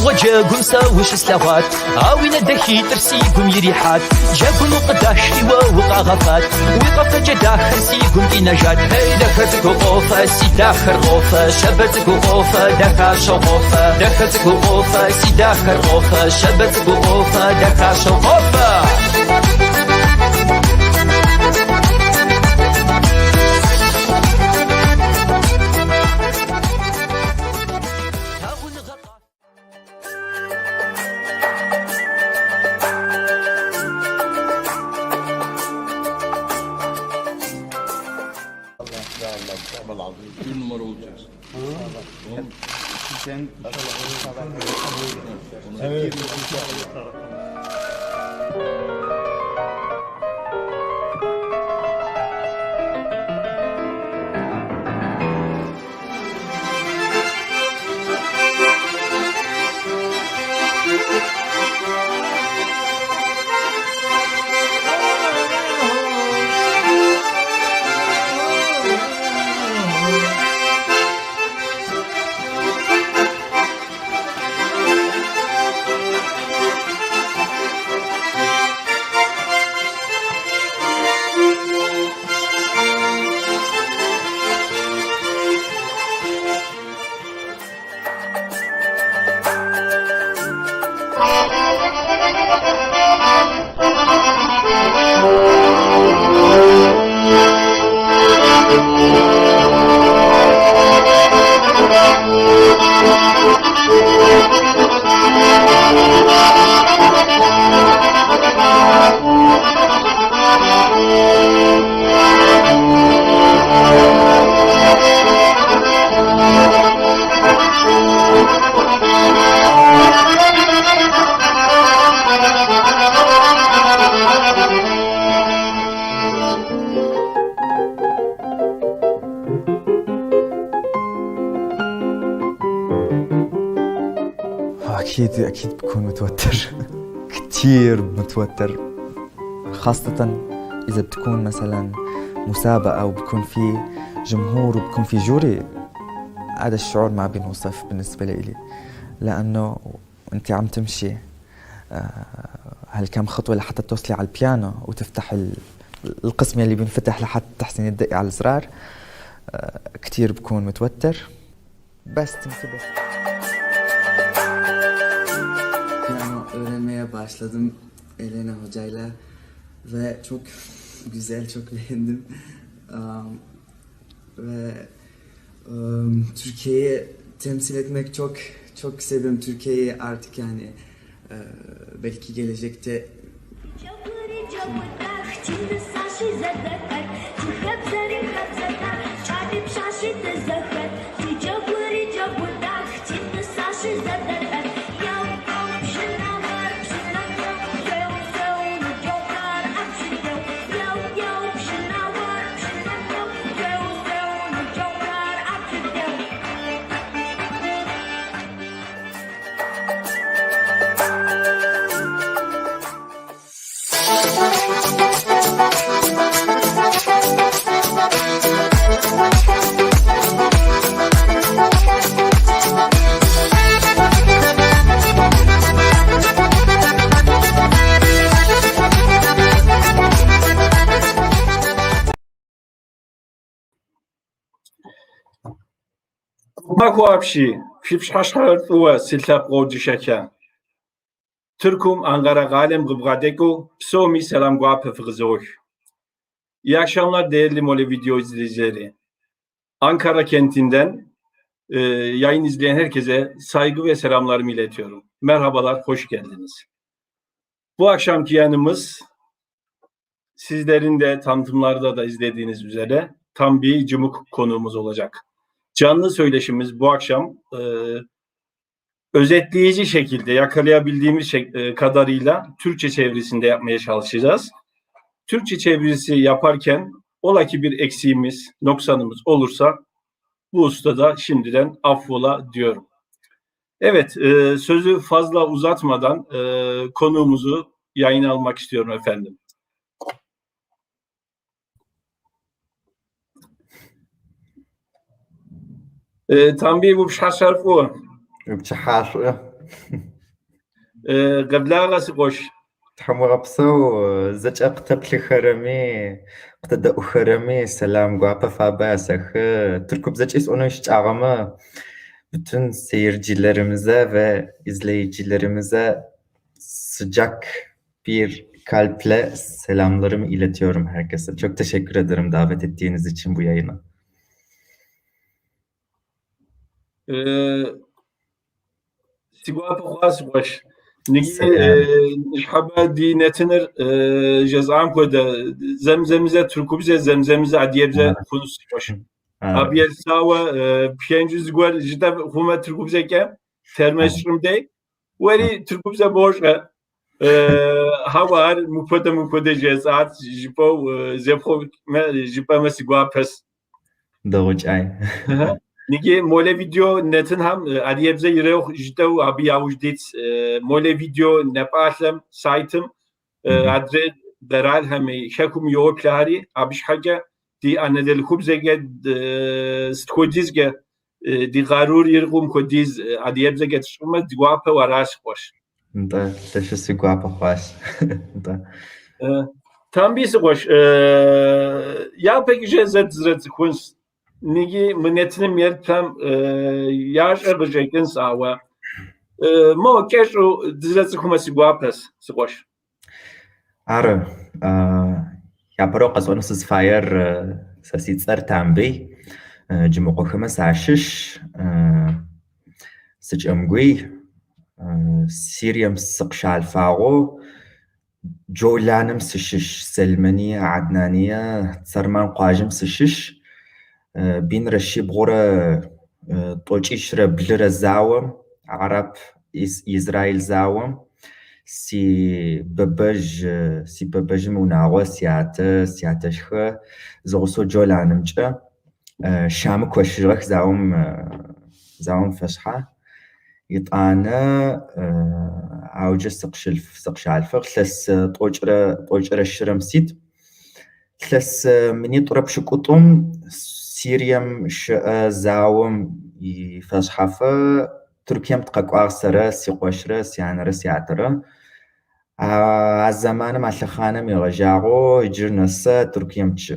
وجاكم ساوش سلاوات عاوين دهي ترسيكم يريحات جاكم وقداش وقاغفات وقف جدا خرسيكم في نجات دخلتك غوفة سي داخل غوفة شبتك غوفة دخل شغوفة دخلتك غوفة سي داخل غوفة شبتك غوفة دخل شغوفة Bir numara olacağız. Sen Evet. أكيد بكون متوتر كتير متوتر، خاصة إذا بتكون مثلا مسابقة وبكون في جمهور وبكون في جوري. هذا الشعور ما بينوصف بالنسبة لي، لأنه أنت عم تمشي هالكم خطوة لحتى توصلي على البيانو وتفتح القسم اللي بينفتح لحتى تحسني تدقي على الزرار. كتير بكون متوتر بس تنكبس. Piyano öğrenmeye başladım Elena hocayla ve çok güzel, çok beğendim. Ve Türkiye'yi temsil etmek çok seviyorum. Türkiye'yi artık yani belki gelecekte ماكو أبشي في بشحشحر ثوا سلسلة قودي شكا Türkum Ankara Galem Gıbgadeko Psomi Selam Guape Fıgızoş. İyi akşamlar değerli Mole video izleyicileri. Ankara kentinden yayın izleyen herkese saygı ve selamlarımı iletiyorum. Merhabalar, hoş geldiniz. Bu akşamki yayınımız sizlerin de tanıtımlarda da izlediğiniz üzere tam bir cımık konuğumuz olacak. Canlı söyleşimiz bu akşam özetleyici şekilde yakalayabildiğimiz kadarıyla Türkçe çevirisinde yapmaya çalışacağız. Türkçe çevirisi yaparken ola ki bir eksiğimiz, noksanımız olursa bu ustada şimdiden affola diyorum. Evet, sözü fazla uzatmadan konuğumuzu yayına almak istiyorum efendim. تنبيه بشحشر فوق بشحاش قبل سقوش تحمغبسو زج أقتبل خرمي قتدا أخرمي سلام قاقة فاباسخ تركب زج إس أونش أغما bütün seyircilerimize ve izleyicilerimize sıcak bir kalple selamlarımı iletiyorum herkese. Çok teşekkür ederim davet ettiğiniz için bu yayına. سقوات خاص باش نجي سلام. حبا دي نتنر جزعام كودا زمزمزة تركوبزة زمزمزة عديبزة خنص باش أبيل ساوا بينجز قول جدا هما تركوبزة كام ترمشرم دي ولي تركوبزة بورشة هوار مكودا جزعات جبو زبخو جبا ما سقوا بس Doğuç ay. Nige mole video netin ham adiyebze yireo jitev abi yavujdit mole video nepalem saytım adre deral hem şakum yo plari abiş haga di anedel kubzege stkodizge di garur yirgum kodiz adiyebze getişme diwape varas boş. Da teşekkür guapa hoş. Da. Tam bir boş. Ya peki jezet zret kunst Nigi منتنم یلتم یاش ارجعکن ساوا ما کشو دزت خمسی واپس سقوش Arı. Ya paro qasonu siz fire sasitsar tambi. Cumuqo khama saşiş. Sıçamgui. Siriyam sıqşal fağo. Jolanım sıçiş. Selmaniye, Adnaniye. Sarman qajim sıçiş. بين رشي بغورة طوچيش بلرة زاوم عرب إسرائيل زاوم سي ببج مناغو سياتشخ زغسو جولانمجا شام كوشرخ زاوم فشحة يطانا عوجة سقشال فخ لس طوچرة شرمسيت لس مني طرب شكوتوم سيريم زاوم يفشحفة تركيا متقاقواغ سرا سيقوشرا سيانرا سياترا الزمان مع الخانم يغجاغو يجر نسا تركيا متش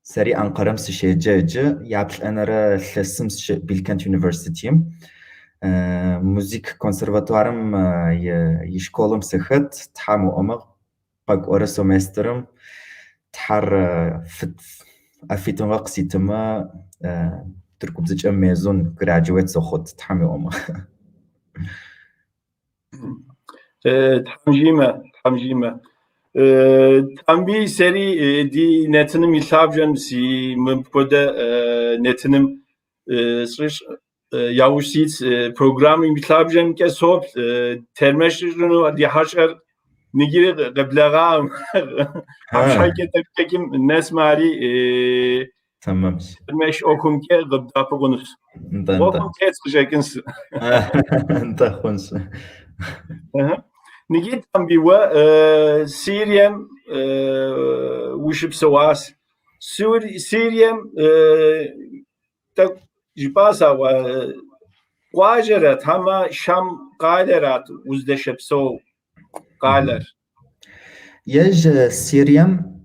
سري أنقرم سشيجاجا يابل أنرا لسم بيلكانت يونيفرسيتيم موزيك كونسرفاتوارم يشكولم سخت تحامو أمغ قاقورا سومسترم تحر أفيتم وقسيتما تركب زج أمازون graduate سخط تحمي أمه. تحمجيمة تحمبي سري دي نتنم يلابجن سي مبكودة نتنم سرش ياوشيت programming يلابجن كسوب ترمشجنو دي حشر نجير قبلغام حشاكي تكيم الناس ماري تمام مش اوكم كي قبدا بقنص اوكم كي تسجكنس انت خنس نجي تنبيوا سيريم وشب سواس سيريم تك جباسا و واجرت هما شام قالرات وزدشبسو قالر يج سيريم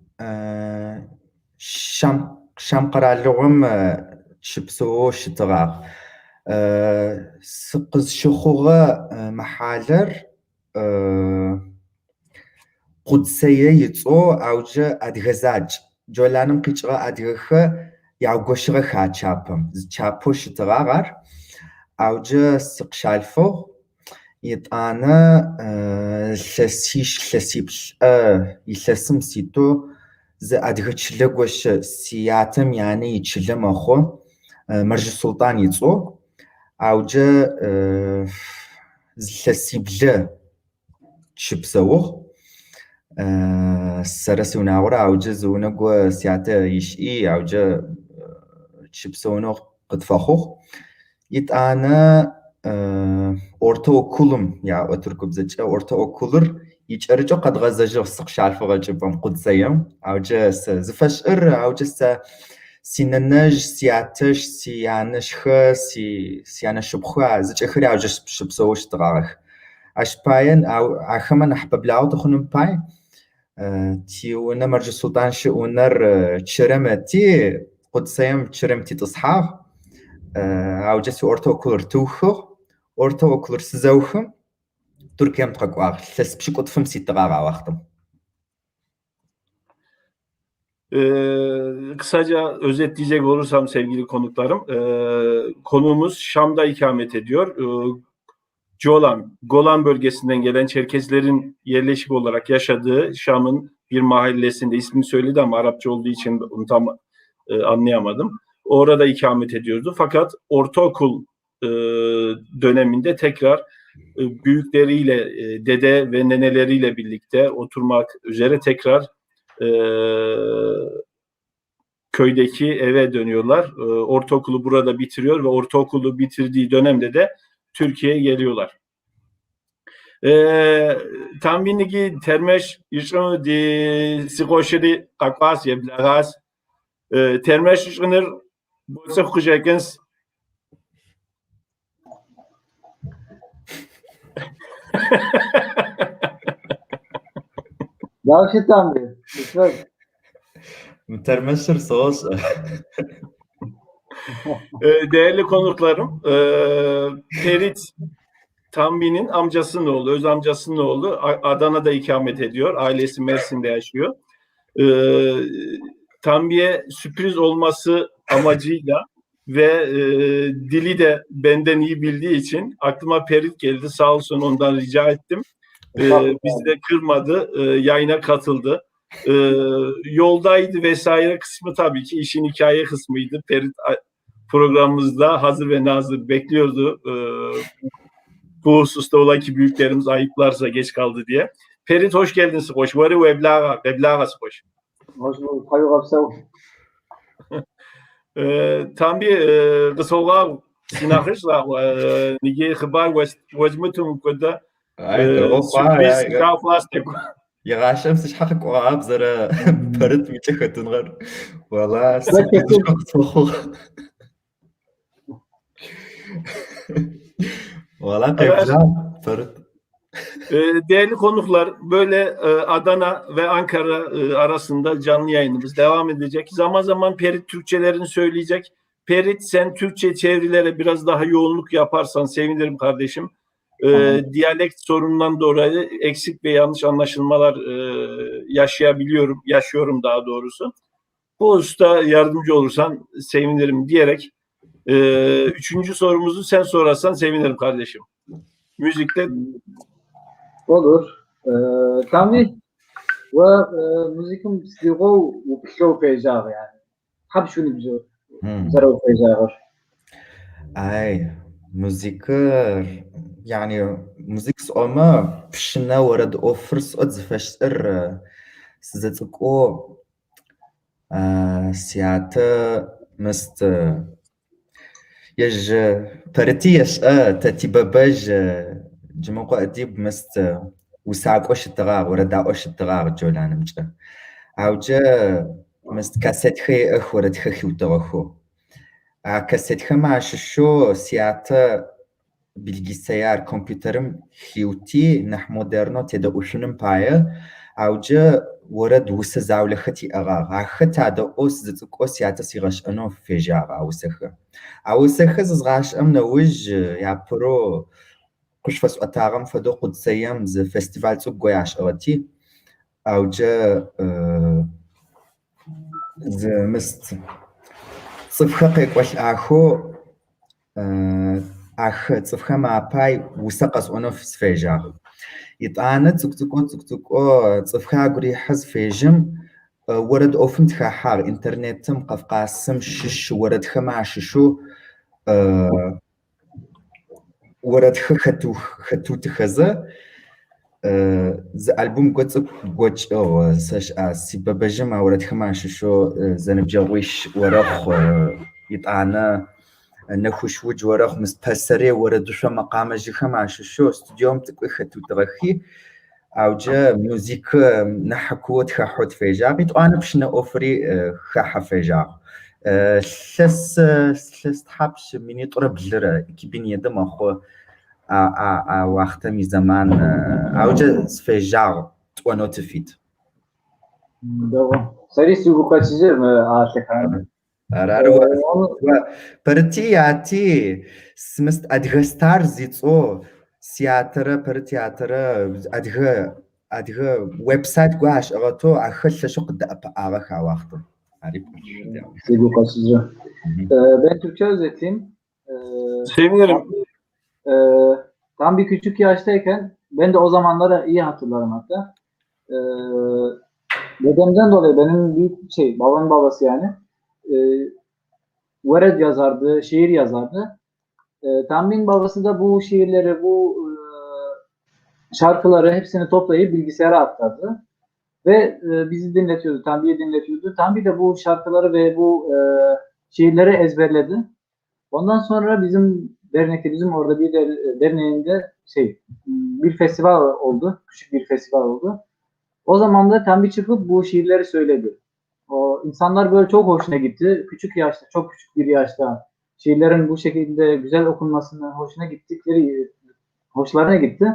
شام قرالغم شبسو شتغا سقز شخوغا محالر قدسية يتو أوجا أدغزاج جولانم قيشغا أدغخا يعوغوشغا خاچاپم چاپو شتغا غار أوجا سقشالفو يطانا لسيبل يلسم سيتو زي أدغتشلغوش سياتم يعني يتشلم أخو مرج السلطان يتو أوجا لسيبل شبسوغ سرسي وناورا أوجا زونغو سياتا يشئي أوجا شبسونغ قد فخوغ يطانا ortaokulum ya oturkubzaca ortaokulur يجرجو قد غزجو سقشال فغجبم قدسيم أوجا زفشر أوجا Синэнэжъ, сятэж, сянэшхэ, сянэшыпхъэ зыкӏэхэри аужэ щыпсэу щытыгъагъэх. Ащ паен ахэмэ нахь бэблагъэу тэхъуным пай тиунэ Мэржэ Султан щыӏунэр чэрэм ыти къуцэем чэрэм титӏысхьагъ. Аужэ сиӏортокулыр тыухыгъ. Ортокулыр сызэухым Türkiye'm tıkak'uağ. Lhes pşık'utfım sittiğağı ağaxtım. Kısaca özetleyecek olursam sevgili konuklarım, konuğumuz Şam'da ikamet ediyor. Golan bölgesinden gelen Çerkezlerin yerleşik olarak yaşadığı Şam'ın bir mahallesinde, ismini söyledi ama Arapça olduğu için onu tam anlayamadım. Orada ikamet ediyordu. Fakat ortaokul döneminde tekrar büyükleriyle, dede ve neneleriyle birlikte oturmak üzere tekrar köydeki eve dönüyorlar. Ortaokulu burada bitiriyor ve ortaokulu bitirdiği dönemde de Türkiye'ye geliyorlar. Tahminigi termeş işini di sikoşeri kakwas yeblağaz termeş işini bolsa kuşakens Gerçekten mi? Lütfen. Mütermeşir sos. Değerli konuklarım, Ferit Tanbi'nin amcasının oğlu, öz amcasının oğlu Adana'da ikamet ediyor. Ailesi Mersin'de yaşıyor. Tanbi'ye sürpriz olması amacıyla ve dili de benden iyi bildiği için aklıma Ferit geldi. Sağ olsun, ondan rica ettim. Bizi de kırmadı, yayına katıldı. Yoldaydı vesaire kısmı tabii ki işin hikaye kısmıydı. Ferit programımızda hazır ve nazır bekliyordu. Bu hususta ola ki büyüklerimiz ayıplarsa geç kaldı diye. Ferit hoş geldin Sıkoş. Varı Veblağa Sıkoş. Hoş bulduk. Hayır kapsav. Tam bir kısoğa sinakışla nige xıbar vazmıtum kuda sürpriz kaflastek. يغاشم سيحقق وعاب زرا برد ميتشخة تنغر والله سيحقق صخو والله قيبجان برد. Değerli konuklar, böyle Adana ve Ankara arasında canlı yayınımız devam edecek. Zaman zaman Perit Türkçelerini söyleyecek. Perit, sen Türkçe çevirilere biraz daha yoğunluk yaparsan sevinirim kardeşim. Diyalekt sorunundan dolayı eksik ve yanlış anlaşılmalar yaşıyorum daha doğrusu. Bu hususta yardımcı olursan sevinirim diyerek üçüncü sorumuzu sen sorarsan sevinirim kardeşim. Müzikle Olur. Tabii ve müzikim stigo upşo pejağı yani. Hab şunu bize zara pejağı. Ay müzikler يعني موزيك صوما بشنا ورد اوفر صوت زفشتر سزتقو سياتا مست يج برتيش تاتي باباج جمقو اديب مست وساقوش التغاغ ورداقوش التغاغ جولان مجا اوجا مست كاسيت خي اخ ورد خي وتغخو كاسيت خما ششو سياتا bilgisayar, kompüterim hiuti nah moderno teda ushunum paye auja ورد وسه زاولختي اغا غاختا دا اوس زتقوس ياتا سيغاش انو فيجاغا اوسخ زغاش امنا وج يا برو قشفس اتاغم فدو قدسيام ز فستيفال صقوياش اوتي اوجا ز مست صفخقي قوش اخو اخ صفخما باي وسقس انو فيجاغ يطانا تسكو صفخا غري حز فيجم ورد اوفن تخاحار انترنتم قفقاسم شش ورد خما ششو ورد خطو تخزا ز البوم غوچ او سش اسي ببجم ورد خما ششو زنبجويش ورخ يطانا نخوش وج ورخ مستسري ورد شو مقام جخما ششو استوديوم تقوي خطو تغخي اوجا موزيك نحكوت خحوت فيجا بيت انا بشنا اوفري خح فيجا سلست حبش مني طرب جلرة كيبين يدم أخو وقت می زمان اوج سفجار توانو تفيد سري سوق kaçıcı mı artık hani? رارو برتي سمست ادغستار زيصو سياتر برتياتر ادغ ويب سايت قاش اغتو اخل شق د اغا وقت عارف سوق kaçıcı. Ben Türkçe özeteyim. Sevinirim. Tam bir küçük yaştayken ben de o zamanları iyi hatırlarım hatta. Dedemden dolayı benim büyük babamın babası yani Vered yazardı, şiir yazardı. Tanbin babası da bu şiirleri, bu şarkıları hepsini toplayıp bilgisayara aktardı. Ve bizi dinletiyordu, Tanbi'yi dinletiyordu. Tanbi de bu şarkıları ve bu şiirleri ezberledi. Ondan sonra bizim dernekte, bizim orada bir derneğinde bir festival oldu. Küçük bir festival oldu. O zaman da Tanbi çıkıp bu şiirleri söyledi. O insanlar böyle çok hoşuna gitti. Küçük yaşta, çok küçük bir yaşta şiirlerin bu şekilde güzel okunmasına hoşlarına gitti.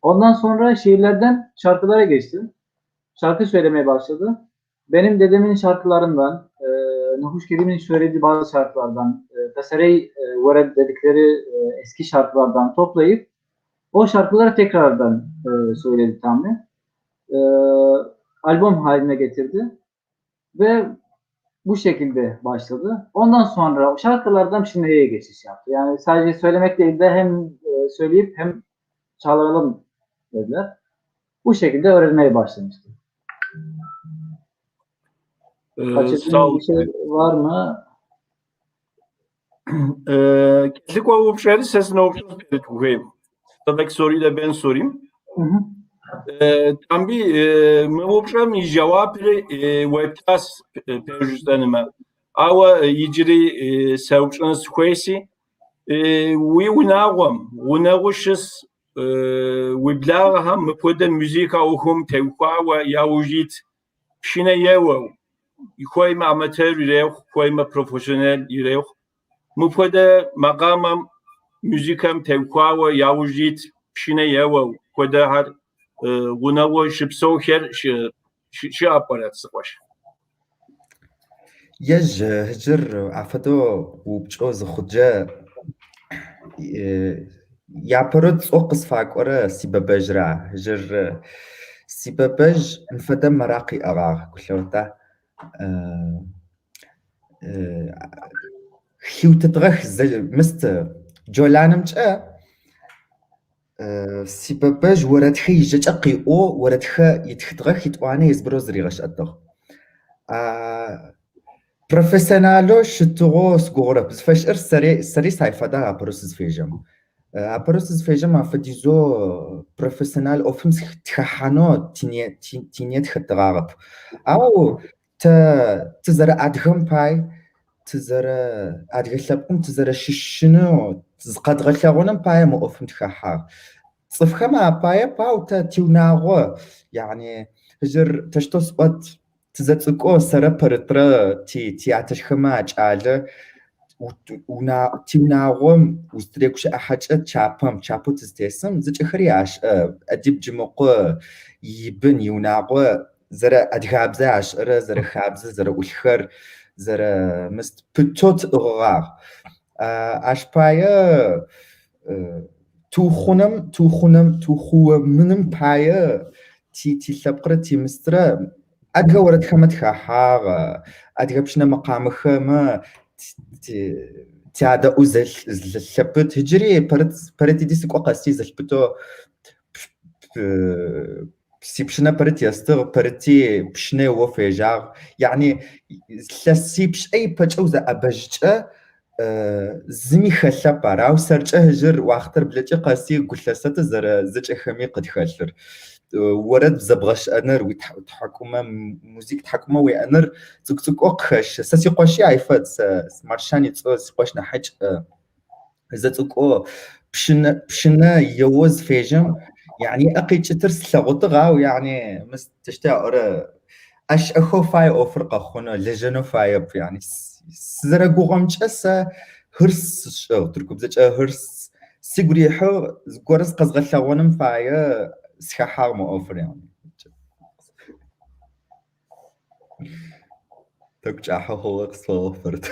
Ondan sonra şiirlerden şarkılara geçti. Şarkı söylemeye başladı. Benim dedemin şarkılarından, Nuhuş Kerim'in söylediği bazı şarkılardan, Tasarey Vered dedikleri eski şarkılardan toplayıp o şarkıları tekrardan söyledi Tanbi. Albüm haline getirdi ve bu şekilde başladı. Ondan sonra şarkılardan şimdiye geçiş yaptı. Yani sadece söylemek değil de hem söyleyip hem çalalım dediler. Bu şekilde öğrenmeye başlamıştı. Kaçırdığım bir şey var mı? Kesinlik olmuşları sesini okuyayım. Tabii soruyu da ben sorayım. Tanbi mevopşam cevapı webtas perjüzdanıma. Ava yicri sevçanı sıkıysi unağuşız وبلاغها مپود موزیکا اوهم توقع و یاوجیت شینه یهو کوی معمتر یریخ کوی ما پروفسیونل یریخ مپود مقامم موزیکم توقع و یاوجیت شینه یهو کوده هر وناو شبسوخر شی آپارات سقوش يج هجر عفتو وبجوز خدجة يا برد أقص فاكورة سيبابجرا هجر سيبابج انفدم مراقي أغا كلوتا خيو تتغخ مست جولانم جا سيبابج وردخي جاقي او وردخا يتخدغخ يتواني يزبروز ريغش أدغ بروفيسيونالو شتغو سغورا بس فاشر سري سايفادا بروسس فيجم أبرز فيجم أفديزو بروفيسيونال أوفنس تخانو تينيت خدغارب أو تزرع أدغم باي تزرع أدغلبكم تزرع ششنو تزقد غلغونم باي مو أوفن تخاحار صفخما باي باو تيوناغو يعني هجر تشتوس قد تزتسكو سرا برترا تياتشخما أجعله ونا تيوناغوم وستريكوش أحاجة تشابو تستيسم زج أخرياش أديب جمقو يبن يوناغو زرا أدغابزة عشرة زرا خابزة زرا أولخر زرا مست بتوت أغاغ أشبايا توخونم بايا تي لبقرة تي مسترا أدغا ورد خمت خاحاغ أدغا بشنا مقام خما تيادا أوزل زلشبت هجري برتي ديسك وقاسي زلشبتو بسيبشنا برتي يستغ برتي بشنا وفيجاغ يعني لسيبش أي بجوزة أبجأ زمي خلا باراو سرجة هجر واختر بلتي قاسي قلسات زج خمي قد خلر ورد زبغش أنر وتحكمه موزيك تحكمه وأنر تك أقخش ساسي قاشي عيفت سمارشاني تسوس قاشنا حج إذا تك بشنا يوز فيجم يعني أقي ترس لغطغة ويعني مستشتاء أشأخو فاي أفرقة خونا لجنو فاي يعني سزرقو غمجة هرس شو تركب زج هرس سيقولي حو زقورس قزغلا ونم فاي سخحار ما أفر يعني تكج أحو هو قصة أفرت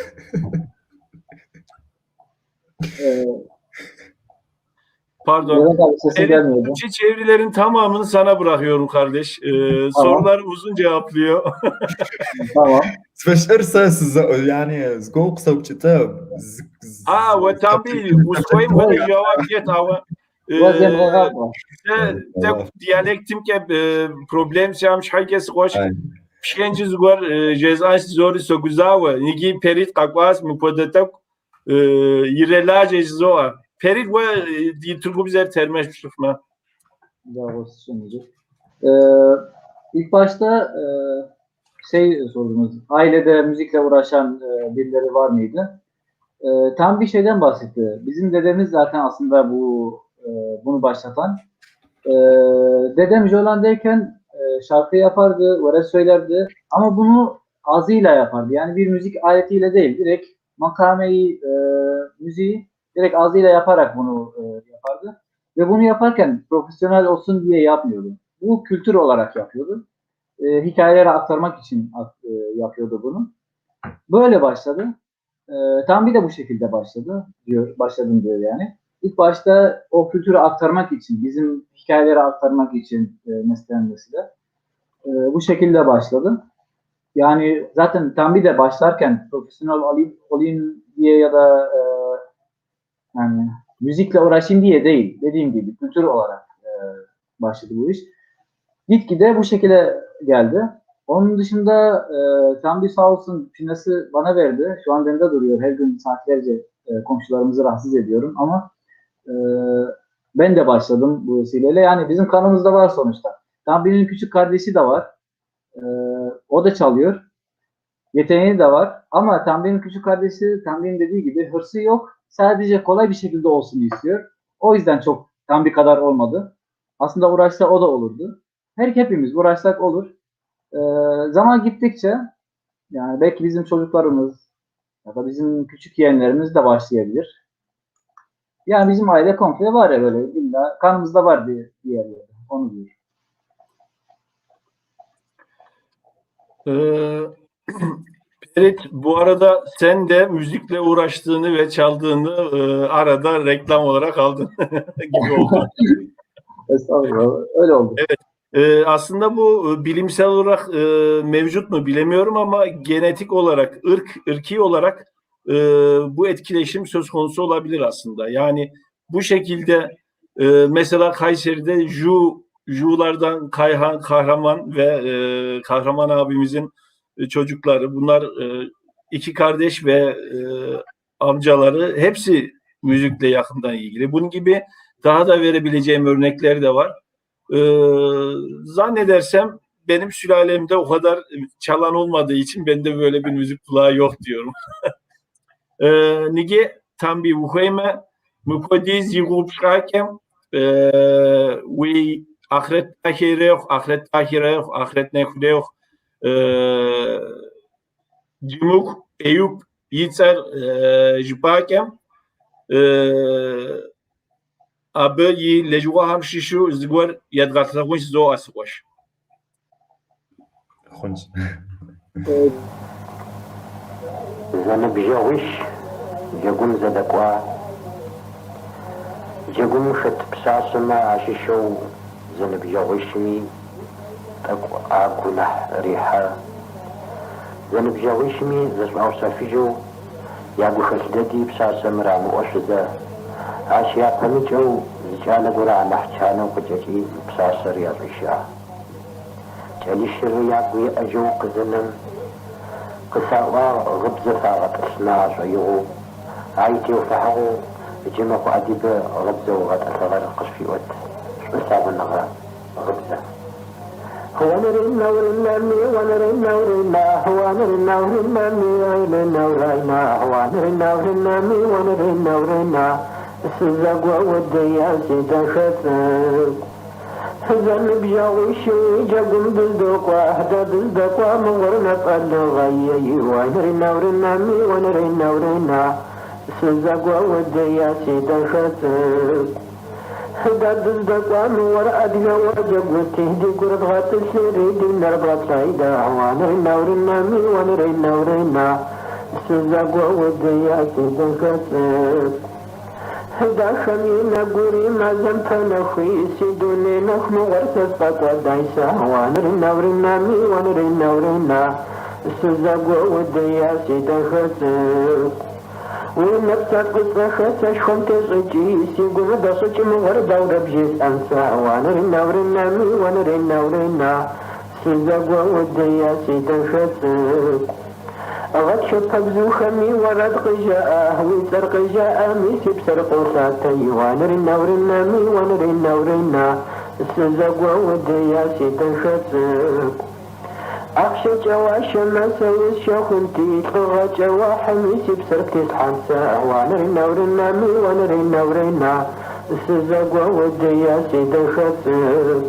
Pardon. Levent abi sesin Ferit, gelmiyordu. Türkçe çevirilerin tamamını sana bırakıyorum kardeş. Sorular uzun cevaplıyor. Tamam. سبشرسة يعني زقوق سوتشتا وتنبيه وسويم هذا cevap yet ama Biraz yemğağa var. te diyalektim ke problem şamş herkes hoş. Pişkenci zgor cezayı zor soguzawa. Nigi perit kakwas mı podatak yirelaje zoa. Perit ve di Türkçe zer termeş pişirme. İlk başta sordunuz. Ailede müzikle uğraşan birileri var mıydı? Tam bir şeyden bahsetti. Bizim dedemiz zaten aslında bunu başlatan. Dedem Joland'dayken şarkı yapardı, vere söylerdi ama bunu ağzıyla yapardı. Yani bir müzik aletiyle değil, direkt makameyi, müziği direkt ağzıyla yaparak bunu yapardı. Ve bunu yaparken profesyonel olsun diye yapmıyordu. Bu kültür olarak yapıyordu. Hikayeleri aktarmak için yapıyordu bunu. Böyle başladı. Tam bir de bu şekilde başladım diyor yani. İlk başta o kültürü aktarmak için, bizim hikayeleri aktarmak için neslen nesile bu şekilde başladı. Yani zaten tam bir de başlarken profesyonel olayım diye ya da yani müzikle uğraşayım diye değil. Dediğim gibi kültür olarak başladı bu iş. Gitgide bu şekilde geldi. Onun dışında tam bir sağ olsun pinası bana verdi. Şu an bende duruyor. Her gün saatlerce komşularımızı rahatsız ediyorum ama ben de başladım bu vesileyle. Yani bizim kanımızda var sonuçta. Tanbir'in küçük kardeşi de var. O da çalıyor. Yeteneği de var. Ama Tanbir'in küçük kardeşi, Tanbir'in dediği gibi hırsı yok. Sadece kolay bir şekilde olsun istiyor. O yüzden çok Tanbir kadar olmadı. Aslında uğraşsa o da olurdu. Hepimiz uğraşsak olur. Zaman gittikçe yani belki bizim çocuklarımız ya da bizim küçük yeğenlerimiz de başlayabilir. Yani bizim aile komple var ya böyle illa kanımızda var diye yerlerde. Onu diyor. Ferit, bu arada sen de müzikle uğraştığını ve çaldığını arada reklam olarak aldın gibi oldu. Estağfurullah. Öyle oldu. Evet. Aslında bu bilimsel olarak mevcut mu bilemiyorum ama genetik olarak, ırki olarak bu etkileşim söz konusu olabilir aslında. Yani bu şekilde mesela Kayseri'de Ju'lardan Kahraman ve Kahraman abimizin çocukları, bunlar iki kardeş ve amcaları hepsi müzikle yakından ilgili. Bunun gibi daha da verebileceğim örnekler de var. Zannedersem benim sülalemde o kadar çalan olmadığı için bende böyle bir müzik kulağı yok diyorum. Nige tam bir vuhayme mukodiz yigubşakem ve ahiret tahire ahiret nekudeo cimuk eyüp yitser jipakem Abi yi lejwa ham şişu zgor yadgatlaguş zo asgoş. خنج زنب جاوش جاقوم زدقوا جاقوم شت بساسما عششو زنب جاوشمي تقوى آكله ريحة زنب جاوشمي زسمعو سافيجو ياقو شتددي بساسما رامو أشده عشيا قمجو زجانا قرع محجانا وقجاجي بساسر يا ريشا جالي الشرية قوي أجو قزنم قساوا غبز فاغت اسنا شيغو عايتي وفحغو جمق أديب غبزة وغت أثغر قشفي وات شبسا بنغا غبزة هو نرنا ورنامي ونرنا ورنا هو نرنا ورنامي ويلنا ورنا هو نرنا ورنامي ونرنا ورنا السزاق وديا سيدا شتك زنب جاوشي جاقم دلدقوا أهدا دلدقوا مغرنا فالغايي ونرنا ورنا مي ونرنا ورنا سزقوا وديا سيدا خطب هدا دلدقوا مور أدنا وجبوا تهدي قرد غاتل سيريد نربط سايدا ونرنا ورنا مي ونرنا ورنا سزقوا وديا سيدا خطب هدا خمينا قوري ما زمتنا خوي سيدوني نخم غرسة فقوة دايسا ونرنا ورنا مي ونرنا ورنا سزاقوا وديا سيدا خسر ونبتا قصة خسر شخم تسجي سيقوم داسوك مغردا وربجيس أنسا ونرنا ورنا مي ونرنا ورنا سزاقوا وديا سيدا خسر أغد شطب زوخمي ورد قجاء ويسر قجاء ميسي بسر قوساتي ونرنا ورنا مي ونرنا ورنا السزاق وديا سيدا خسر أخشى جواش ما سويس شاخنتي طغى جواح ميسي بسر تسحنسا ونرنا ورنا مي ونرنا ورنا السزاق وديا سيدا خسر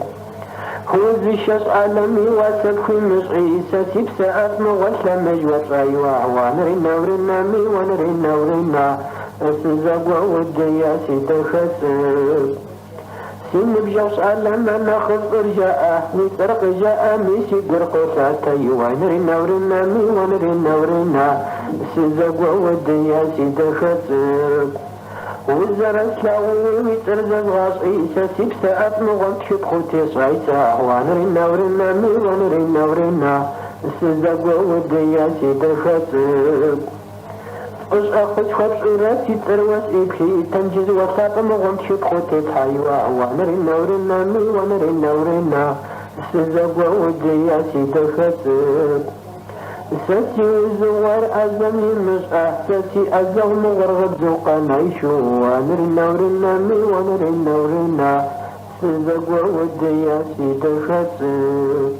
هو الشاش عالمي واسب في مصعي ساسيب ساعات مغلسة مجوة رايوة ونرنا ورنا مي ونرنا ورنا السزاق وديا سيدا خسر سين بجوش عالم ناخذ رجاء نسرق جاء ميسي قرقو ساتي ونرنا ورنا مي ونرنا ورنا السزاق وديا سيدا خسر وزارة سلاوي ويترزق غاصي ساسيب ساعات مغلط شبخو تيصعيسا ونرنا ورنا مي ونرنا ورنا السزاق وديا سيدا خسر أخذ خبص راسي تروس إبخي تنجز وساق مغلط شبخو تيصعيوا ونرنا ورنا مي ونرنا ورنا السزاق وديا سيدا خسر ساسي وزوار أزمي مسأح ساسي أزو مغرغب زوقا نعيشو ونرنا ورنا مي ونرنا ورنا سزق وديا سيدا خسر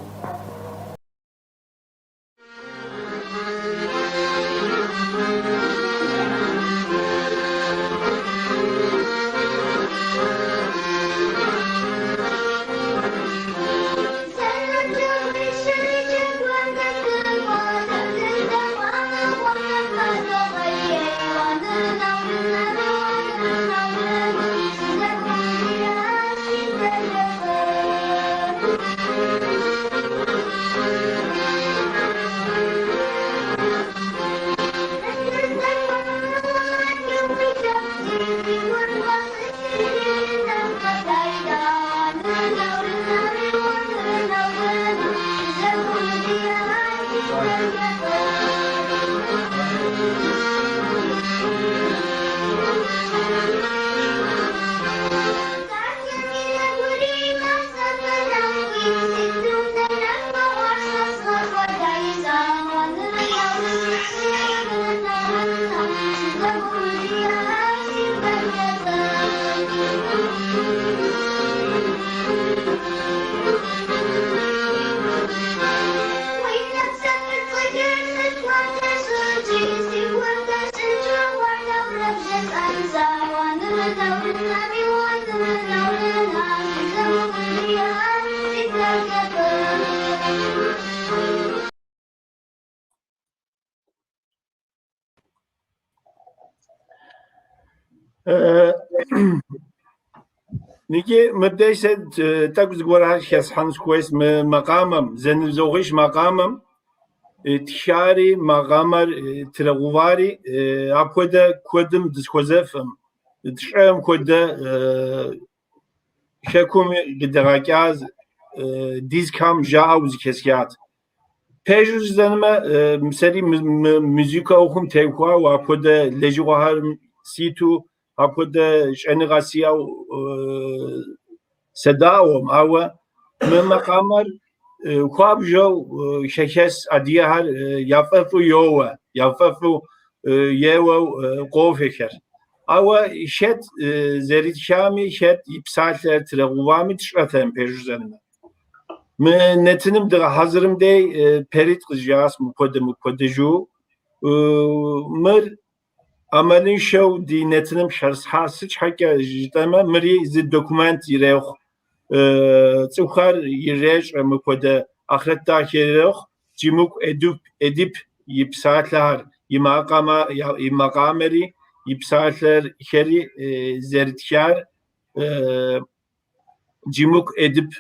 نيجي مبدأ تاكوز غورا شاس حنس كويس مقامم زن زوغيش مقامم تشاري مقامر تلغواري أبودا كودم دسكوزفم تشعم كودا شكوم قدراكاز ديزكام جاوز كسيات بيجوز زنما مسري مزيكا أوخم تيكوا وأبودا لجوهر سيتو أبودا جنراسيا سداوم أو من مقامر خواب جو شخص أديها يفرفو يفرفو قوفكر أو شت زريت شامي شت يبسال تلغوامي تشرتهم بيجوزنا من نتنم در حضرم دي بريت قجاس مقدجو مر عملين شو دي نتنم شرس حاسج حكا جتما مري زي دوكومنت يريخ Цухар иреж мыкода ахретта херох Cimuk edip ipsaatlar imaqameri ipsaatlar heri zertkar Cimuk edip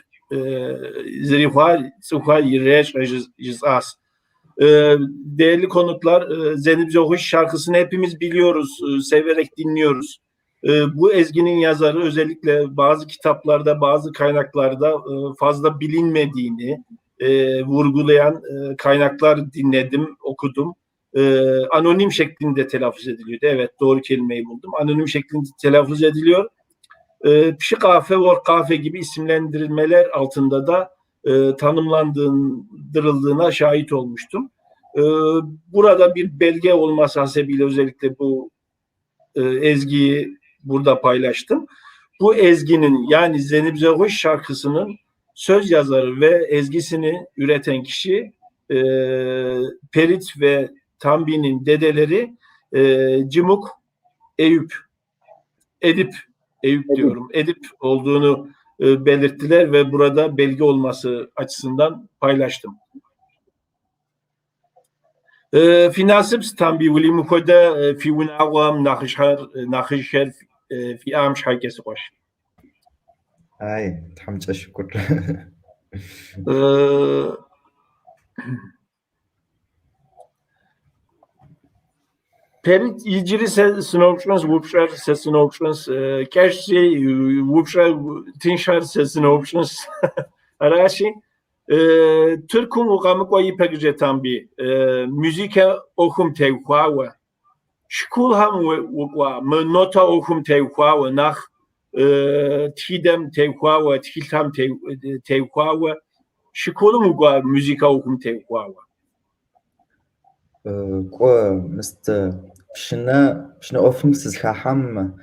zerihal suhal yireş jizas. Değerli konuklar, Zenib Zohuş şarkısını hepimiz biliyoruz, severek dinliyoruz. Bu ezginin yazarı özellikle bazı kitaplarda, bazı kaynaklarda fazla bilinmediğini vurgulayan kaynaklar dinledim, okudum. Anonim şeklinde telaffuz ediliyordu. Evet, doğru kelimeyi buldum. Anonim şeklinde telaffuz ediliyor. Pişi Kafe, Vor Kafe gibi isimlendirilmeler altında da tanımlandırıldığına şahit olmuştum. Burada bir belge olması hasebiyle özellikle bu ezgiyi burada paylaştım. Bu ezginin yani Zenib Zohuş şarkısının söz yazarı ve ezgisini üreten kişi Perit ve Tambi'nin dedeleri Cimuk Edip diyorum. Edip olduğunu belirttiler ve burada belge olması açısından paylaştım. في ناسب ستامبي ولي مكودا في ونعوام ناخشر في أمش حاجة سقاش. هاي تحمس شكر. Perit icri sesini vupşar sesini okşans kerşi vupşar tinşar sesini okşans araşi Türk'ün uğamı koyu pekce tam bir müzike okum tevkava şkul ham uğva nota okum tevkava nah tidem tevkava tiltam tevkava şkulum uğva müzike okum tevkava قو مست بشنا أوفم سزخام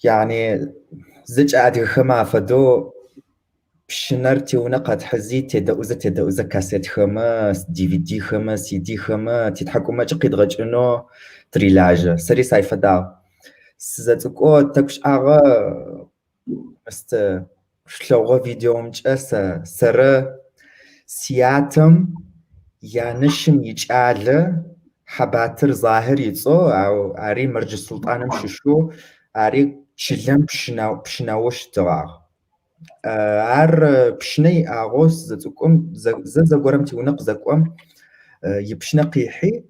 يعني زج عادي خما فدو بشنرتي ونقد حزي تدا أوزا كاسيت خما دي في دي خما سي دي خما تتحكم ما تقيد غج إنه تريلاج سري سايفة دا سزاتكو تكش آغا مست شلوغا فيديو مجأس سرا سياتم يانشم يجعل حباتر ظاهر يتصو أو أري مرج السلطان مششو أري شلم بشناوش تغاغ أر بشني أغوس زتقوم زغورم تونق زقوم يبشنا قيحي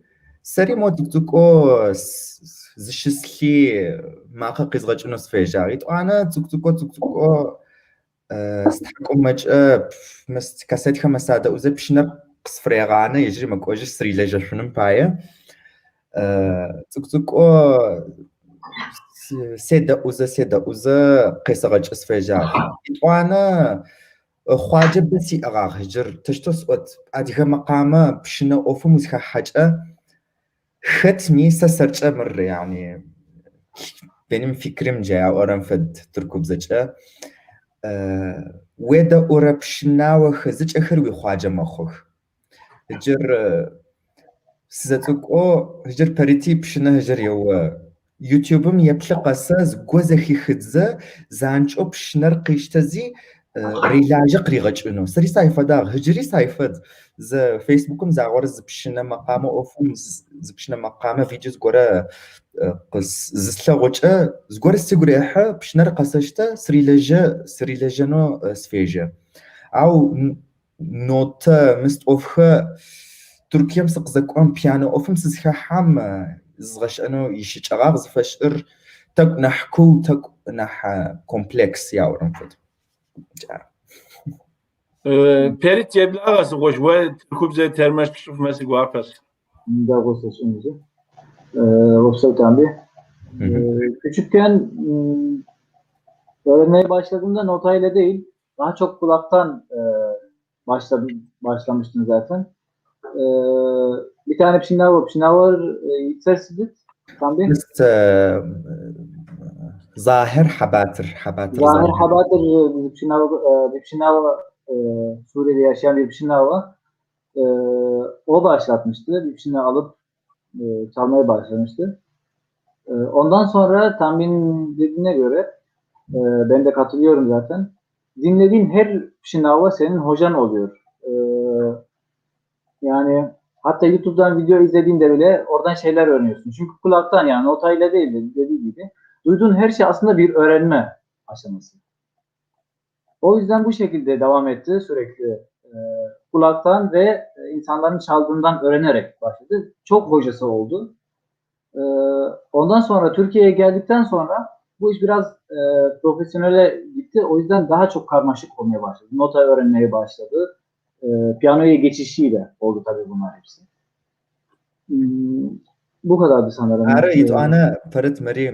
سري مو تقو زشسلي ماقا قيزغج نص فيجاريت أنا تقو استحقوا مج مست كاسيت خمسة وزا بشنا قصفريغانا يجري مكوجي سري لجا شنم بايا تقو سيدا اوزا قيسغج اسفيجار وانا خواجه بسي اغاغ هجر تشتوس ات اديها مقامه بشنا اوفو مزخا حاجه ختمي سسرچه مر يعني benim fikrimce ya oranfed Türkub zaça ودا اورا بشناوه خزج اخر وي خواجه مخوخ هجر سزتقو هجر بريتي بشنا هجر يو يوتيوبم يبلقسا زغوزخي خدزه زانچو بشنر قيشتزي ريلاج قريغچ انو سري سايفه دا هجري سايفه ز فيسبوكم زاغورز بشنا مقامه اوفم زبشنا مقامه فيديوز غورا قص زسلغوچه زغور سيغريحه بشنر قسشته سريلجنو سفيجه او نوت مست اوفخه تركيا مسق زقوم بيانو اوفم سزخه حام زغش انو يشچغاغ زفشر تق نحكو تق نح كومبلكس يا ورنفد Perit Ceblağası hoş ve Türkub ze termaş pişirmesi guapas. Da gostasınızı. Gostal tabi. Küçükken öğrenmeye başladığımda notayla değil, daha çok kulaktan başlamıştım zaten. Bir tane Pşinavor yükselsidik. مست ظاهر حباتر Zahir Habatır bir Pşinavor Suriye'de yaşayan bir Pşinavor o başlatmıştı. Bir Pşinavor alıp çalmaya başlamıştı. Ondan sonra Tambin dediğine göre Ben de katılıyorum zaten. Dinlediğin her şınava senin hocan oluyor. Yani hatta YouTube'dan video izlediğinde bile oradan şeyler öğreniyorsun. Çünkü kulaktan yani notayla değil de dediği gibi. Duyduğun her şey aslında bir öğrenme aşaması. O yüzden bu şekilde devam etti sürekli. Kulaktan ve insanların çaldığından öğrenerek başladı. Çok hocası oldu. Ondan sonra Türkiye'ye geldikten sonra bu iş biraz profesyonele gitti. O yüzden daha çok karmaşık olmaya başladı. Nota öğrenmeye başladı. Piyanoya geçişiyle oldu tabii bunlar hepsi. Bu kadardı sanırım. عارف أنا فرت مري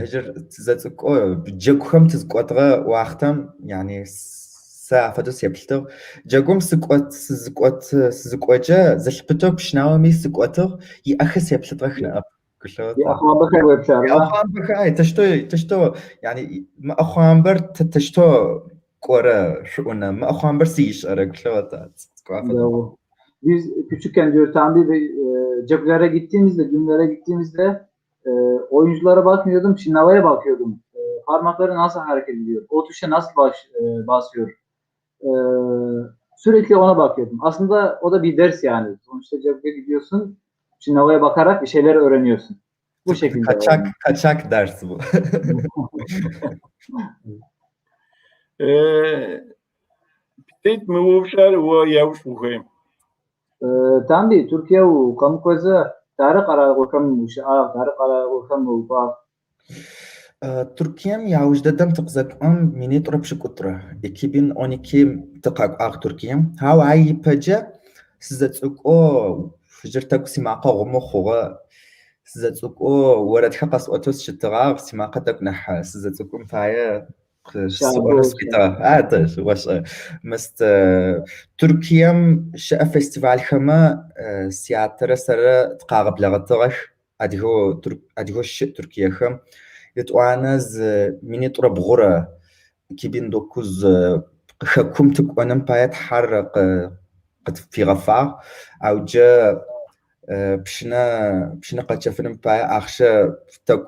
هجر تزاتكو بجاكم تزقطغا وقتم يعني ساعة فدوس يبلتو جاكم سقوت زلبتو بشناومي سقوتو يأخس يبلتو خنا Bir aklıma bakar bu hepsi يا أخوان بكاي تشتو يعني ما أخوان بر تشتو كورا شؤنا ما أخوان بر سيش أرق Bravo. Biz küçükken diyor Tanrı ve ceplere gittiğimizde, günlere gittiğimizde oyunculara bakmıyordum, şınavaya bakıyordum. Parmakları nasıl hareket ediyor, o tuşa nasıl basıyor. E, Sürekli ona bakıyordum. Aslında o da bir ders yani. Sonuçta ceplere gidiyorsun, şınavaya bakarak bir şeyler öğreniyorsun. Bu şekilde. kaçak dersi bu. Peut-être me وفشار وياوش بخيم. Tanrı, Türkiye u kamu koza tarih ara okam uşa, tarih ara okam upa. Türkiye'm yavuzdadan tıkzakam mini turapşı kutra. 2012 tıkak Türkiye'm. Havai paca size tsuk o fıcırtak simaqa gumu xuğa size tsuk o warat xaqas otos şıtığa simaqa taknah size tsukum faya Şabo. taş waş mast Türkiye'm şa festival xama siyatra sara tqaqablağatığış adiho Türkiye'm يتوانز مني طرب غرة 2009 خكم تكونن بايت حرق قد في غفاء او جا بشنا قد شفنا باي اخشى تك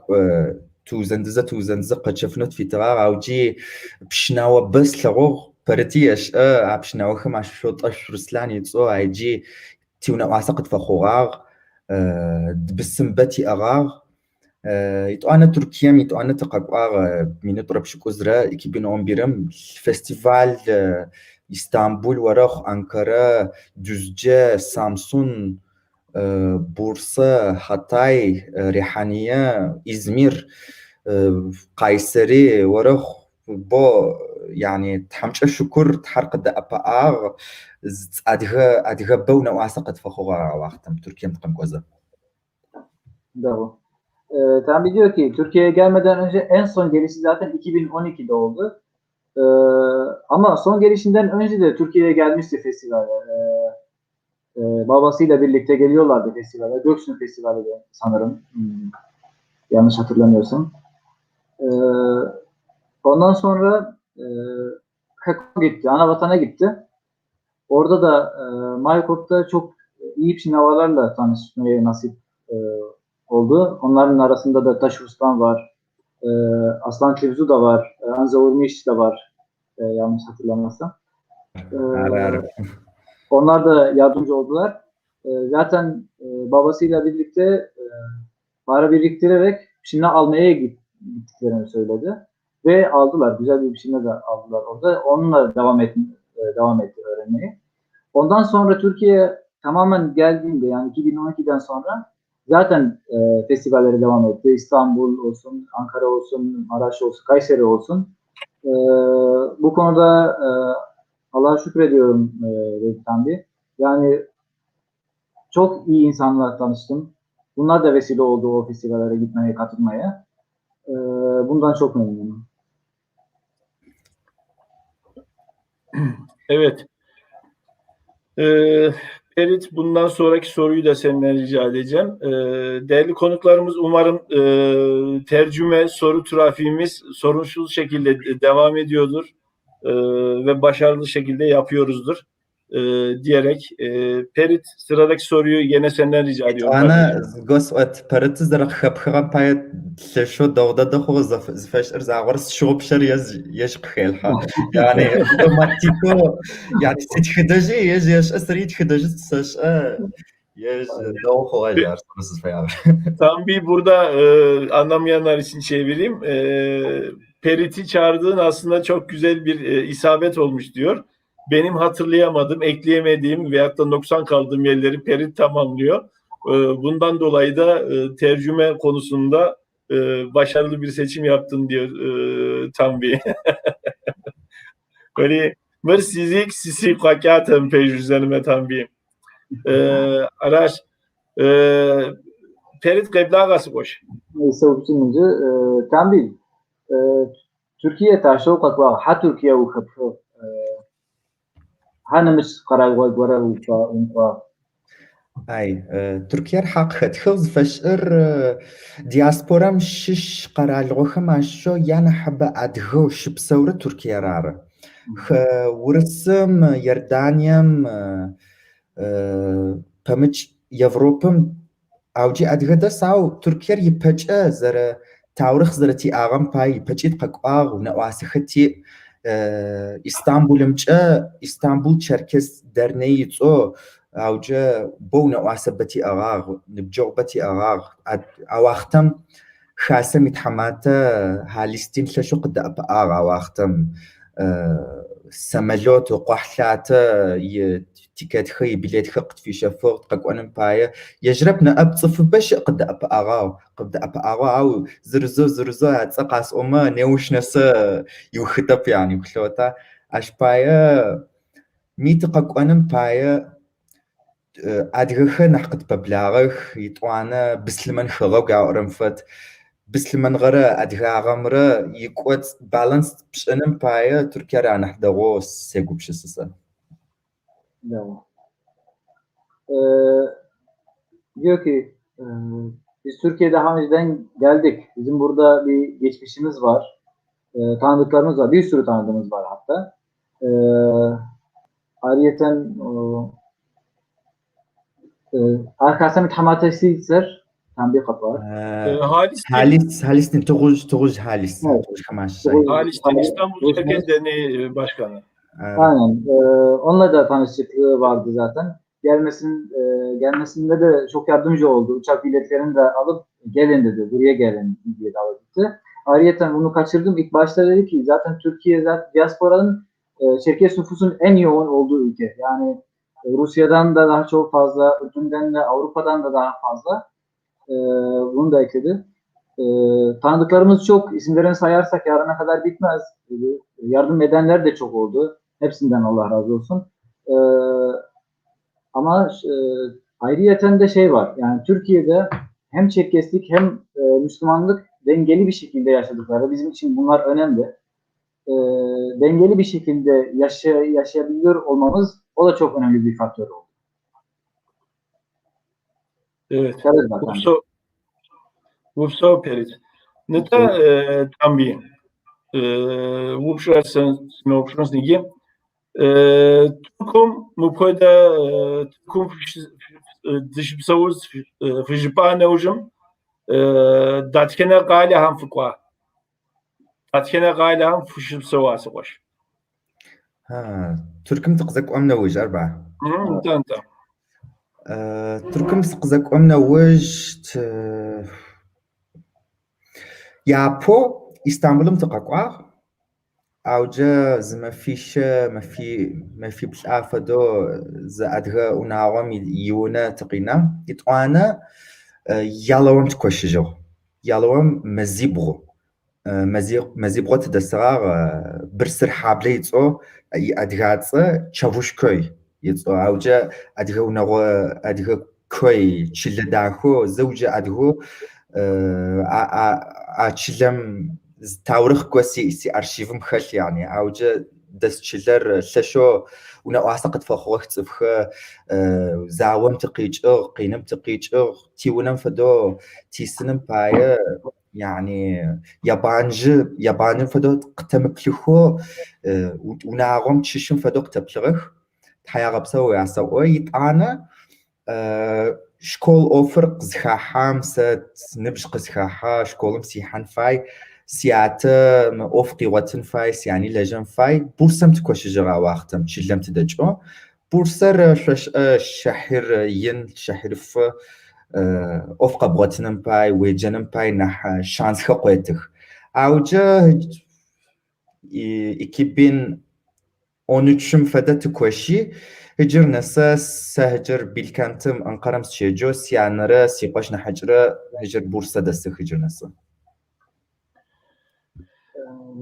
توزنزة قد شفنا في تغار او جي بشنا وبس لغو برتيش بشنا وخم عشوط اشهر سلاني يتصو اي جي تيونا واسقط فخوغاغ بسم بتي اغاغ يتوانا تركيا يتوانا تقاقوار من طرب شكوزرا 2011 فestival İstanbul ورخ Ankara Düzce Samsun Bursa Hatay Rihaniye İzmir Kayseri ورخ بو يعني تحمش شكر تحرق دأباء أدغى بونا واسقط فخوغا وقتم تركيا متقم كوزا Bravo. Tabii diyor ki Türkiye'ye gelmeden önce en son gelişi zaten 2012'de oldu. Ama son gelişinden önce de Türkiye'ye gelmişti festivale. Babasıyla birlikte geliyorlardı festivale. Göksun Festivali de sanırım. Yanlış hatırlamıyorsam. Ondan sonra Keko gitti. Anavatan'a gitti. Orada da Maykop'ta çok iyi şinavalarla tanışmaya nasip oldu. Onların arasında da Taş Ruslan var. Aslan Kevzu da var. Anza Urmiş de var. Yanlış hatırlamazsam. Onlar da yardımcı oldular. Zaten babasıyla birlikte para biriktirerek Şin'e almaya gittiklerini söyledi. Ve aldılar. Güzel bir Şin'e de aldılar orada. Onunla devam etti öğrenmeyi. Ondan sonra Türkiye tamamen geldiğinde yani 2012'den sonra zaten festivallere devam etti. İstanbul olsun, Ankara olsun, Maraş olsun, Kayseri olsun. Bu konuda Allah'a şükrediyorum Revitan Bey. Yani çok iyi insanlarla tanıştım. Bunlar da vesile oldu o festivallere gitmeye, katılmaya. Bundan çok memnunum. Evet. Ferit, bundan sonraki soruyu da senden rica edeceğim. Değerli konuklarımız, umarım tercüme soru trafiğimiz sorunsuz şekilde devam ediyordur ve başarılı şekilde yapıyoruzdur. diyerek Perit sıradaki soruyu yine senden rica ediyorum. أنا قصة برت زرق خبخرة باي تلشو دودا دخو زفاش أرزاغرس شو بشر يش خيلها يعني أوتوماتيكو يعني ستخدجي يش أسري تخدجي تساش يش دوخو أجار صرس فيار Tam bir burada anlamayanlar için çevireyim. Perit'i çağırdığın aslında çok güzel bir isabet olmuş diyor. Benim hatırlayamadığım, ekleyemediğim veyahut da noksan kaldığım yerleri Perit tamamlıyor. Bundan dolayı da tercüme konusunda başarılı bir seçim yaptın diyor tam bir. Böyle mırsizik sisi kakatım pejüzlerime tam bir. Araç Perit Kıblağası boş. سوبسينجي تامبيل تركيا تاشو قطوا ها تركيا وخبشو هانا مش قرار وغورا وفا أي تركيا حق خذ فشر دياسبورا مشش قرال غوخم عشو يعني حبة أدغوش بصورة تركيا رارة ورسم يردانيم بمج يوروبم أوجي أدغدا ساو تركيا يبجأ زر تاورخ زرتي آغام باي يبجأ تقاقواغ ونواسختي إسطنبول مجأ إسطنبول تشركس درني يتو أوجا بو نواسبتي أغاغ نبجوبتي أغاغ أواختم خاسم يتحماتا هالستين لشو قد أبقاغ أواختم سملوت وقحلاتا تيكات خي بلاد خقت في شفوق قاقوانم بايا يجربنا أبصف باش قد أبقاغ أو زرزو هاتسقاس أما نيوش نسا يوخطب يعني بخلوتا أش بايا ميت قاقوانم بايا أدغخ نحقد ببلاغخ يتوانا بسلمان خغو قاورمفت بسلمان غرا أدغاغمرا يقوت بالانس بشأنم بايا تركيا را نحدغو سيقو بشسسا diyor ki biz Türkiye'de daha önceden geldik. Bizim burada bir geçmişimiz var. Tanıdıklarımız var. Bir sürü tanıdığımız var hatta. Ayrıyeten arkasında bir tamatesizler. Tam bir kapı var. Halis Tuğuz Halis. Evet. Halis'ten İstanbul Çerkez Derneği Başkanı. Aynen. Onunla da tanışıklığı vardı zaten. Gelmesinde de çok yardımcı oldu. Uçak biletlerini de alıp gelin dedi. Buraya gelin diye davet etti. Ayrıca bunu kaçırdım. İlk başta dedi ki zaten Türkiye diasporanın Çerkes nüfusun en yoğun olduğu ülke. Yani Rusya'dan da daha çok fazla, Ürdün'den de Avrupa'dan da daha fazla. Bunu da ekledi. Tanıdıklarımız çok. İsimlerini sayarsak yarına kadar bitmez dedi. Yardım edenler de çok oldu. Hepsinden Allah razı olsun. Ama ayrıyeten de şey var. Yani Türkiye'de hem Çerkeslik hem Müslümanlık dengeli bir şekilde yaşadıkları. Bizim için bunlar önemli. Dengeli bir şekilde yaşayabiliyor olmamız o da çok önemli bir faktör oldu. Evet. Vupso Perit. Neta tam bir Vupşarsan Snopşansnigi Türkum Mukoda Türkum Dışıpsavuz Fıjıpane hocam Datkene Gali ham fıkva Datkene Gali ham Fıjıpsavası koş. Türküm tıkzak omna vuj arba. Tamam. Türküm tıkzak omna vuj Yapo İstanbul'um tıkakwa أوجا زما فيش ما في بلعافة دو زادغا ونعوام يونا تقينا يتوانا يالوان تكوشجو يالوان مزيبغو تدسرار برسر حابلي يتسو أدغاتسا تشافوشكوي يتسو أوجا أدغا ونعو أدغا كوي تشلداخو زوجة أدغو أتشلم تاورخ قوسي سي أرشيفم خل يعني أوجا دستشلر لشو ونا أعتقد فخوخ تفخ زاوم تقيج قينم تقيج تيونم فدو تيسنم بايا يعني يابانج فدو قتم بلخو ونا عم تششم فدو قتبلغ تحيغبسو يعسو يطعنا شكول أوفر قزخاحام ست نبش قزخاحا شكول مسيحان فاي سياتة أوفقي واتن فاي يعني لجن فاي بورسم تكوش جرا واختم شلم تدجو بورسر شحر ين شحر ف أوفق بواتن باي ويجن باي نح شانس خقويتخ أوجه إكيبين 13 فدا تكوشي هجر نساس سهجر بالكانتم أنقرم سيجو سيانرا سيقوش نحجرا هجر بورسا دستخ هجر نسا.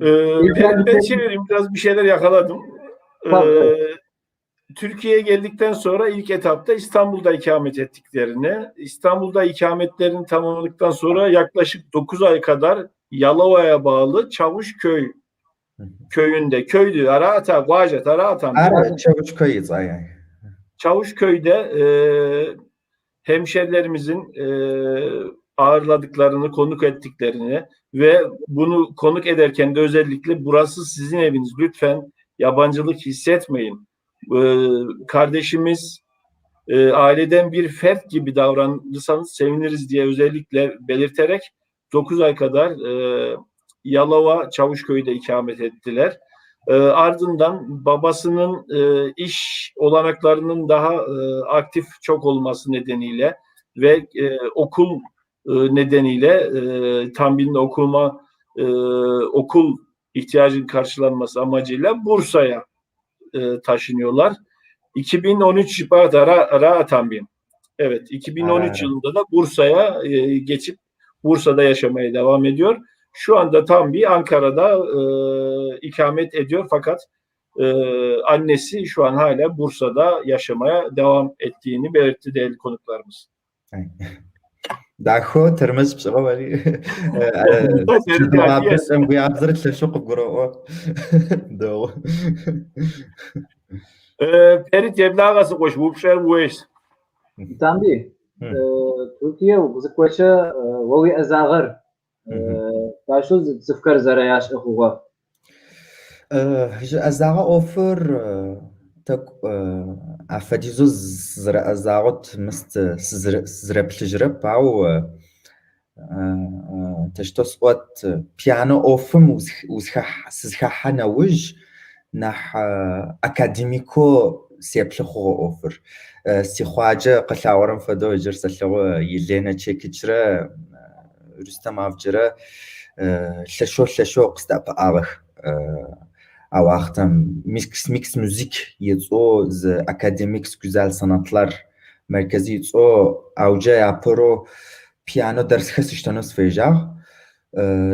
Ben çevireyim, biraz bir şeyler yakaladım. Türkiye'ye geldikten sonra ilk etapta İstanbul'da ikamet ettiklerini, İstanbul'da ikametlerini tamamladıktan sonra yaklaşık 9 ay kadar Yalova'ya bağlı Çavuşköy köydü. Arata, Vajat, Aratan. Ara Çavuşköy'üz ay. Çavuşköy'de hemşerilerimizin ağırladıklarını, konuk ettiklerini ve bunu konuk ederken de özellikle burası sizin eviniz, lütfen yabancılık hissetmeyin. Kardeşimiz aileden bir fert gibi davranırsanız seviniriz diye özellikle belirterek 9 ay kadar Yalova Çavuşköy'de ikamet ettiler. Ardından babasının iş olanaklarının daha aktif çok olması nedeniyle ve okul nedeniyle Tambin'de okul ihtiyacının karşılanması amacıyla Bursa'ya taşınıyorlar. 2013 Tambin. Evet, 2013 yılında da Bursa'ya geçip Bursa'da yaşamaya devam ediyor. Şu anda Tambi Ankara'da ikamet ediyor fakat annesi şu an hala Bursa'da yaşamaya devam ettiğini belirtti değerli konuklarımız. داخو ترمز بشغوالي بيعذرت لشوق بقرأه دو Perit Yevlağası koş, bu şey bu iş. Tambi, Türkiye bu zıkwaşa vovi azağır. Başo zıfkar zarayaş ehuva. أزاغ أوفر تك أفاديزو أزاغت مست زرب تجرب أو تشتوس وات بيانو أوفم وزخح نوج نح أكاديميكو سيبلخو أوفر سيخواجة قلاورم فدو جرسلو يلينا تشيكجرا رستم أفجرا لشو قستاب أغخ Avaxtam mix müzik yetso z akademik güzel sanatlar merkezi yetso avca yapro piyano ders xesiştanos feja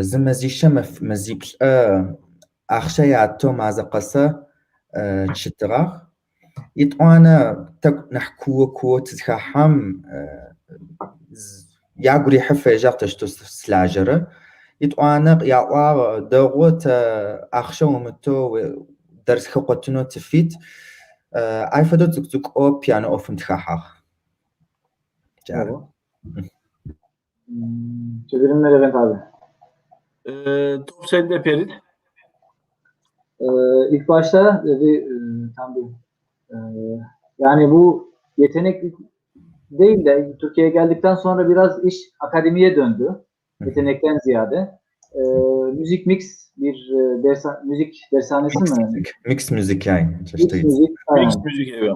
zmezişe mezibl axşa yatto mazaqasa çitira itwana tak nahku ku tizham yaguri hafeja tashtos slajere يتوانا يعوا دوغوت أخشى ومتو درس خقتنو تفيت عارفة تك أو بيانو أو فمتخاحة جارو çevirimle Levent abi. Top sende Perit. İlk başta dedi tam bir yani bu yetenek değil de Türkiye'ye geldikten sonra biraz iş akademiye döndü. Yetenekten ziyade. Müzik mix bir müzik dershanesi mi? Mix müzik yani. Mix müzik, evet.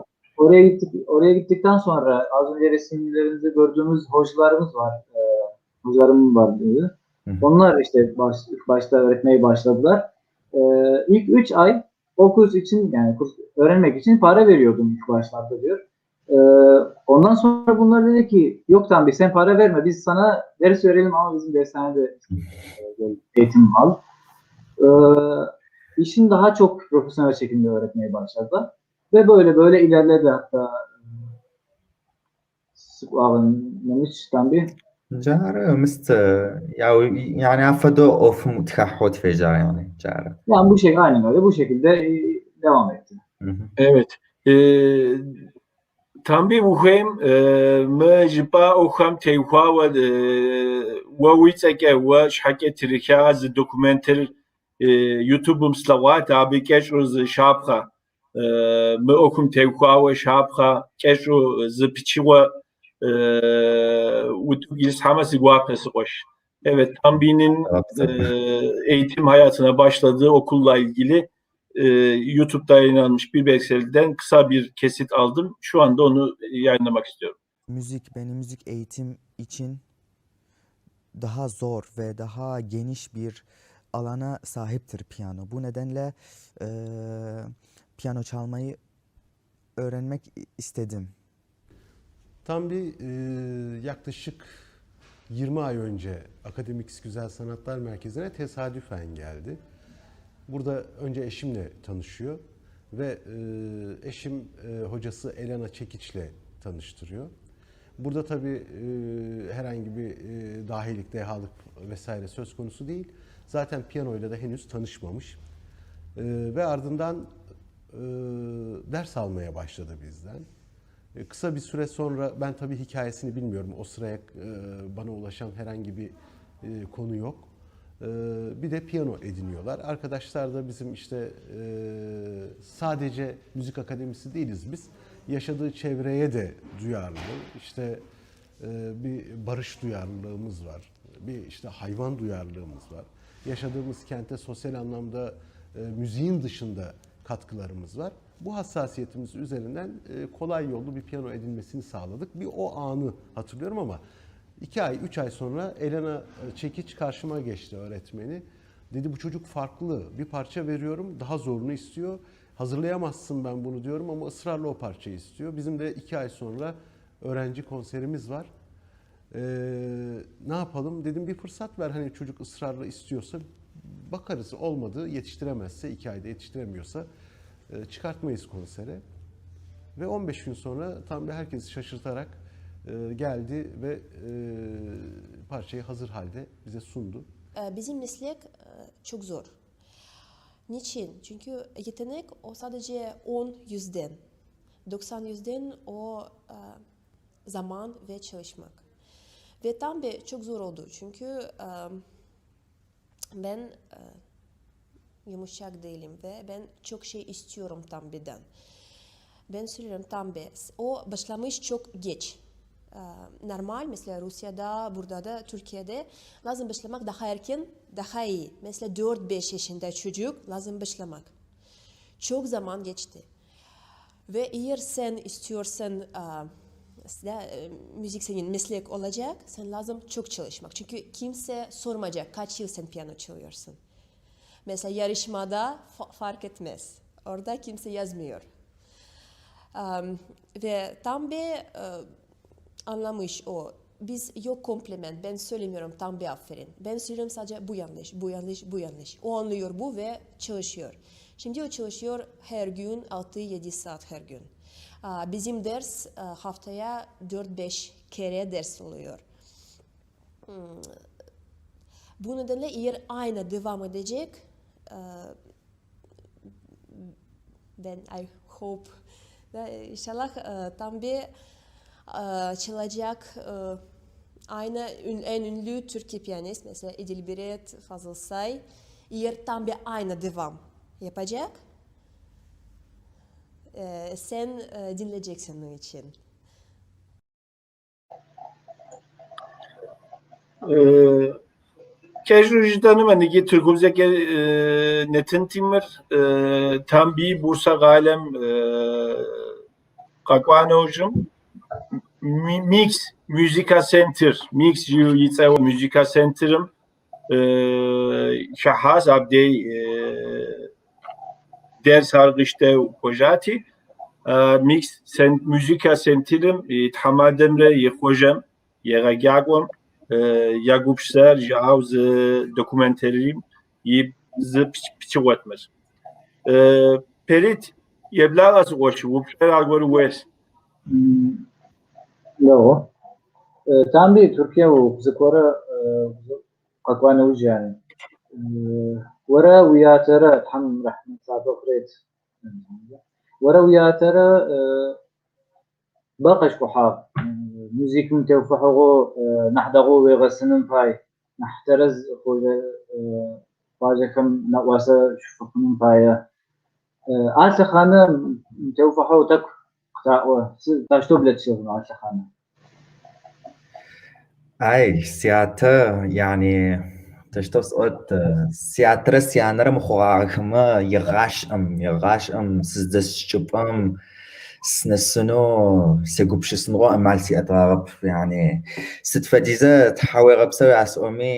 Oraya gittikten sonra az önce resimlerinizde gördüğümüz hocalarımız var. Hocalarım var dedi. Onlar işte ilk başta öğretmeye başladılar. İlk 3 ay o kurs için yani kurs öğrenmek için para veriyordum ilk başlarda diyor. Ondan sonra bunlar dedi ki yok Tambi sen para verme biz sana ders verelim ama bizim dershanede eğitim al. İşin daha çok profesyonel şekilde öğretmeye başladı ve böyle ilerledi hatta sıkıntı Tambi. جارة مست يعني عفدو أوف متخحوت في يعني جارة. Yani bu şey aynen öyle bu şekilde devam etti. Evet. Tambi uxem mejba uxam teyxwa ve witseke ve şhake trikaz dokumenter YouTube'um slavat abi keşroz şapxa مئوكم تيكواو شابخا كشو زبيشوا Utugils Hamasi Guapes'oş. Evet, Tambi'nin eğitim hayatına başladığı okulla ilgili YouTube'da yayınlanmış bir belgeselden kısa bir kesit aldım. Şu anda onu yayınlamak istiyorum. Müzik eğitim için daha zor ve daha geniş bir alana sahiptir piyano. Bu nedenle piyano çalmayı öğrenmek istedim. Tam bir yaklaşık 20 ay önce Akademik Güzel Sanatlar Merkezi'ne tesadüfen geldi. Burada önce eşimle tanışıyor ve eşim hocası Elena Çekiç'le tanıştırıyor. Burada tabii herhangi bir dahilik, dehalık vesaire söz konusu değil. Zaten piyanoyla da henüz tanışmamış. Ve ardından ders almaya başladı bizden. Kısa bir süre sonra, ben tabii hikayesini bilmiyorum, o sıraya bana ulaşan herhangi bir konu yok. Bir de piyano ediniyorlar. Arkadaşlar da bizim işte sadece müzik akademisi değiliz biz. Yaşadığı çevreye de duyarlı. İşte bir barış duyarlılığımız var. Bir işte hayvan duyarlılığımız var. Yaşadığımız kente sosyal anlamda müziğin dışında katkılarımız var. Bu hassasiyetimiz üzerinden kolay yollu bir piyano edinmesini sağladık. Bir o anı hatırlıyorum ama 2 ay, 3 ay sonra Elena Çekiç karşıma geçti, öğretmeni. Dedi bu çocuk farklı, bir parça veriyorum, daha zorunu istiyor. Hazırlayamazsın ben bunu diyorum ama ısrarla o parçayı istiyor. Bizim de 2 ay sonra öğrenci konserimiz var. Ne yapalım dedim, bir fırsat ver, hani çocuk ısrarla istiyorsa bakarız, olmadı, yetiştiremezse, 2 ayda yetiştiremiyorsa çıkartmayız konsere. Ve 15 gün sonra tam bir herkesi şaşırtarak geldi ve parçayı hazır halde bize sundu. Bizim meslek çok zor. Niçin? Çünkü yetenek o sadece 10 yüzden. 90 yüzden o zaman ve çalışmak. Ve tam bir çok zor oldu. Çünkü ben yumuşak değilim ve ben çok şey istiyorum tam birden. Ben söylüyorum tam bir. O başlamış çok geç. Normal mesela Rusya'da, burada da, Türkiye'de lazım başlamak daha erken, daha iyi. Mesela 4-5 yaşında çocuk lazım başlamak. Çok zaman geçti. Ve eğer sen istiyorsan müzik senin meslek olacak, sen lazım çok çalışmak. Çünkü kimse sormayacak kaç yıl sen piyano çalıyorsun. Mesela yarışmada fark etmez. Orada kimse yazmıyor. Ve tam bir anlamış o. Biz yok kompliment. Ben söylemiyorum tam bir aferin. Ben söylüyorum sadece bu yanlış, bu yanlış, bu yanlış. O anlıyor bu ve çalışıyor. Şimdi o çalışıyor her gün 6-7 saat her gün. Bizim ders haftaya 4-5 kere ders oluyor. Bu nedenle eğer aynı devam edecek, ben I hope inşallah tam bir çalacak aynı en ünlü Türkiye piyanist mesela Edilbiret, Fazıl Say, eğer tam bir aynı devam yapacak, sen dinleyeceksin onun için. Kejrujdanı menigi Türkümüzdeki netin timir tam bir Bursa Galem Kakvanojum Mix Musica Center Mix Yitsa Musica Center'ım şahaz abdey ders argışte kojati Mix Musica Center'ım thamademre yekojam yegagagom Yagupşer javz dokumenterim z piçuatmer. Perit yeblagas oş vupşer algoru wes. Yo. Tam bir Türkiye o zikora kakvane uj yani. Wara wiyatara tam rahmet sabıkret. Wara wiyatara باقش كحاب موزيك متوفحه نحدقه ويغسنن فاي نحترز فاجكم نواسا شفقنن فايا Aslı Hanım tevfahu tak taşto bile çıkıyor Aslı Hanım. اي سياتا يعني تشتوف سؤال سياترا سيانرا مخواغما يغاش ام سزدس شبام سنسنو سيقوب شسنغو امال سياتا غب يعني ست فديزة تحاوي غب سوي عسومي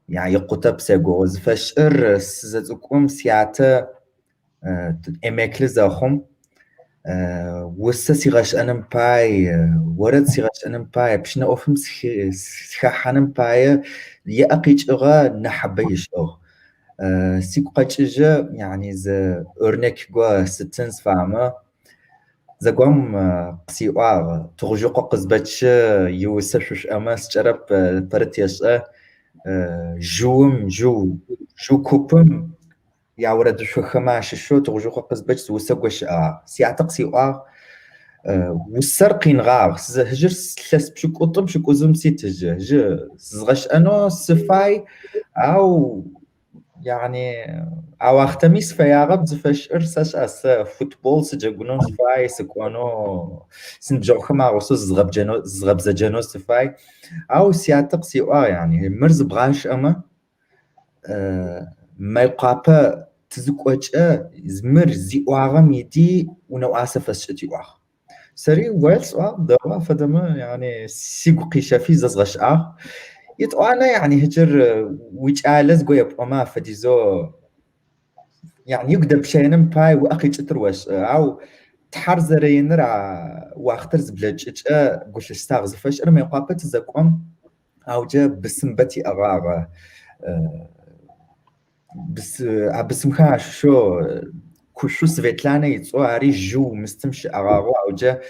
يعني يقوتب سيقو زفشر سزدكم سياتا اميكل زاخم وسا سيغاش انم باي ورد سيغاش انم باي بشنا اوفم سخاحنم باي يأقيج اغا نحبيش اغ سيكو قاچجا يعني ز örnek gwa ستنس فاهمة زقوم قسيواغ تغجوق قزبتش يوسفش اماس جرب برتيش جو كوبم يا ورد شو خماش شو تغجوق قزبتش وسقوش سيعتق سيواغ والسرقين غاغ هجر سلس بشو قطم شو قزم سيتج زغش انو سفاي او يعني او اختميس فياغب زفش ارساش اس فوتبول سجقونو سفاي سكوانو سنبجو خما وسو زغب زجنو سفاي او سياتق سيوا يعني مرز بغاش اما ما يقابا تزقوش زمر زيواغم يدي ونو اسفس شتيواغ سري ويلز دوا فدما يعني سيقو قيشا في زغش يتوانا يعني هجر ويجالز قويب وما فديزو يعني يقدر بشينم باي واخي تروش او تحرزرين راه واختر زبلج قوش استاغز فاش رمي قابت زقوم او جاب بسمبتي اغاغ بس مخاش شو كوشو سفيتلانا يتصواري جو مستمش اغاغو او جا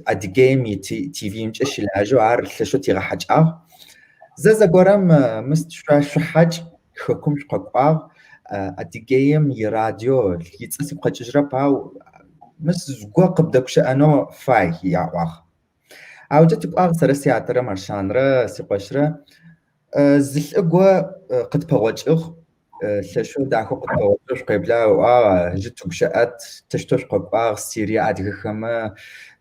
ادي جيم تي في مش الهاجو عارف شو تيغا حاج زازا قرام مستشفى حاج حكم شقاق اديجيم يراديو يتصي بقى باو مس زقوا قبدكش انو فاي يا واخ او جت بقى سرسي عتره مرشانره سيقشره زلقوا قد بوجخ شو داخو قد بوجخ قبلا جت بشات تشتوش قبار سيريا ادغخما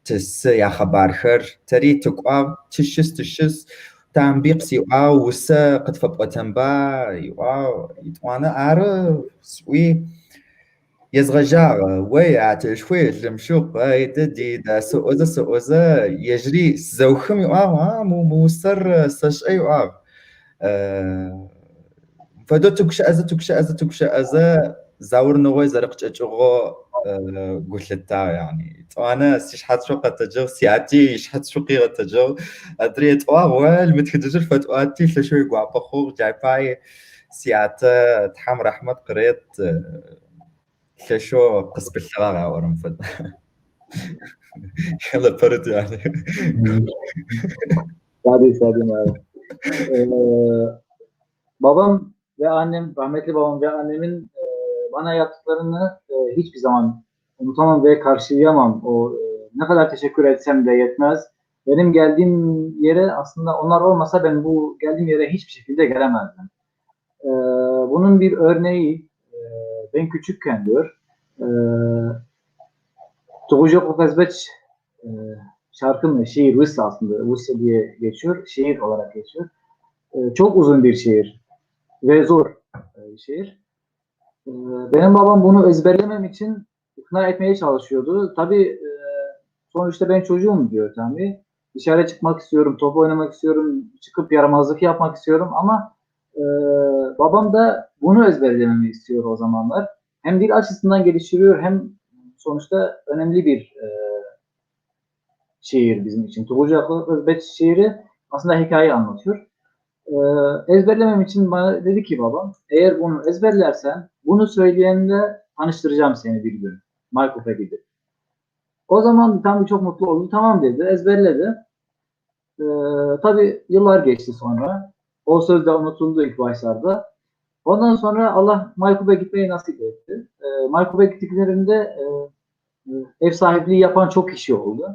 تس يا خبر خير تري تقوا تشس تنبيق سيوا وسا قد فبقتنبا يوا يتوانا عارف سوي يزغجار ويا شوي المشوق يددي دا سوزا يجري زوخم يوا مو سر سش اي يوا فدو تكش ازا زاور نوي زرق تشغو قلتا يعني انا شحات شو قتجو سياتي شحات شو قتجو ادري توال متكدجر فتواتي شوي قوا بخو جاي باي سيات تحمر احمد قريت شو قصب الشغاغه ورم فد يلا برد يعني Tabii. Babam ve annem, rahmetli babam ve annemin bana yaptıklarını hiçbir zaman unutamam ve karşılayamam. Ne kadar teşekkür etsem de yetmez. Benim geldiğim yere aslında onlar olmasa ben bu geldiğim yere hiçbir şekilde gelemezdim. Bunun bir örneği ben küçükken diyor. Tuğucuk Kazbeç şarkı mı? Şiir, Vıssa aslında. Vıssa diye geçiyor. Şiir olarak geçiyor. Çok uzun bir şiir. Ve zor bir şiir. Benim babam bunu ezberlemem için ikna etmeye çalışıyordu. Tabii sonuçta ben çocuğum diyor tabii. Dışarı çıkmak istiyorum, top oynamak istiyorum, çıkıp yaramazlık yapmak istiyorum ama babam da bunu ezberlememi istiyor o zamanlar. Hem dil açısından geliştiriyor hem sonuçta önemli bir şiir bizim için. Tuğucak Özbeç şiiri aslında hikaye anlatıyor. Ezberlemem için bana dedi ki babam, eğer bunu ezberlersen bunu söyleyenle tanıştıracağım seni bir gün. Maykup'a gidip. O zaman tabii çok mutlu oldu. Tamam dedi, ezberledi. Tabii yıllar geçti sonra. O söz de unutuldu ilk başlarda. Ondan sonra Allah Maykup'a gitmeyi nasip etti. Maykup'a gittiklerinde ev sahipliği yapan çok kişi oldu.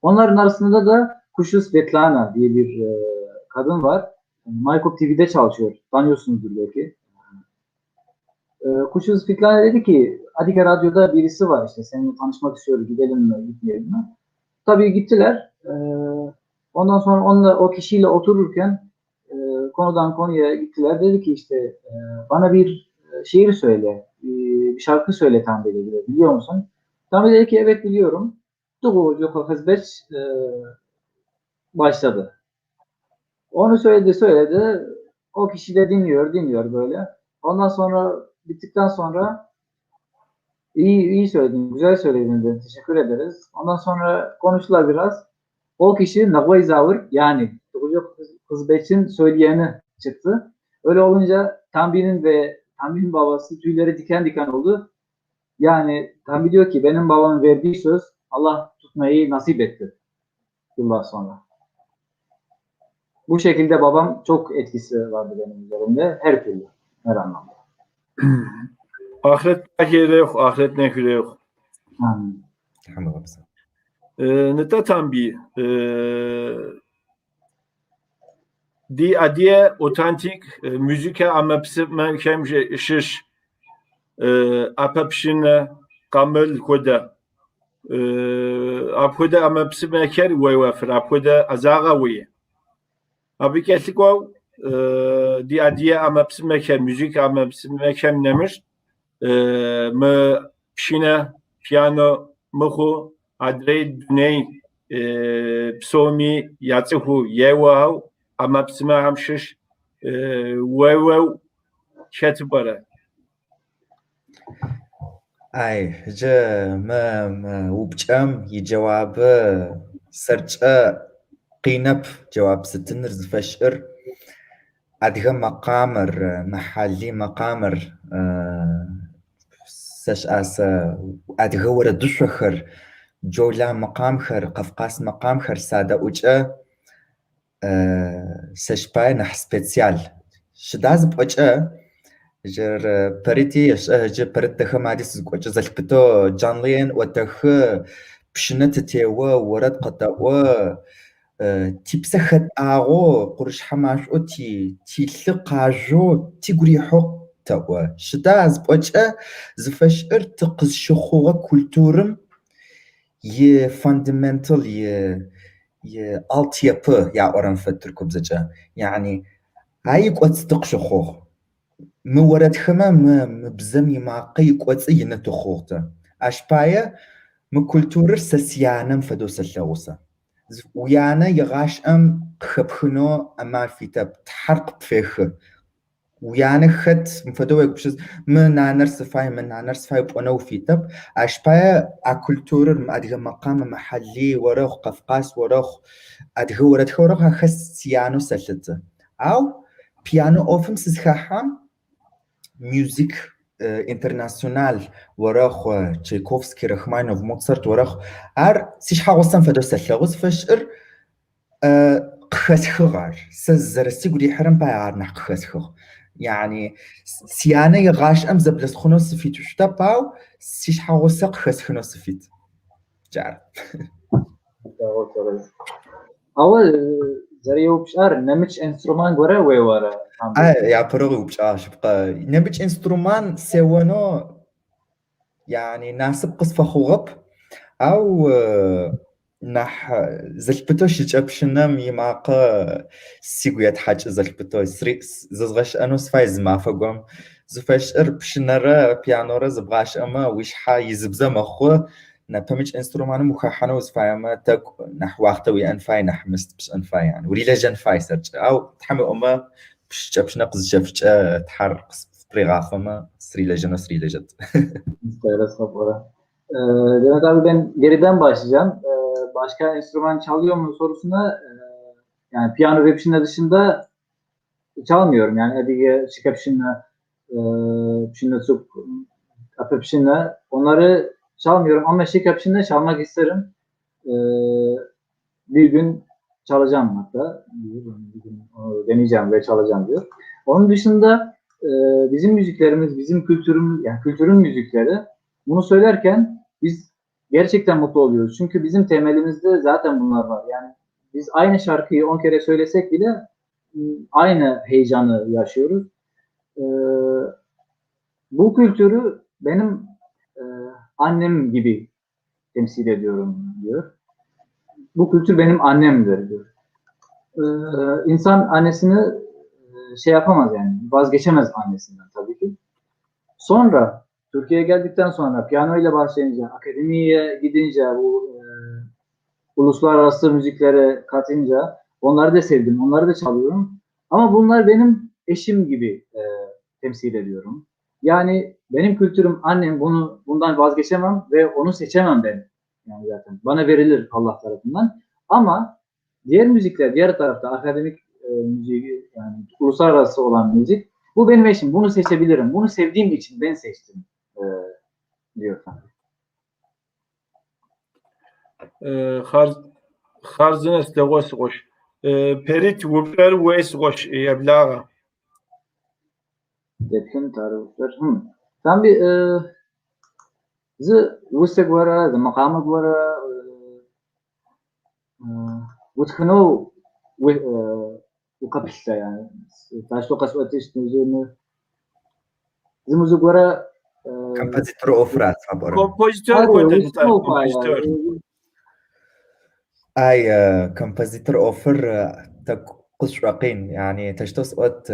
Onların arasında da Kuşu Svetlana diye bir kadın var. Maykup TV'de çalışıyor. Tanıyorsunuzdur belki. Kuşuz Fikran dedi ki Atike Radyo'da birisi var işte seninle tanışmak istiyor gidelim mi gitmeyelim mi? Tabii gittiler. Ondan sonra o kişiyle otururken konudan konuya gittiler. Dedi ki işte bana bir şiir söyle, bir şarkı söyle Tanrı dedi. Biliyor musun? Tanrı dedi ki evet biliyorum. Tuğu Joko Hızbeç başladı. Onu söyledi. O kişi de dinliyor böyle. Ondan sonra bittikten sonra iyi söyledin, güzel söyledin dedi. Teşekkür ederiz. Ondan sonra konuştular biraz. O kişi Nagvay Zavır yani Tuğu Hızbeç'in söyleyeni çıktı. Öyle olunca Tanbi'nin babası tüyleri diken diken oldu. Yani Tanbi diyor ki benim babamın verdiği söz Allah tutmayı nasip etti yıllar sonra. Bu şekilde babam çok etkisi vardı benim üzerimde her türlü, her anlamda. Ahiret yeri yok, ahiret ne hüre yok. Neta Tanbi, di adiye otantik müzike ama psıma kem şiş apapşine kamel koda apkoda ama psıma ker ve vafır apkoda azaga ve abi kesiko di adiye ama psıma kem müzik ama psıma kem nemiş mı pşine piyano mıhu adrey düney psomi yatıhu yevav ama psıma hamşiş vev şetbara. Ay, وبجام يجواب سرج قينب جواب ستنر زفشر أدغى مقامر محلي مقامر سش أس أدغى ورا دشخر جولا مقام خر قفقاس مقام خر سادة وجه سش باي نح سبيسيال شداز بوجه جر بريتي جر بريت دخ مادي سزقوج زلبتو جانلين ودخ بشنت تيوا ورد قطاوا تيبسخت اغو قرش حماش اوتي تيلقاجو تيغري حق توا شداز بوجه زفشر تقز شخوغه كولتورم ي فاندمنتال ي الت يابو يا اورن فتركم زجا يعني هاي قوت تقشخوغ مورد خما بزمي ما قيق وصي نتخوغته اشبايه مكولتور سسيانم فدوس اللوسه ويانا يغاش ام خبخنو اما فيتا تحرق بفيخ ويانا خت مفدوك بشز من نانر سفاي بونو فيتا اشبايه اكولتور ادغ مقام محلي ورخ قفقاس ورخ ادغ ورد خورخ خسيانو سلته او بيانو اوفم سزخحام ميوزيك انترناسيونال ورخ تشايكوفسكي رحمانوف موتسارت ورخ ار سيش حاوسن فدوس اللغز فشر خسخغار سزرسي غدي حرم بايار نح خسخغ يعني سيانه يغاش ام زبلس خنوس فيت شتاباو سيش حاوسق خسخنوس فيت جار اول زريو بشار نمش انسترومان غورا وي ورا يا بروغي وبشاش بقى نبج انسترومان سوانو يعني ناسب قصفة خوغب او نح زلبتو شجبشنم يماقا سيغويات حاج زلبتو زغش انو سفايز ما فقوم زفاش اربشنرا بيانورا زبغاش اما ويشحا يزبزا مخو نبمج انسترومان مخاحنو زفايما تك نح واختوي انفاي نح مست بش انفاي يعني وليلا جنفاي سرج او تحمي اما بش نقز جفج تحرق بريغافما سري لجن سري لجد. Demet abi ben geriden başlayacağım. Başka enstrüman çalıyor mu sorusuna yani piyano ve pişinle dışında çalmıyorum. Yani Edige, Şikapşinle, Pişinle Çuk, Apepşinle onları çalmıyorum ama Şikapşinle çalmak isterim. Bir gün çalacağım hatta. Bir gün deneyeceğim ve çalacağım diyor. Onun dışında bizim müziklerimiz, bizim kültürümüz, yani kültürün müzikleri bunu söylerken biz gerçekten mutlu oluyoruz. Çünkü bizim temelimizde zaten bunlar var. Yani biz aynı şarkıyı 10 kere söylesek bile aynı heyecanı yaşıyoruz. bu kültürü benim e, annem gibi temsil ediyorum diyor. Bu kültür benim annemdir diyor. İnsan annesini şey yapamaz yani vazgeçemez annesinden tabii ki. Sonra Türkiye'ye geldikten sonra piyano ile başlayınca, akademiye gidince, bu uluslararası müziklere katınca onları da sevdim, onları da çalıyorum. Ama bunlar benim eşim gibi temsil ediyorum. Yani benim kültürüm annem, bundan vazgeçemem ve onu seçemem ben. Yani zaten bana verilir Allah tarafından. Ama diğer müzikler, diğer tarafta akademik müziği yani uluslararası olan müzik bu benim eşim. Bunu seçebilirim. Bunu sevdiğim için ben seçtim e, diyor. خارزنا ستغوس غش بريت وبر ويس غش يبلاغا Etkin tarifler. Sen bir zı vustek vara, zı makamı vara, وتخنو وقبلته يعني تعرف قصة وقتش نزول زمزوج ورا Kompozitor ofrat faborum. كومبوزيتور هذا ولا وش انت هو كومبوزيتور اي kompozitor offer tak قشرقين يعني تشتوس وقت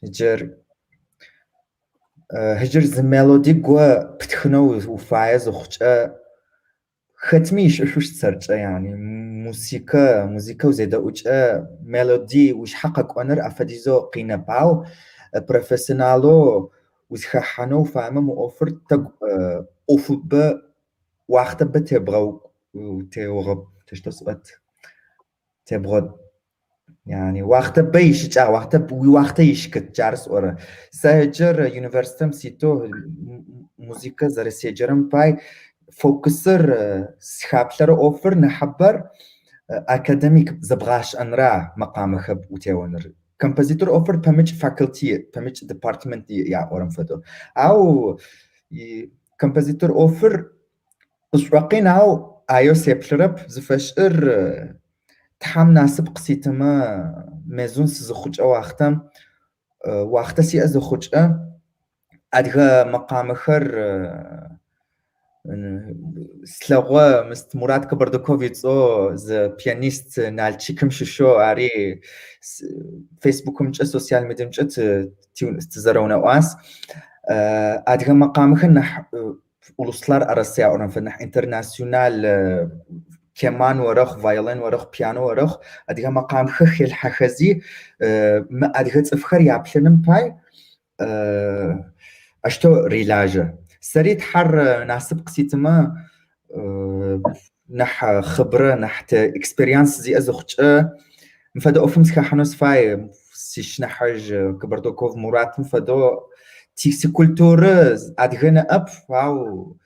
هجر هجر زميلودي جوا بتخنو وفايز وخشة ختميش شوش تسرج يعني موسيقى وزيدا وجه ميلودي وش حقق اونر افديزو قينا باو بروفيسيونالو وزخحانو فاهمه مؤفر تق اوفب وقت بتبغو وتيوغب تشتوس وقت تبغد يعني وقت بيش وقت يشكت جارس أورا سهجر يونيفرسيتم سيتو موسيقى زر سيجرم باي فوكسر سخابلر أوفر نحبر أكاديميك زبغاش أنرا مقام خب وتيونر كومبوزيتور أوفر بمج فاكولتي بمج ديبارتمنت يا أورم فدو أو كومبوزيتور أوفر أسرقين أو آيو سيبلرب زفشر تحم ناسب قسيتما مزون سزخوج أو أختم وقتا سي أزخوج أدغا مقام خر سلغوا مست مراد كبردوكوفيتس أو ز بيانيست نالتشيكم شو أري فيسبوك مش سوسيال ميديا مش تيون استزرونا واس أدغا مقام خر نح uluslar arası ya oran fenah internasyonal keman ورخ فايولين ورخ بيانو ورخ أديها مقام خخ الحخزي ما أديها تفخر يابشنم باي أشتو ريلاجة سريت حر ناسب قسيتما نح خبرة نح إكسبريانس زي أزوخش مفادو أفهمس كحنوس فاي سيش نحج كبردوكوف مرات مفادو تيكسي كولتورة أديها أب واو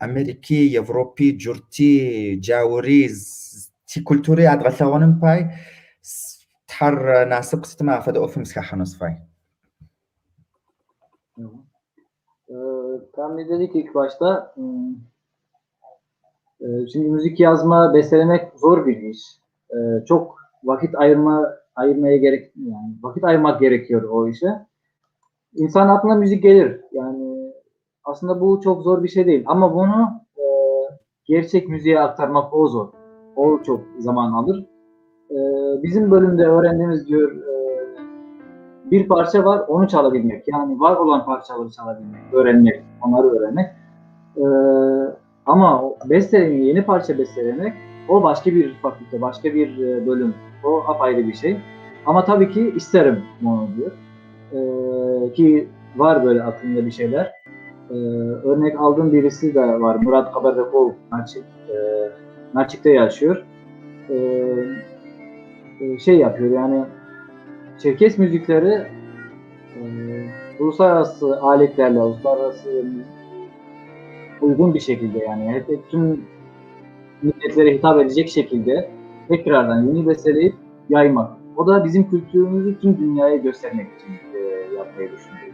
أمريكي يوروبي جورتي جاوري تي كولتوري عاد غثاونم باي تحر ناسب قصة ما فدا أوفم سكاحنوس فاي Kamil dedik ilk başta şimdi müzik yazma, bestelemek zor bir iş. Çok vakit ayırmaya gerek yani vakit ayırmak gerekiyor o işe. İnsan aklına müzik gelir. Yani aslında bu çok zor bir şey değil ama bunu gerçek müziğe aktarmak o zor. O çok zaman alır. Bizim bölümde öğrendiğimiz diyor bir parça var onu çalabilmek. Yani var olan parçaları çalabilmek, öğrenmek, onları öğrenmek. Ama yeni parça bestelemek o başka bir fakülte, başka bir bölüm. O apayrı bir şey. Ama tabii ki isterim onu diyor. Ki var böyle aklımda bir şeyler. Örnek aldığım birisi de var. Murat Kabardakov Naçik'te yaşıyor. Şey yapıyor yani Çerkes müzikleri uluslararası aletlerle, uluslararası uygun bir şekilde yani tüm milletlere hitap edecek şekilde tekrardan yeni besteleyip yaymak. O da bizim kültürümüzü tüm dünyaya göstermek için yapmayı düşünüyoruz.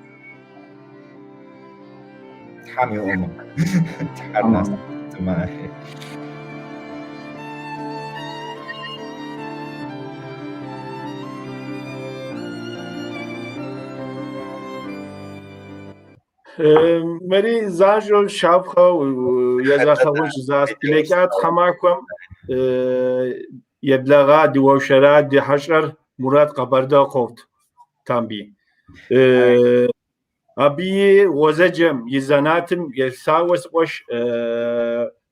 حامي أمك تحرنا تمام Meri zanjol şapka yazarsavuş zas bilekat hamakum yeblağa divşara dihaşar Murat Kabarda kovt tambi. Abi وزجم يزناتم يساوس قش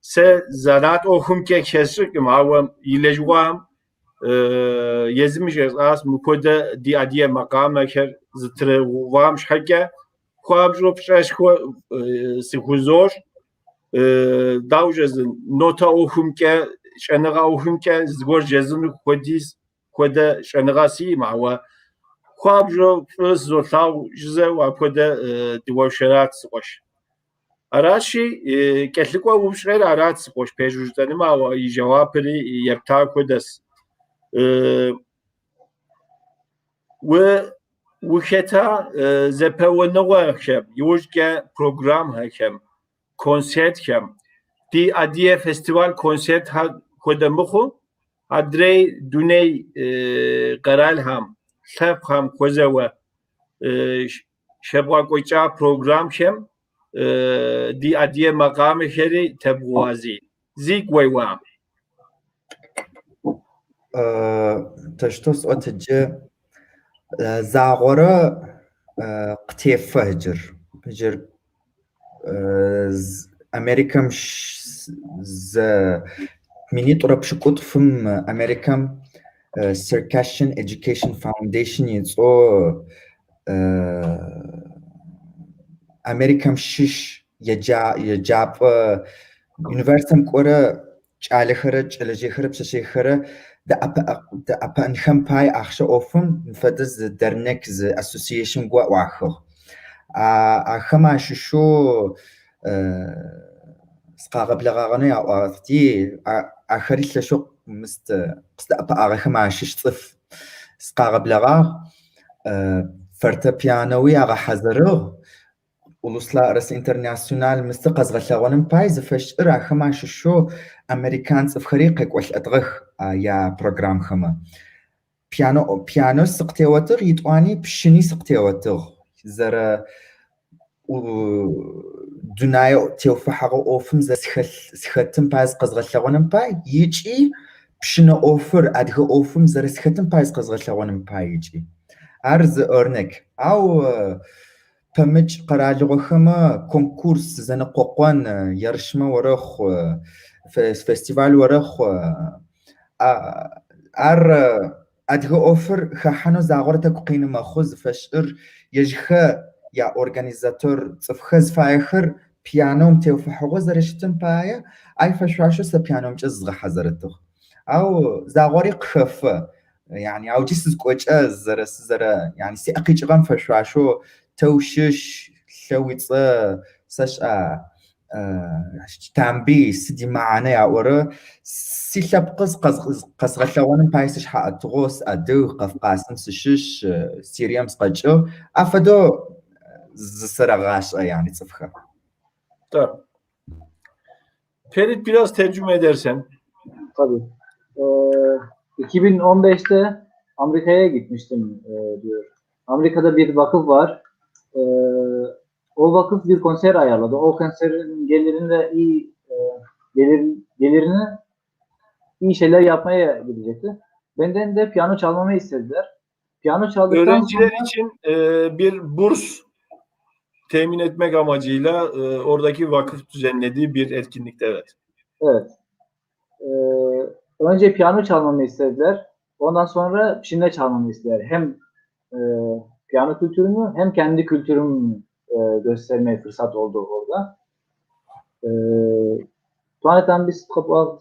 se zanat okum ke kesrik mavam ilejwam yezmiş az mukoda di adiye makama ker zitre vam şhake kwabjop shash ko sihuzor daujezin nota okum ke şanaga okum ke zgor jezin kodis koda şanagasi mawa kwabjo zotau jze wa koda diwasharat sqosh Arashi kellikwa umshrer arat sqosh pejujtani ma wa jawapri yabta kodas وختا زپونوا خم یوجگه program hakem konser kem di adiye festival konser ha kodamxu adre duney qaral ham saf ham kozawa şebqa qoça program kem di adiye maqam xeri tabwazi zik waywa تشتوس أتجه زاغورة قتيفة هجر أمريكا مش مني طرب شكوت فم أمريكا Circassian Education Foundation يتسو أمريكا مشش يجاب Üniversitem kora çale xere çale xere pşe xere da apa nxam pay axşa ofum nfadız dernek z association gwa waxo axama şu sqaqablağağını ya waqti axari şo mist qsta apa axama şiş tsif sqaqablağa fortepianowi ağa hazırı uluslararası internasyonal miste qazğalağının pay zefeşir axama şu Amerikan tsifxari qeqwal atğıx ya program xama piano sıqtewatır yitwani pşini sıqtewatır zara dunaya tewfahağı ofum zesxatim paz qazğalağının pay yiçi pşini ofur adğı ofum zara sxatim paz qazğalağının pay yiçi arz örnek au pamıç qaralığıxama konkurs zana qoqwan yarışma warax festival warax ar adğı ofur xaxano zağorta qinma xuz feşir yejxa ya organizatör tsfxaz faixir pianom tewfahağı zarıştım paya ay feşwaşo se pianom çizğ hazırtıq au zağori qxafa yani au cis qoça zara yani si aqiçğam feşwaşo توشش شويصة سشا تامبي سدي معنا يا ورا سيلاب قص غشوان بايسش حق تغوس أدو قفقاسن سشش سيريام سقجو أفدو زسرا غاش yani صفخة. Tamam. Ferit biraz tercüme edersen. Tabii. 2015'te Amerika'ya gitmiştim diyor. Amerika'da bir vakıf var. O vakıf bir konser ayarladı. O konserin gelirinde gelirini iyi şeyler yapmaya gidecekti. Benden de piyano çalmamı istediler. Piyano çaldıktan öğrenciler sonra için bir burs temin etmek amacıyla oradaki vakıf düzenlediği bir etkinlikte evet. evet. Önce piyano çalmamı istediler. Ondan sonra pişinle çalmamı istediler. Hem piyano kültürümü hem kendi kültürümü göstermeye fırsat oldu orada. Tuvanetten biz kapı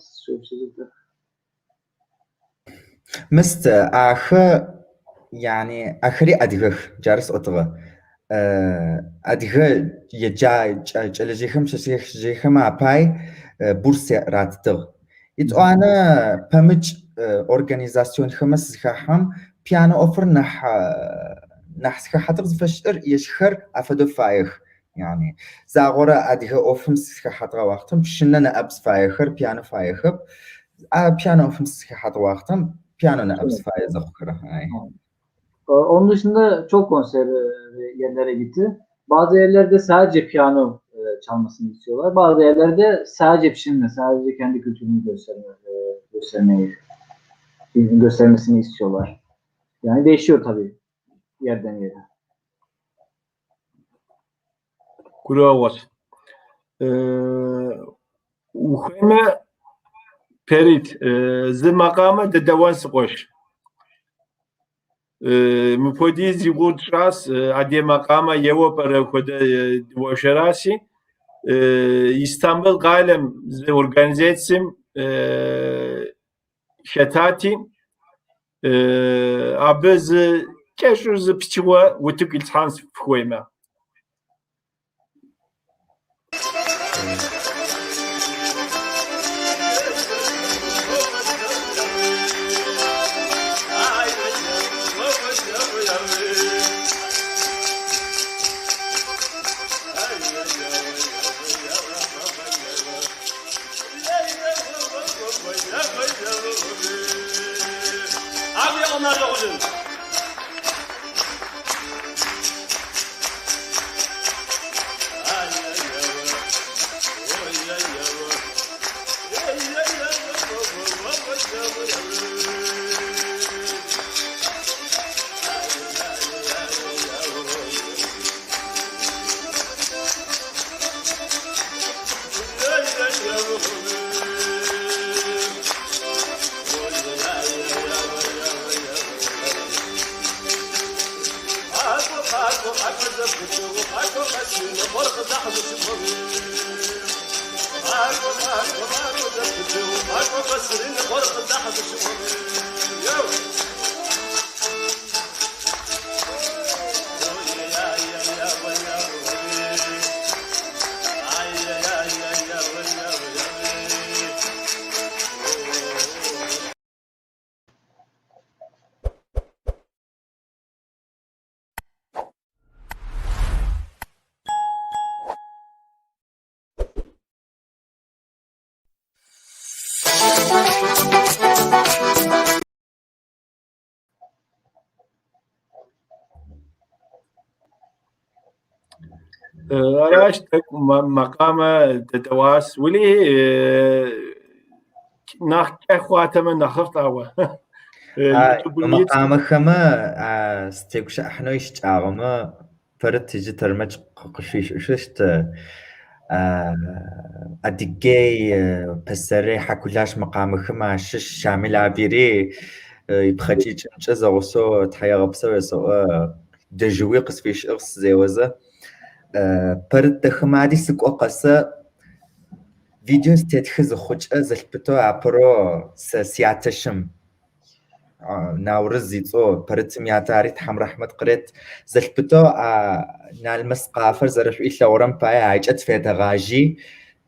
مست آخر يعني آخری أدغه جارس أطغى أدغه يجا جلجيهم شجيهم أباي بورسة راتتغ يتو أنا بمج organizasyon خمس خام بيانو أوفر نح حتى فشر يشخر أفدو فايخ يعني زاغورا أدغه أوفم حتى وقتهم شننا أبس فايخر بيانو فايخب بيانو أوفم حتى وقتهم Piyano ne Onun dışında çok konser yerlere gitti. Bazı yerlerde sadece piyano çalmasını istiyorlar. Bazı yerlerde sadece pişinme, sadece kendi kültürünü göstermesini istiyorlar. Yani değişiyor tabii yerden yere. Kurovas. Uxeme perit zı makama de devan sıkoş. Mupodiz yugud şas adye makama yevo para koda dvoşerasi İstanbul galem organizetsim şetati abız keşur zı piçwa vutuk ilhans fxueme. Abi onlar da olun. araştık makama dedewas veli nakke xwateme naxırtawa. مقامخما استيقش احنا يشتاغما فرت تجي ترمج قشيش ششت اديجي بسري حكولاش مقامخما شش شامل عبيري يبخجي جزوسو تحيا غبسو يسو دجوي قسفيش اغس زي وزا فرت دخمادي سكو قسا فيديو استيتخز خوش زلبتو عبرو سياتشم ناورز يتصو برتم يا تاريت حمر أحمد قريت زلبتو نالمس قافر زرف إيش لورم باي عجت في تغاجي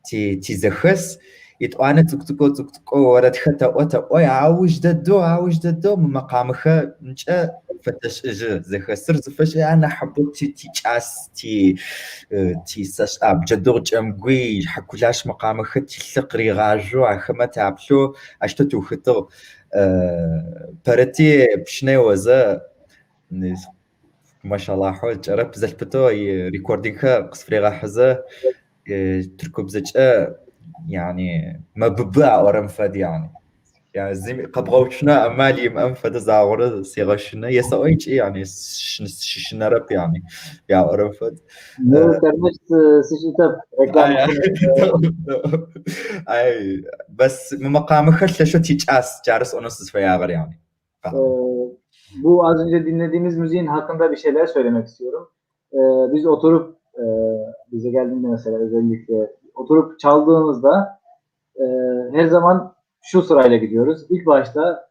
تي زخس يتوانا تكتكو ورد خطا أوي عاوج ددو مقامخه نجا فتش إجا زخسر زفش أنا حبوت تي جاس تي ساش أب جدو جمقوي حكولاش مقامخه تي لقري غاجو عخما تابلو عشتو خطو برتي بشني وزا ما شاء الله حول جرب زلبتو ريكوردينغها قصفريغا حزا تركب زجا يعني ما بباع ورمفد يعني زي قبغوشنا امالي منفد زاور سيغشنا يسويش يعني شنرب يعني يا ورمفد Bu kardeş sıçıtıp reklam. اي بس مقام خش شو تيجاس جارس اونس فياغر يعني Bu az önce dinlediğimiz müziğin hakkında bir şeyler söylemek istiyorum. Biz oturup bize geldiğinde mesela özellikle oturup çaldığımızda her zaman şu sırayla gidiyoruz. İlk başta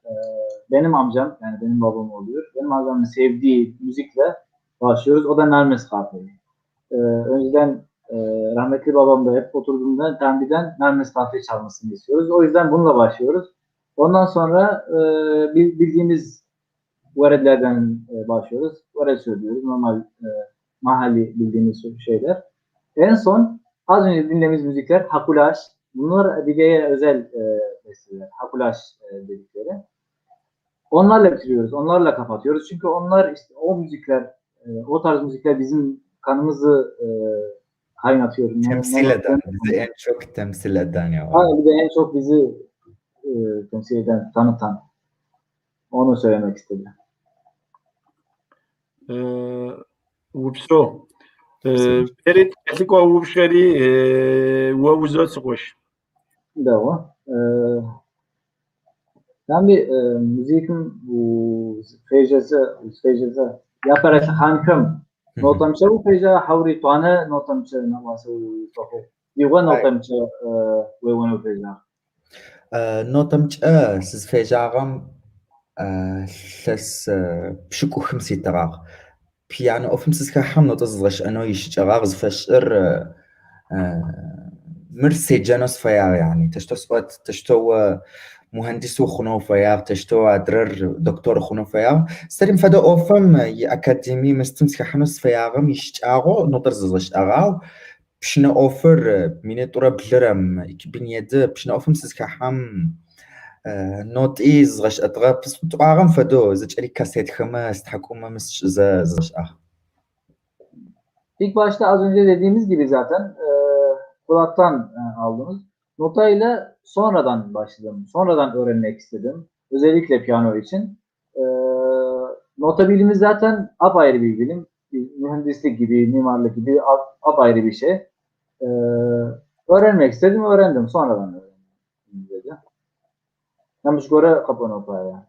benim amcam, yani benim babam oluyor. Benim amcamın sevdiği müzikle başlıyoruz. O da Narmes Kahve'yi. Önceden rahmetli babam da hep oturduğunda Tembi'den Narmes Kahve'yi çalmasını istiyoruz. O yüzden bununla başlıyoruz. Ondan sonra bildiğimiz varedlerden başlıyoruz. Vared söylüyoruz. Normal mahalli bildiğimiz şeyler. En son az önce dinlediğimiz müzikler Hakulaş. Bunlar Adige'ye özel besteler. Hakulaş dedikleri. Onlarla bitiriyoruz. Onlarla kapatıyoruz. Çünkü onlar işte o müzikler, o tarz müzikler bizim kanımızı kaynatıyor. Temsil eden, bizi en çok temsil eden ya. Bir de en çok bizi temsil eden, tanıtan. Onu söylemek istedim. Vupso. Perit etlik o vupşeri ve uzat sıkış. Da. Ben bir müziğin bu fejeze yaparak hanım. Notamça bu feje havri tane notamça namazı sofu. Yuva notamça ve onu feje. Notamça siz fejağım ses pşık uxum sitağ. Piyano ofum siz kaham notazlaş ano yişçağ zfeşir مرسجانوس فيا يعني تشتو سوات تشتو مهندس وخنو فيا تشتو درر دكتور خنو فيا سريم فدا اوفم اكاديمي مستمس خنوس فيا غم يشچاغو نوتر ززش اغاو بشنا اوفر ميني طورا بلرم بنيد بشنا اوفم سز خام نوت ايز غش اتغا بس طاغم فدو زچري كاسيت خمس تحكم مس زش اغ. İlk başta az önce dediğimiz gibi zaten kulaktan aldığımız notayla sonradan başladım. Sonradan öğrenmek istedim. Özellikle piyano için. Nota bilimi zaten apayrı bir bilim. Mühendislik gibi, mimarlık gibi apayrı bir şey. Öğrenmek istedim, öğrendim. Sonradan öğrendim. Namuş göre kapanıyor paya.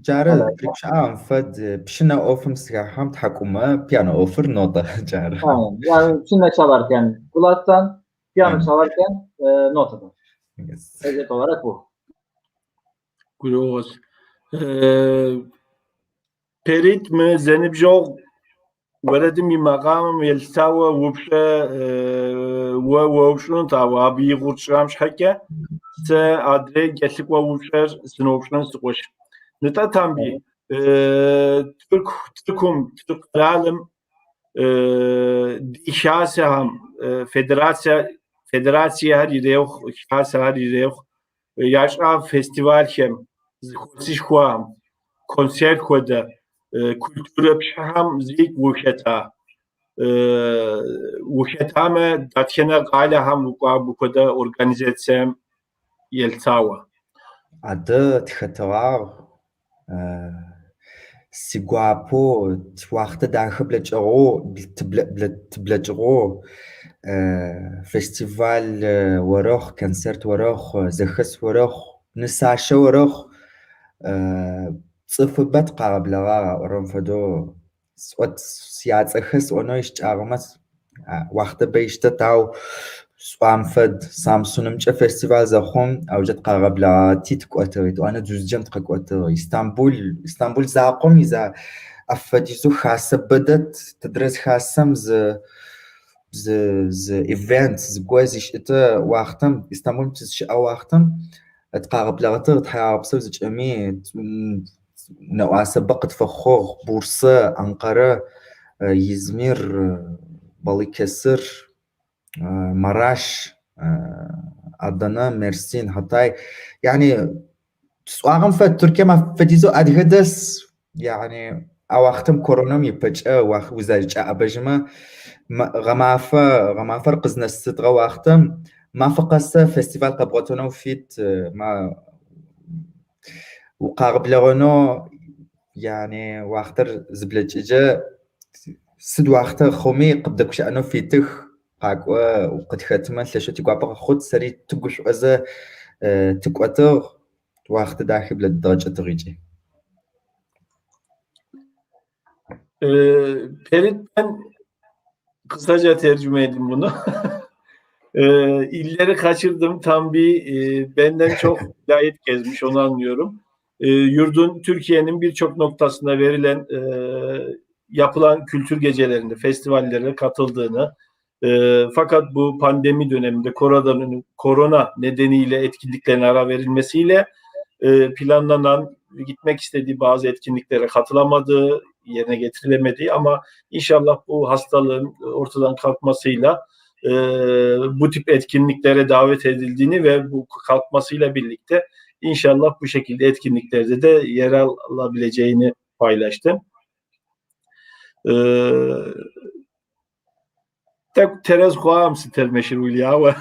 جاره بشعام فد بشنا اوفم سكاحم تحكمه بيانو اوفر نوتا جاره. Yani şimdi çalarken kulaktan, piyano çalarken notadan. Özet olarak bu. Groß. Perit mi zenibjol ولدم مقام يلتاوى وبشا ووبشون تاوى أبي غوتشرامش حكا تا أدري جالك ووبشر سنوبشن سقوش نتا تامبي Türk'üm Türk alem şahsen ham federasya her yere yok şahsen her yere yok yaşa festival hem zikosiş kuam konser koda kültüre pşaham zik vuşeta mı datkena gala ham bu koda organize etsem yeltawa adı txetağ سيغوابو وقت داخل بلجرو تبلجرو فيستيفال وروخ كونسرت وروخ زخس وروخ نساشة وروخ صفبت قابلها ورنفدو سوت سيات زخس ونويش تعرمت وقت بيشت تاو سوامفد سامسونم چه فستیوال زخم اوجد قابلها تيتك واتريد وانا جوزجم تقك واتر اسطنبول زاقم اذا افديزو خاصه بدت تدرس خاصم ز ايفنت ز جوازيش اتا وقتم اسطنبول تش او وقتم تقابلها تحابسو زجمي نواسه بقت فخور بورصه انقره يزمير باليكسر مراش أدنى مرسين هتاي يعني سواء في تركيا ما فديزو أدهدس يعني أو أختم كورونا ميبتش أو وزارج أبجما غما فرق زنست غو أختم ما فقس فيستيفال قبرتنا وفيت ما وقارب لغنو يعني واختر زبلجة سد واختر خومي قبدك شأنو فيتخ قاقوا وقد ختمه لشو تقوى خود سري تقوش أزا تقوتر وقت داخل للدرجة تغيجي. Perit ben kısaca tercüme edeyim bunu. İlleri kaçırdım tam bir benden çok vilayet gezmiş onu anlıyorum. Yurdun Türkiye'nin birçok noktasında verilen yapılan kültür gecelerinde festivallere katıldığını fakat bu pandemi döneminde korona nedeniyle etkinliklerine ara verilmesiyle planlanan gitmek istediği bazı etkinliklere katılamadığı, yerine getirilemediği ama inşallah bu hastalığın ortadan kalkmasıyla bu tip etkinliklere davet edildiğini ve bu kalkmasıyla birlikte inşallah bu şekilde etkinliklerde de yer alabileceğini paylaştım. تك ترز خوام ستر مشروع ياوا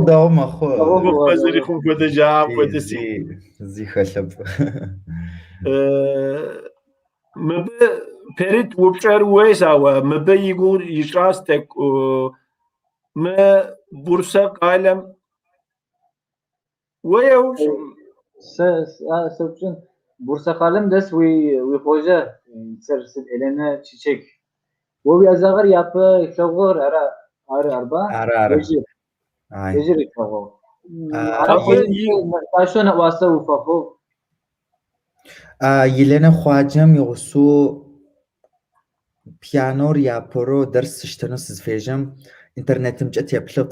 داو ما خو مخبزري خو كده جاب كده سي زي خشب مب بريت وبشر ويساوا مب يقول يشاستك ما بورصة قالم ويا Sırpçın Bursa kalem des vi hoca sersin eline çiçek. Bu yazar yapı şoğur ara arba. ara ay Beceri şoğur. Tabii. Taşona vasa ufako. يلنا خواجم يغسو بيانور يا برو درس اشتنس فيجم انترنت مجت يبلغ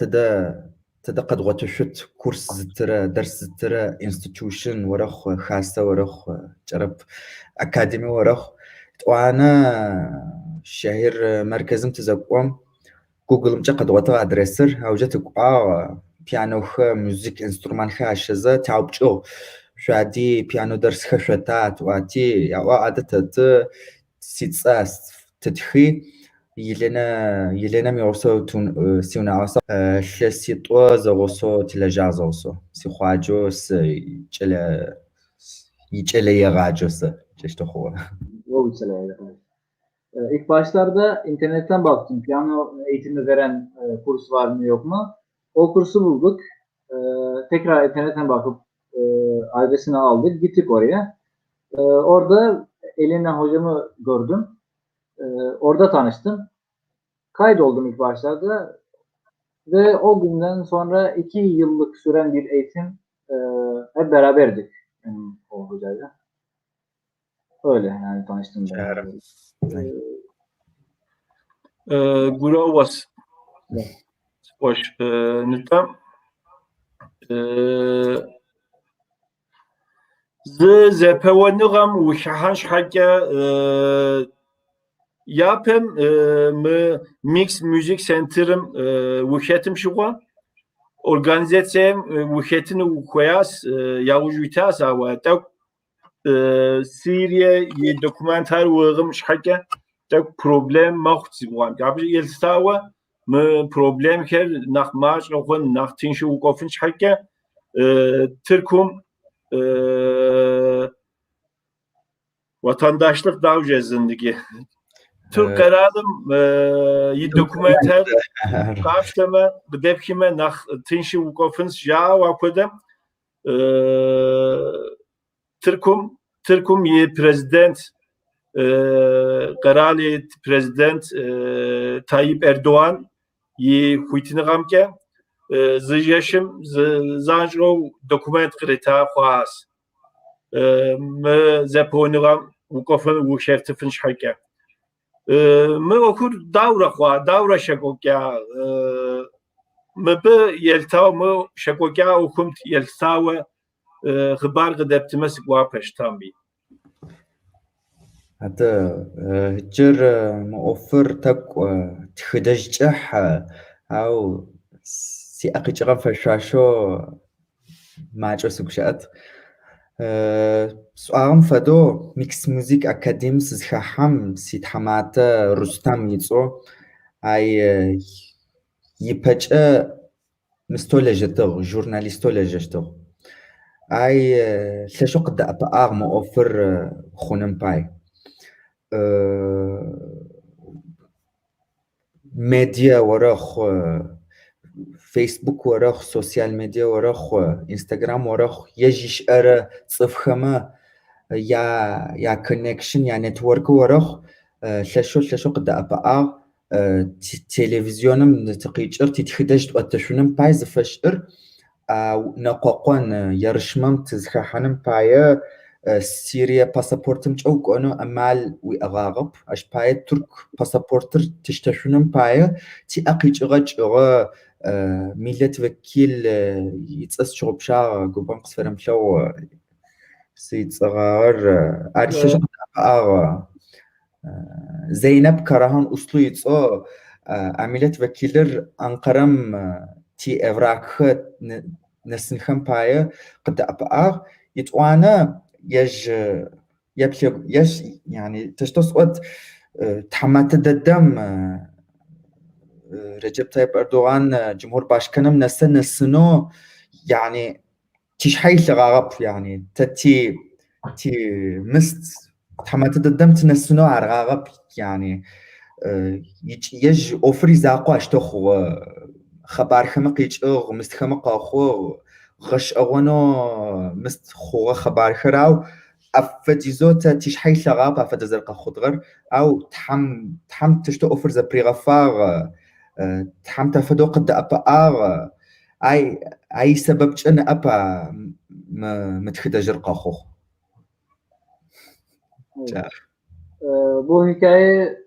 تدا قد غتشت كورس زترا درس زترا انستتيوشن ورخ خاصة ورخ جرب اكاديمي ورخ وانا شهر مركزم تزقوم جوجل مجا قد غتا ادريسر هاوجت بيانو خ ميوزيك انسترومان خ اشزا تعبجو شادي بيانو درس خشتات واتي يا عادة سيتساس تدخي يلنا ميوسو تون سيونا عصا شلسي طوز غوسو تلجاز غوسو سي خواجوس يجلا يغاجوس جشتو خو O mesela. İlk başlarda internetten baktım. Piyano eğitimi veren kurs var mı yok mu? O kursu bulduk. Tekrar internetten bakıp adresini aldık. Gittik oraya. Orada Elina hocamı gördüm. Orada tanıştım. Kaydoldum ilk başlarda. Ve o günden sonra 2 yıllık süren bir eğitim hep beraberdik. O hocayla. Öyle yani tanıştım ben. Gura was hoş nitam zepevanıgam uşahanş hakya yapım mix müzik center'ım uşetim şuğa organizasyem uşetini koyas yavuj vitas ama tak Siriye dokumentar vurgum şakya tak problem macht zibuan gab yelstawa mı problem ker nach marş okun nach tinşi ukofun şakya Türkum vatandaşlık davje zindagi Türk karalım yi dokumentar kaçtama bedepkime nach tinşi ukofun ja vakodem Türkum ye prezident karali prezident Tayyip Erdoğan ye huytini gamke zıjaşım zanjro dokument krita khas me zeponigam ukofun ukşertifin şhake me okur davra şakokya me be yeltaw me şakokya okumt yeltaw خبار قدرت مسك واقش تامبي هذا هجر مؤفر تقوى تخدجح أو سي أقيجغم فشاشو ماجو سكشات سؤالم فدو ميكس موزيك أكاديم سزخحم سيت حماتا رستم يتسو أي يبج مستولجتو جورناليستولجتو أي لشو قد أبقى مؤفر خونم باي ميديا ورخ فيسبوك ورخ سوشيال ميديا ورخ انستغرام ورخ يجيش أرى صفخما يا كونكشن يا نتورك ورخ لشو قد أبقى تلفزيونم تقيجر تتخدج تقتشونم باي زفشر نقاقون يرشمم تزخحنم بايا سيريا باسابورتم جوك أنا أمال وأغاغب أش بايا ترك باسابورتر تشتشونم بايا تي أقيج أغاج أغا ميلة وكيل يتأس شغب شا قبان قصفرم شو سيد صغار أرشش أغا زينب كراهان أصلو يتأو عملت وكيلر أنقرم تي إفراك نسنخم بايا قد أبقى يتوانا يج يعني تشتوس قد تحمات الدم رجب طيب أردوغان جمهور باشكنم نسنو يعني تيش حي لغاغب يعني تي مست تحمات الدم تنسنو عرغاغب يعني يج أوفري زاقو أشتوخو خبار خمق يجأغ مست خمق أخو غش أغوانو مست خوغ خبار خراو أفجيزوتا تيش حي لغاب أفجزرق خضغر أو تحم تشتو أوفر زا بريغفاغ تحم تفدو قد أبا أي سبب أنا أبا متخدى جرق أخو Bu hikaye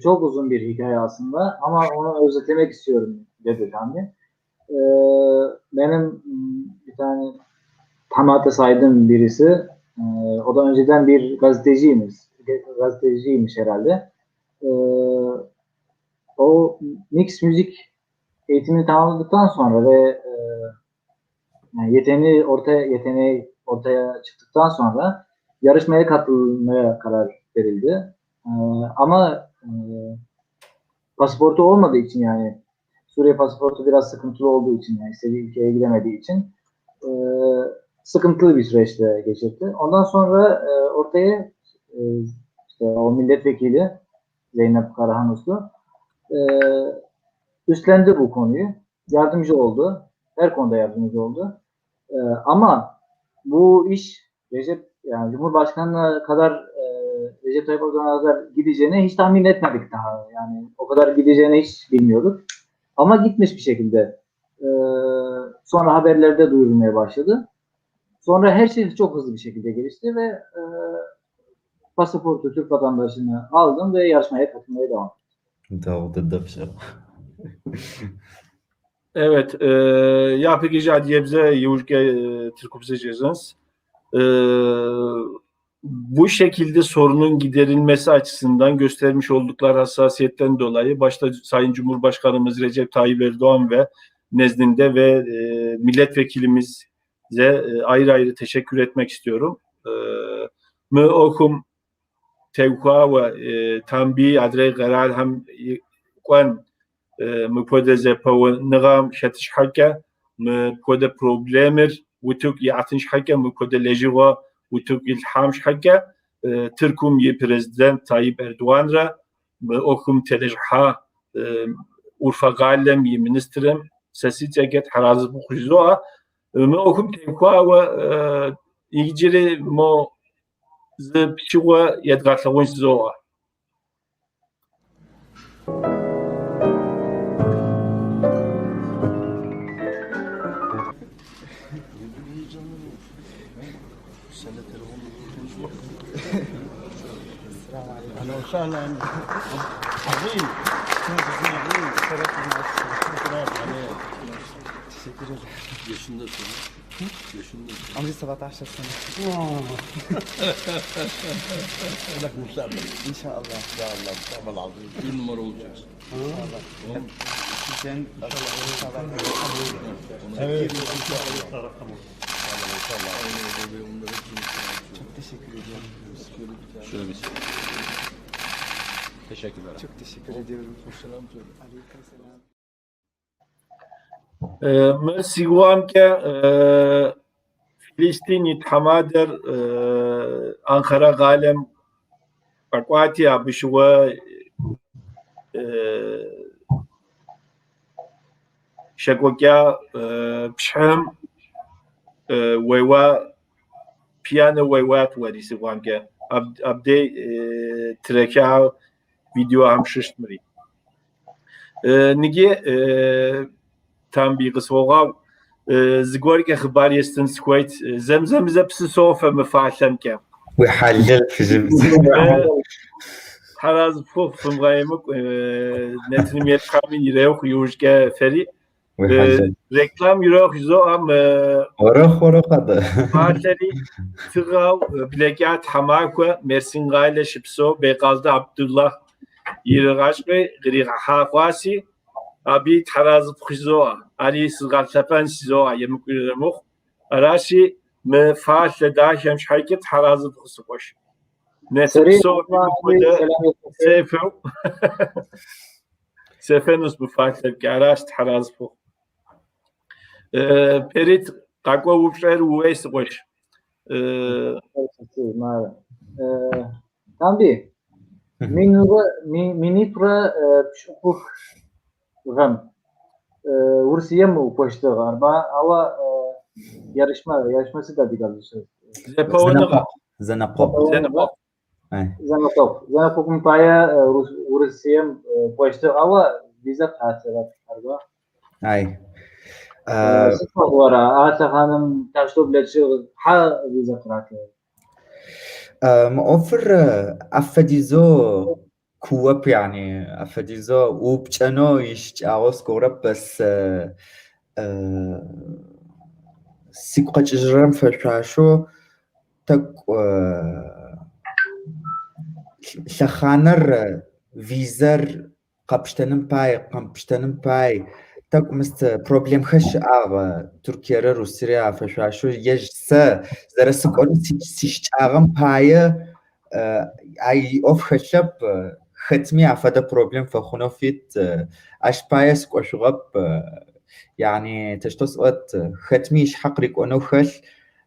çok uzun bir hikaye aslında ama onu özetlemek istiyorum dedi Tanrı. Benim bir tane Tamat'ta saydığım birisi, o da önceden bir gazeteciymiş herhalde. O mix müzik eğitimini tamamladıktan sonra ve yani yeteneği ortaya çıktıktan sonra yarışmaya katılmaya karar verildi. Ama pasaportu olmadığı için yani Suriye pasaportu biraz sıkıntılı olduğu için yani istediği ülkeye gidemediği için sıkıntılı bir süreçte geçirdi. Ondan sonra ortaya işte o milletvekili Zeynep Karahan Uslu üstlendi bu konuyu. Yardımcı oldu. Her konuda yardımcı oldu. Ama bu iş yani Cumhurbaşkanı'na kadar Recep Tayyip Erdoğan'a kadar gideceğini hiç tahmin etmedik daha. Yani o kadar gideceğini hiç bilmiyorduk. Ama gitmiş bir şekilde. Sonra haberlerde duyurulmaya başladı. Sonra her şey çok hızlı bir şekilde gelişti ve pasaportu Türk vatandaşını aldım ve yarışmaya katılmaya devam ettim. Evet, ya peki Jadiyebze Yurge Türkubze Cezans bu şekilde sorunun giderilmesi açısından göstermiş oldukları hassasiyetten dolayı başta Sayın Cumhurbaşkanımız Recep Tayyip Erdoğan ve nezdinde ve milletvekilimize ayrı ayrı teşekkür etmek istiyorum. Mı okum tevkua ve tambi adre garal hem kwan mı zepav nigam şetiş hakka mı problemir wutuk ya'tinş hakka mı lejiwa wutuk ilhamş hakka Türk'üm ye Prezident Tayyip Erdoğan ra mı okum telejha Urfa galem ye ministrim sesi ceket harazı bu khuzoa mı okum tevkua ve İngilizce mo zıpçıwa yedgatlagun zoa. اهلا وسهلا عظيم Yaşındasın. عمري 17 سنة. لك مستقبل إن شاء الله. ان شاء الله مستقبل عظيم. Bir numara olacaksın. Sen Evet. çok teşekkür ediyorum. Şöyle bir şey. Teşekkürler. Çok teşekkür ediyorum. Selam söyle. Aleykümselam. Mersiwan ke Filistin yitamader Ankara galem Pakwati abishwa Shagwagya Psham Wewa Piano Wewat Wadisiwan ke abde treka video ham shishmri nige tam bir qısvoğa zgorga xbar yestin squat zemzem zepsi sofa mafalem ke ويحلل في جبز haraz fuf fumgayemuk netrim yetkamin yireuq yujga feri ويحلل reklam yireuq zo am ورخ هذا Fateri tıgav bilekat hamakwa Mersin gayle şipso beqalda Abdullah yirgaşqi gri haqasi abi taraz pxizo ari sgaltapan sizo yemkulemux arashi me faal da hem şayket taraz pxsoş Nesip so Selam etmek. سيفو سيفنوس بفاتر كاراش تحراز فو بريت قاقوا وبشير ويس قوش Tambi, minitra pşukuk gam. Ursiye mi koştu galiba ama yarışması da bir şey. زيبونغا زنقوب زينبوغ Zanakop mpaya Ursiye koştu ama vize katılır galiba. اي Sıfır vara. Ata hanım taşto biletçi ha vize katılır. مؤفر افديزو كوب يعني افديزو وبچنو يشعوس كورب بس سيقوچ جرم فشاشو تك شخانر فيزر قبشتنم باي تك مست بروبليم خش تركيا روسيا فشاشو يجس زرسكون سيشچاغم باي اي اوف خشب ختمي عفدا بروبليم فخونو فيت اش بايس كوشغب يعني تشتوس وقت ختمي حقريك انو خش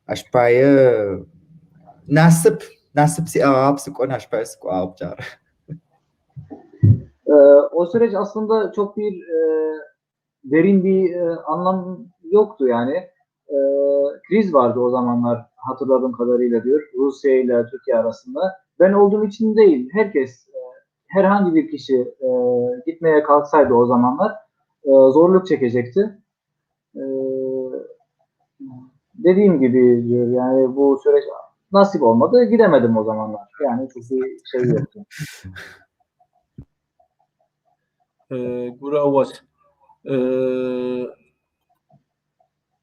اش باي nasip si Arap sık ona şüphesiz ku Arapçar. O süreç aslında çok bir derin bir anlam yoktu yani. Kriz vardı o zamanlar hatırladığım kadarıyla diyor. Rusya ile Türkiye arasında. Ben olduğum için değil. Herkes herhangi bir kişi gitmeye kalksaydı o zamanlar zorluk çekecekti. Dediğim gibi diyor yani bu süreç nasip olmadı. Gidemedim o zamanlar. Yani çok bir şey yoktu. Guravas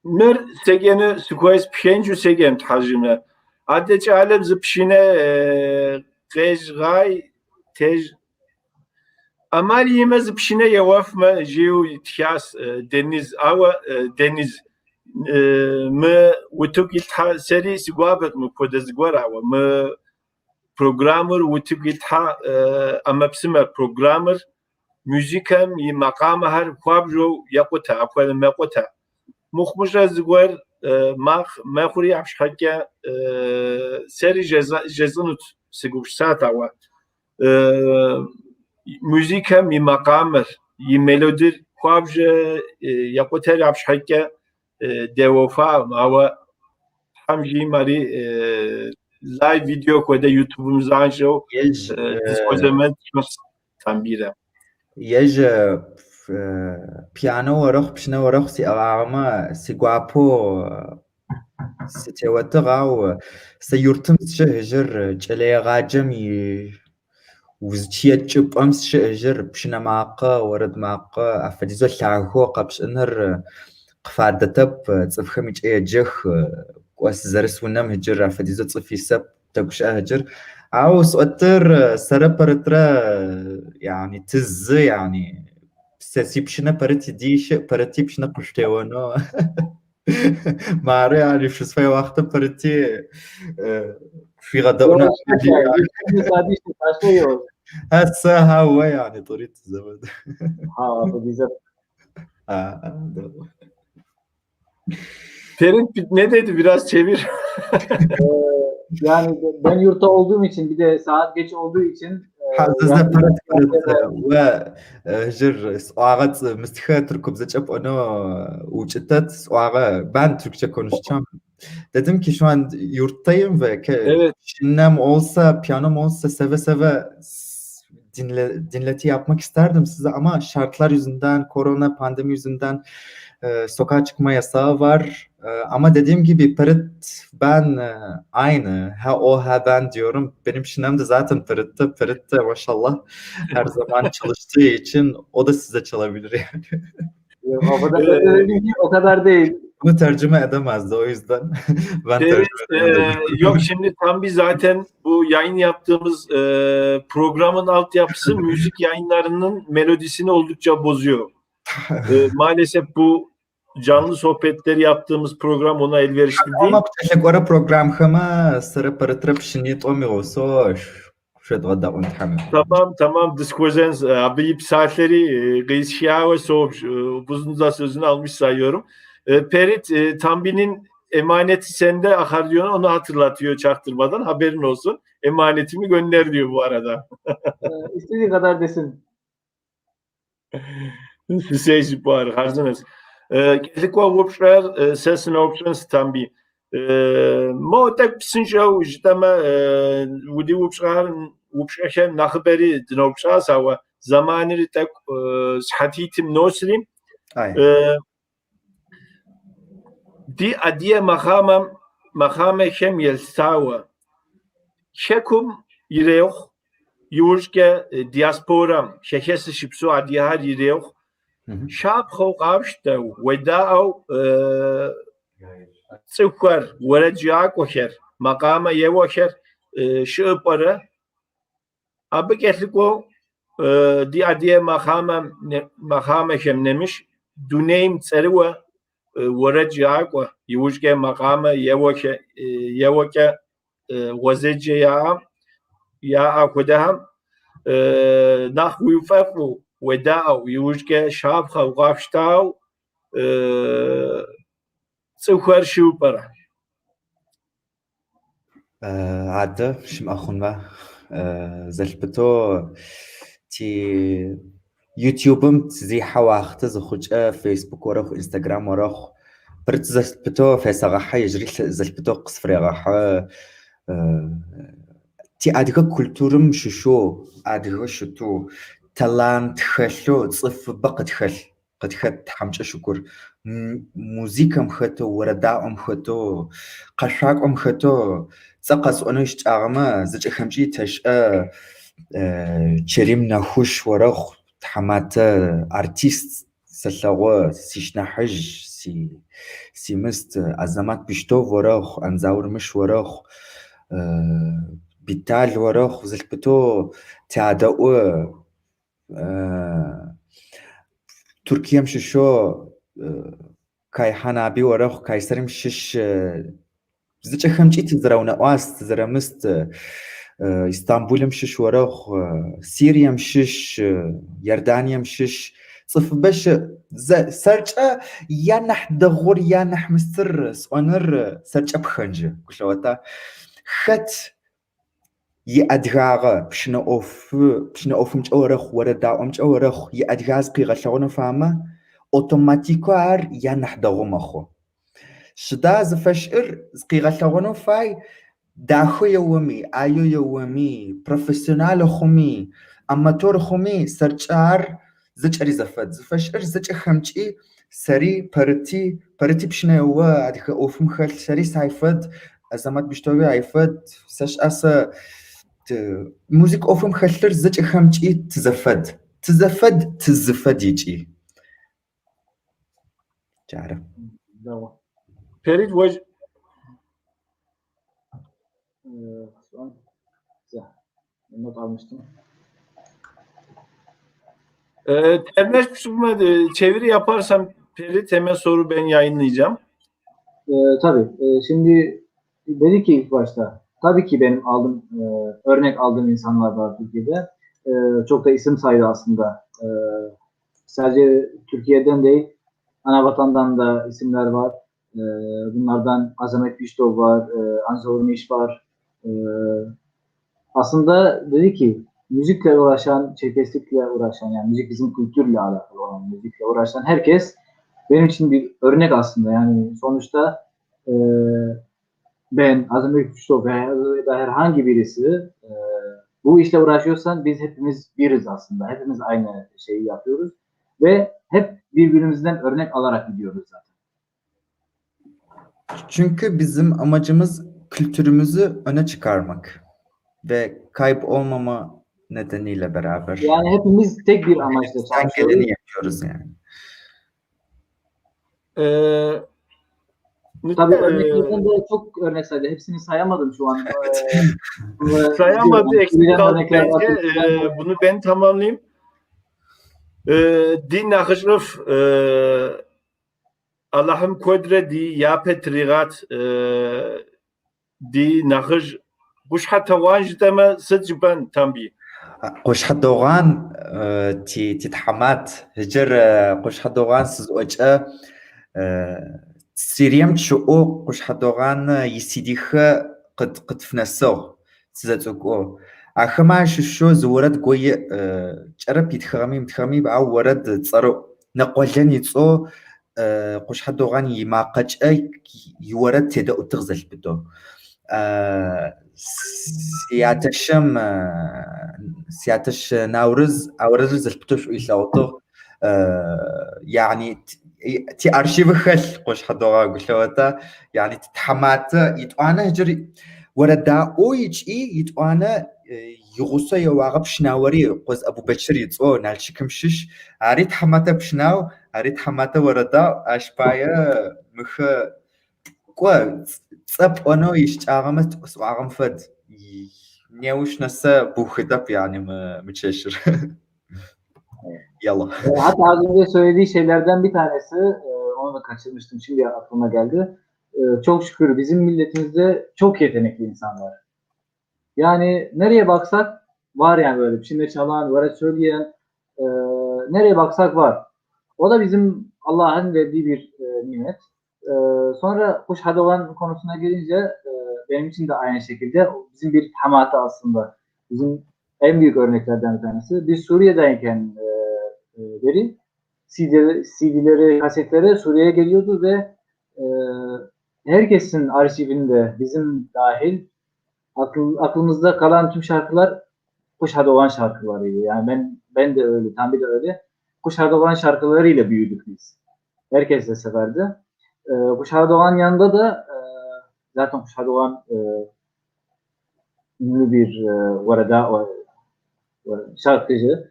Mer segene sukayes pşencu segem tacime. Adece alem zıpşine qejgay tej Amali yeme zıpşine yevafma jiu tiyas deniz ava deniz mı utuk ilha seri sigwabet mı kodez gwara mı programmer utuk ilha ama psime programmer müzikem yi maqam her kwabjo yaquta akwal maqota mukhmusha zgwar ma khuri afshaka seri jazanut sigubsata wa müzikem yi maqamer yi melodir kwabje yaquta afshaka devofa ama hamji mari live video koda YouTube'umuz anjo disponement tambira يج بيانو ورخ بشنا ورخ سي أغاما سي غوابو سي تيوتغاو سيورتم شهجر جلي غاجم وزتشيت جب أمس شهجر بشنا ماقا ورد ماقا أفديزو لاغو قبش إنر قفادتب تصفخميج إيه جخ قواس زرس ونم هجر أفديزو تصفي سب تقش أهجر أو سؤتر سربرترا يعني تز يعني سيبشنا برتي ديش برتي بشنا قشتيوانو ماري يعني في شوية وقت برتي في غداءنا هسه هو يعني طريقة الزبد Ferit ne dedi biraz çevir. Yani ben yurtta olduğum için bir de saat geç olduğu için حززنا برت و جر سواغت مستخه تركب زچب انا وچتت سواغه ben Türkçe konuşacağım. Dedim ki şu an yurttayım ve Evet. şinnem olsa, piyanom olsa seve seve dinleti yapmak isterdim size ama şartlar yüzünden, korona pandemi yüzünden sokağa çıkma yasağı var. Ama dediğim gibi Ferit ben aynı. Ha o ha ben diyorum. Benim şinem de zaten Ferit de maşallah her zaman çalıştığı için o da size çalabilir yani. O kadar değil. Bunu tercüme edemezdi o yüzden. Ben Yok şimdi tam bir zaten bu yayın yaptığımız programın altyapısı müzik yayınlarının melodisini oldukça bozuyor. Maalesef bu canlı sohbetleri yaptığımız program ona elverişli değil. Ama teşekkür program hama sıra para pişinit o mi olsa şu da on tamam. Tamam diskozens abi saatleri kıyışya ve soğuk buzun da sözünü almış sayıyorum. Perit Tambi'nin emaneti sende akordeon onu hatırlatıyor çaktırmadan haberin olsun. Emanetimi gönder diyor bu arada. İstediği kadar desin. Hüseyin bu arada harcanız. Keliko vuruşlar sesine options Tambi. Motek psinşa ujtama vudi vuruşlar وبشكل نخبري دنوبشا سوا زماني تك صحتيتم نوسريم دي أدية مخامة كم يلساوا شكم يريوخ يورجك دياسبورام شكس شبسو أديها يريوخ شاب خو قابشتو وداو سكر ورجاك وخير مقامة يوخير شبرة Abi getlik o diye makame şemnemiş duneyim tseriwa warajaqwa yujge makame yewake wazece ya akudaham nah wifafu weda'u yujge şabxa waqshtaw tsukar shupara عادة شم أخون ما زلبتو تي يوتيوبم تزي حواخت زخوج فيسبوك ورخ إنستغرام ورخ برت زلبتو فيساغاحة يجري زلبتو قصفريغاحة تي أدغا كولتورم ششو أدغا شتو تالانت خلو تصف بقت خل قد خد حمجة شكر موزيكم خطو ورداء خطو قشاق خطو سقص أنوش تعمى زج خمجي تشأ شريم نخوش ورخ تحمات أرتيست سلوا سيشنا حج سي مست أزمات بيشتو ورخ أنزاور مش ورخ بيتال ورخ زلبتو تعداء تركيا مششو كاي حنابي ورخ كايسرم شش زج خمجي تزراونا واست زرمست اسطنبول مشش ورخ سوريا مشش يردانيا مشش صف باش سرجة يا نح دغور يا نح مستر سونر سرجة بخنجة كشوتا خت يأدغاغ بشنا أوف مجورخ وردا مجورخ يأدغاز قيغشون فاما أوتوماتيكوار يا نح دغومخو شدا زفشر قيغشون فاي داخو يومي آيو يومي بروفيسيونال خومي أماتور خومي سرجار زج زفد زفشر زج خمجي سري برتي بشنا يوا أدغا أوف مخل سري سايفد أزمات بشتوي عيفد سش أسا موزيك أوفم خلر زج خمجي تزفد يجي تعرف Perit voj not almıştım. Termeş kısmına çeviri yaparsam Perit hemen soru ben yayınlayacağım. Tabii. Şimdi dedi ki ilk başta tabii ki benim örnek aldığım insanlar var Türkiye'de. Çok da isim saydı aslında. Sadece Türkiye'den değil, anavatandan da isimler var. Bunlardan Azamet Biştov var, Anzor Miş var. Aslında dedi ki müzikle uğraşan, çerkeslikle uğraşan, yani müzik bizim kültürle alakalı olan müzikle uğraşan herkes benim için bir örnek aslında. Yani sonuçta ben, Azamet Biştov veya herhangi birisi bu işle uğraşıyorsan biz hepimiz biriz aslında. Hepimiz aynı şeyi yapıyoruz ve hep birbirimizden örnek alarak gidiyoruz zaten. Çünkü bizim amacımız kültürümüzü öne çıkarmak ve kayıp olmama nedeniyle beraber. Yani hepimiz tek bir amaçla çalışıyoruz. Geleni yapıyoruz yani. Tabii örneklerden de çok örnek saydı. Hepsini sayamadım şu an. Sayamadı, eksik kaldı bence. Bunu ben tamamlayayım. Din akışrıf Allah'ım kodre di yapet rigat di nahıj Kuşha tavanj deme sıcban tambi. قوش حدوغان تي تحمات هجر قوش حدوغان سزوجة سيريم تشوقو قوش حدوغان يسيديخ قد فنسو سزاتوكو أخما شو زورد قوي جرب يتخمي بعو ورد تصرو نقولن يتصو قوش حدوغان يماقج يورد تيدا تغزل بدو سياتش ناورز أورز البتوش إيشاوتو يعني تي أرشيف خل قوش حدوغا قلوتا يعني تتحمات يتوانا هجري وردا أويج يتوانا يغوصا يواغب شناوري قوز أبو بشر يتو نالشكمشش أريد حماتا بشناو أريد حماتا وردا أشبايا مخ قوة صب أنا يشتغمت وعم فد نيوش نسا بوخدب yani müçeşir. Yallah. Hatta az önce söylediği şeylerden bir tanesi, onu da kaçırmıştım, şimdi aklıma geldi. Çok şükür bizim milletimizde çok yetenekli insanlar. Yani nereye baksak var yani böyle biçimde çalan, böyle söyleyen, nereye baksak var. O da bizim Allah'ın verdiği bir nimet. Sonra Kuş Hadovan konusuna gelince benim için de aynı şekilde bizim bir hamatı aslında. Bizim en büyük örneklerden bir tanesi. Biz Suriye'deyken beri CD'leri, kasetleri Suriye'ye geliyordu ve herkesin arşivinde bizim dahil aklımızda kalan tüm şarkılar Kuş Hadovan şarkılarıydı. Yani ben de öyle, Tanbi de öyle. Kuş Hadovan şarkılarıyla büyüdük biz. Herkes de severdi. Kuş Hadovan yanında da zaten Kuş Hadovan ünlü bir şarkıcı.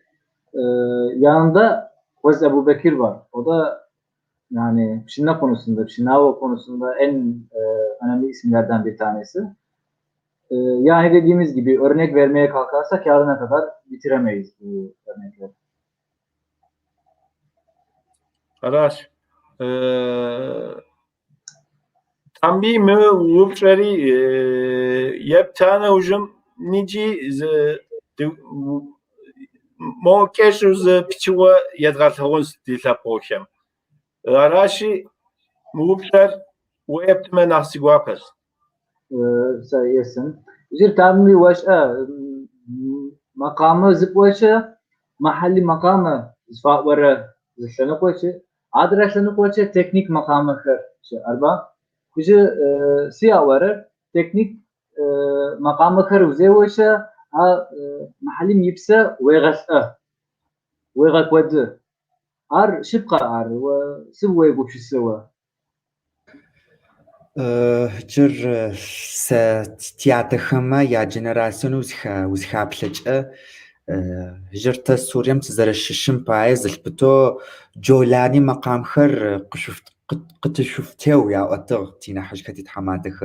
Yanında Koz Ebu Bekir var. O da yani Pşinna konusunda, Pşinnava konusunda en önemli isimlerden bir tanesi. Yani dediğimiz gibi örnek vermeye kalkarsak yarına kadar bitiremeyiz bu örnekleri. Araş. Tambi mi vupçari yeptane hujum nici موكش وز بتشوا يدغال هونس دي لابوشم راشي موبشر ويبتما نحسي واقس سيسن جير تعملي واش مقامه زبوشه محلي مقامه زفاء ورا زشنق وشه عادر شنق وشه تكنيك مقامه خير اربع بيجي سيا ورا تكنيك مقامه خير وزي وشه محلي ميبسه ويغت ود ار شبقه ار وسوي وش سوا جر ستياتخما يا جنراسيون وزخا بلجأ جرت سوريم تزرششم بايز البتو جولاني مقام خر قد شفتيو يا أطغ تينا حاجة تحمادخ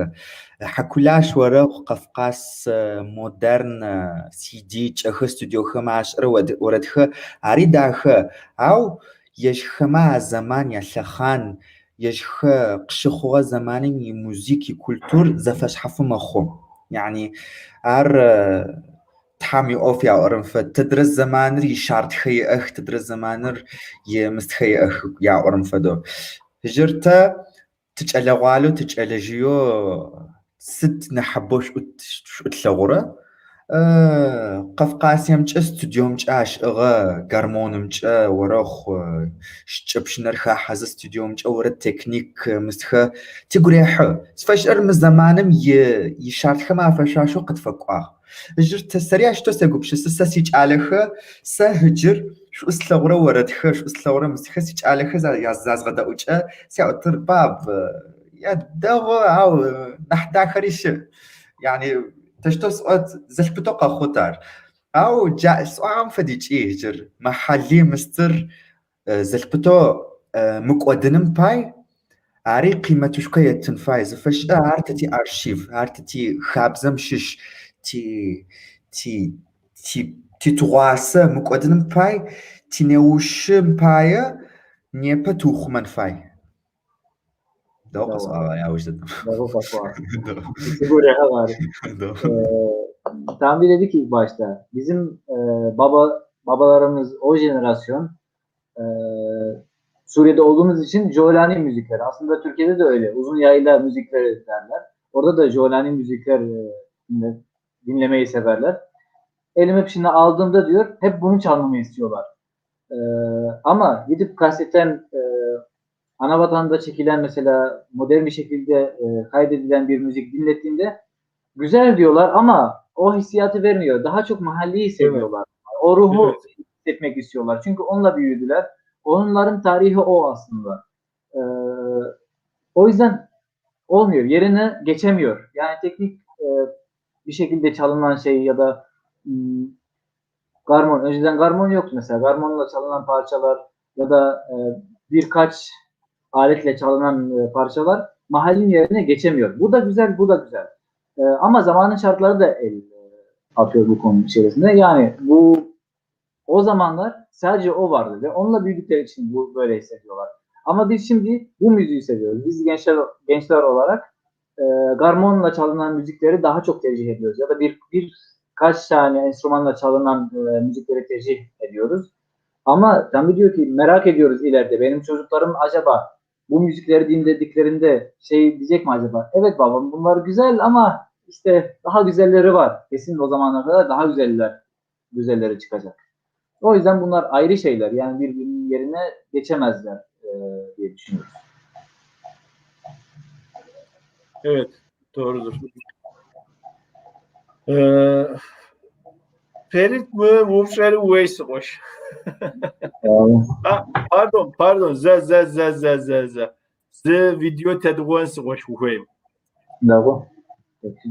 حكولاش ورا قفقاس مودرن سي دي تشخ ستوديو خماش وردخ عريداخ أو يشخما زمان يا شخان يشخ قشخوا زماني موزيكي كولتور زفش حفو مخو يعني ار تحامي اوف يا أورنفد تدرس زمانر يشارت خي اخ تدرس زمانر يمستخي اخ يا أورنفدو هجرتا تجألغوالو تجألجيو ست نحبوش اتلغورة قفقاسيم جا استوديوم جاش اغا غارمونم جا وراخ شبشنر خا حز استوديوم جا ورا تكنيك مستخا تيغريح سفاش ارم زمانم يشارت خما فشاشو قد فقوا هجرت سريع شتو سغوبش سساسيج عليخ سهجر شو اسلغورا وردخ شو اسلغورا مستخسيج عليخ يازاز غدا وجا سيعطر باب يا دغ او نحدا خريش يعني تشتو سؤال زلبتوقع خطر او جا سؤال فديج هجر محلي مستر زلبتو مقودنم باي عري قيمة شكاية تنفايز فش عرتتي ارشيف عرتتي خابزم شش تي تواسا مقودنم باي تي نوشم باي نيبا توخمن فاي دوق صعبة يا وجدت. Davul Pasua. Sigorya var. Tanvi dedi ki ilk başta bizim babalarımız o jenerasyon Suriye'de olduğumuz için Jolani müzikleri. Aslında Türkiye'de de öyle. Uzun yayla müzikleri derler. Orada da Jolani müzikler dinlemeyi severler. Elime şimdi aldığımda diyor hep bunu çalmamı istiyorlar. Ama gidip kasetten ana vatanda çekilen mesela modern bir şekilde kaydedilen bir müzik dinlettiğinde güzel diyorlar ama o hissiyatı vermiyor. Daha çok mahalleyi seviyorlar. O ruhu hissetmek istiyorlar. Çünkü onunla büyüdüler. Onların tarihi o aslında. O yüzden olmuyor. Yerine geçemiyor. Yani teknik bir şekilde çalınan şey ya da garmon. Önceden garmon yoktu mesela. Garmonla çalınan parçalar ya da birkaç aletle çalınan parçalar mahallenin yerine geçemiyor. Bu da güzel, bu da güzel. Ama zamanın şartları da el atıyor bu konu içerisinde. Yani o zamanlar sadece o vardı ve onunla büyüdükleri için bu böyle hissediyorlar. Ama biz şimdi bu müziği seviyoruz. Biz gençler olarak garmonla çalınan müzikleri daha çok tercih ediyoruz. Ya da birkaç tane enstrümanla çalınan müzikleri tercih ediyoruz. Ama tabii diyor ki merak ediyoruz ileride. Benim çocuklarım acaba bu müzikleri dinlediklerinde şey diyecek mi acaba? Evet babam bunlar güzel ama işte daha güzelleri var. Kesin o zamana kadar daha güzelleri çıkacak. O yüzden bunlar ayrı şeyler. Yani birbirinin yerine geçemezler diye düşünüyoruz. Evet, doğrudur. Ferit mi? Vufşeri Uveys'i hoş. Pardon. Z. Video tedgüvensi hoş Uveyim. Bravo. Peki.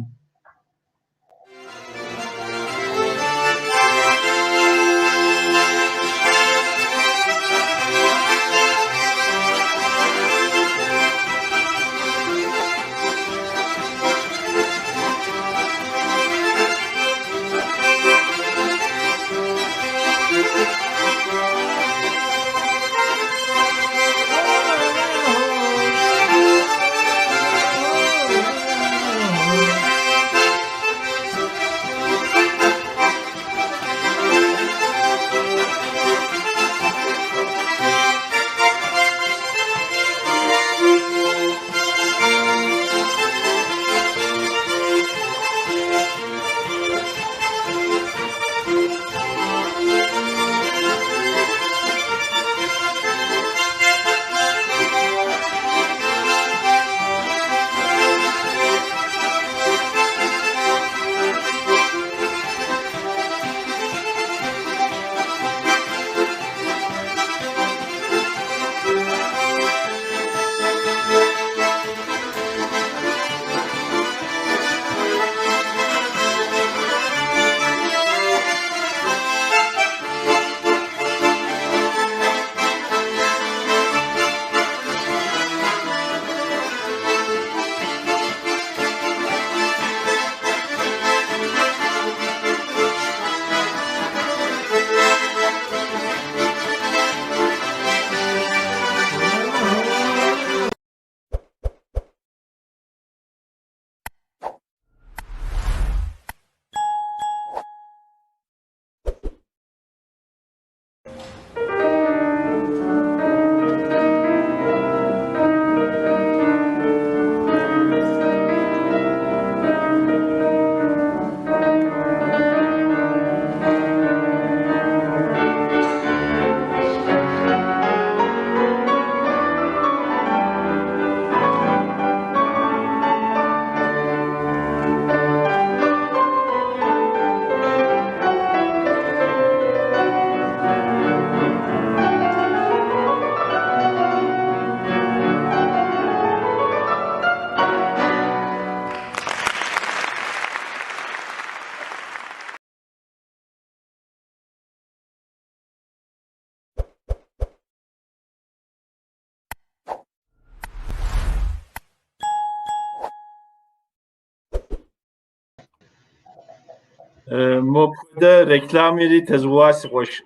Mop'da reklam yeri tezvasi hoş.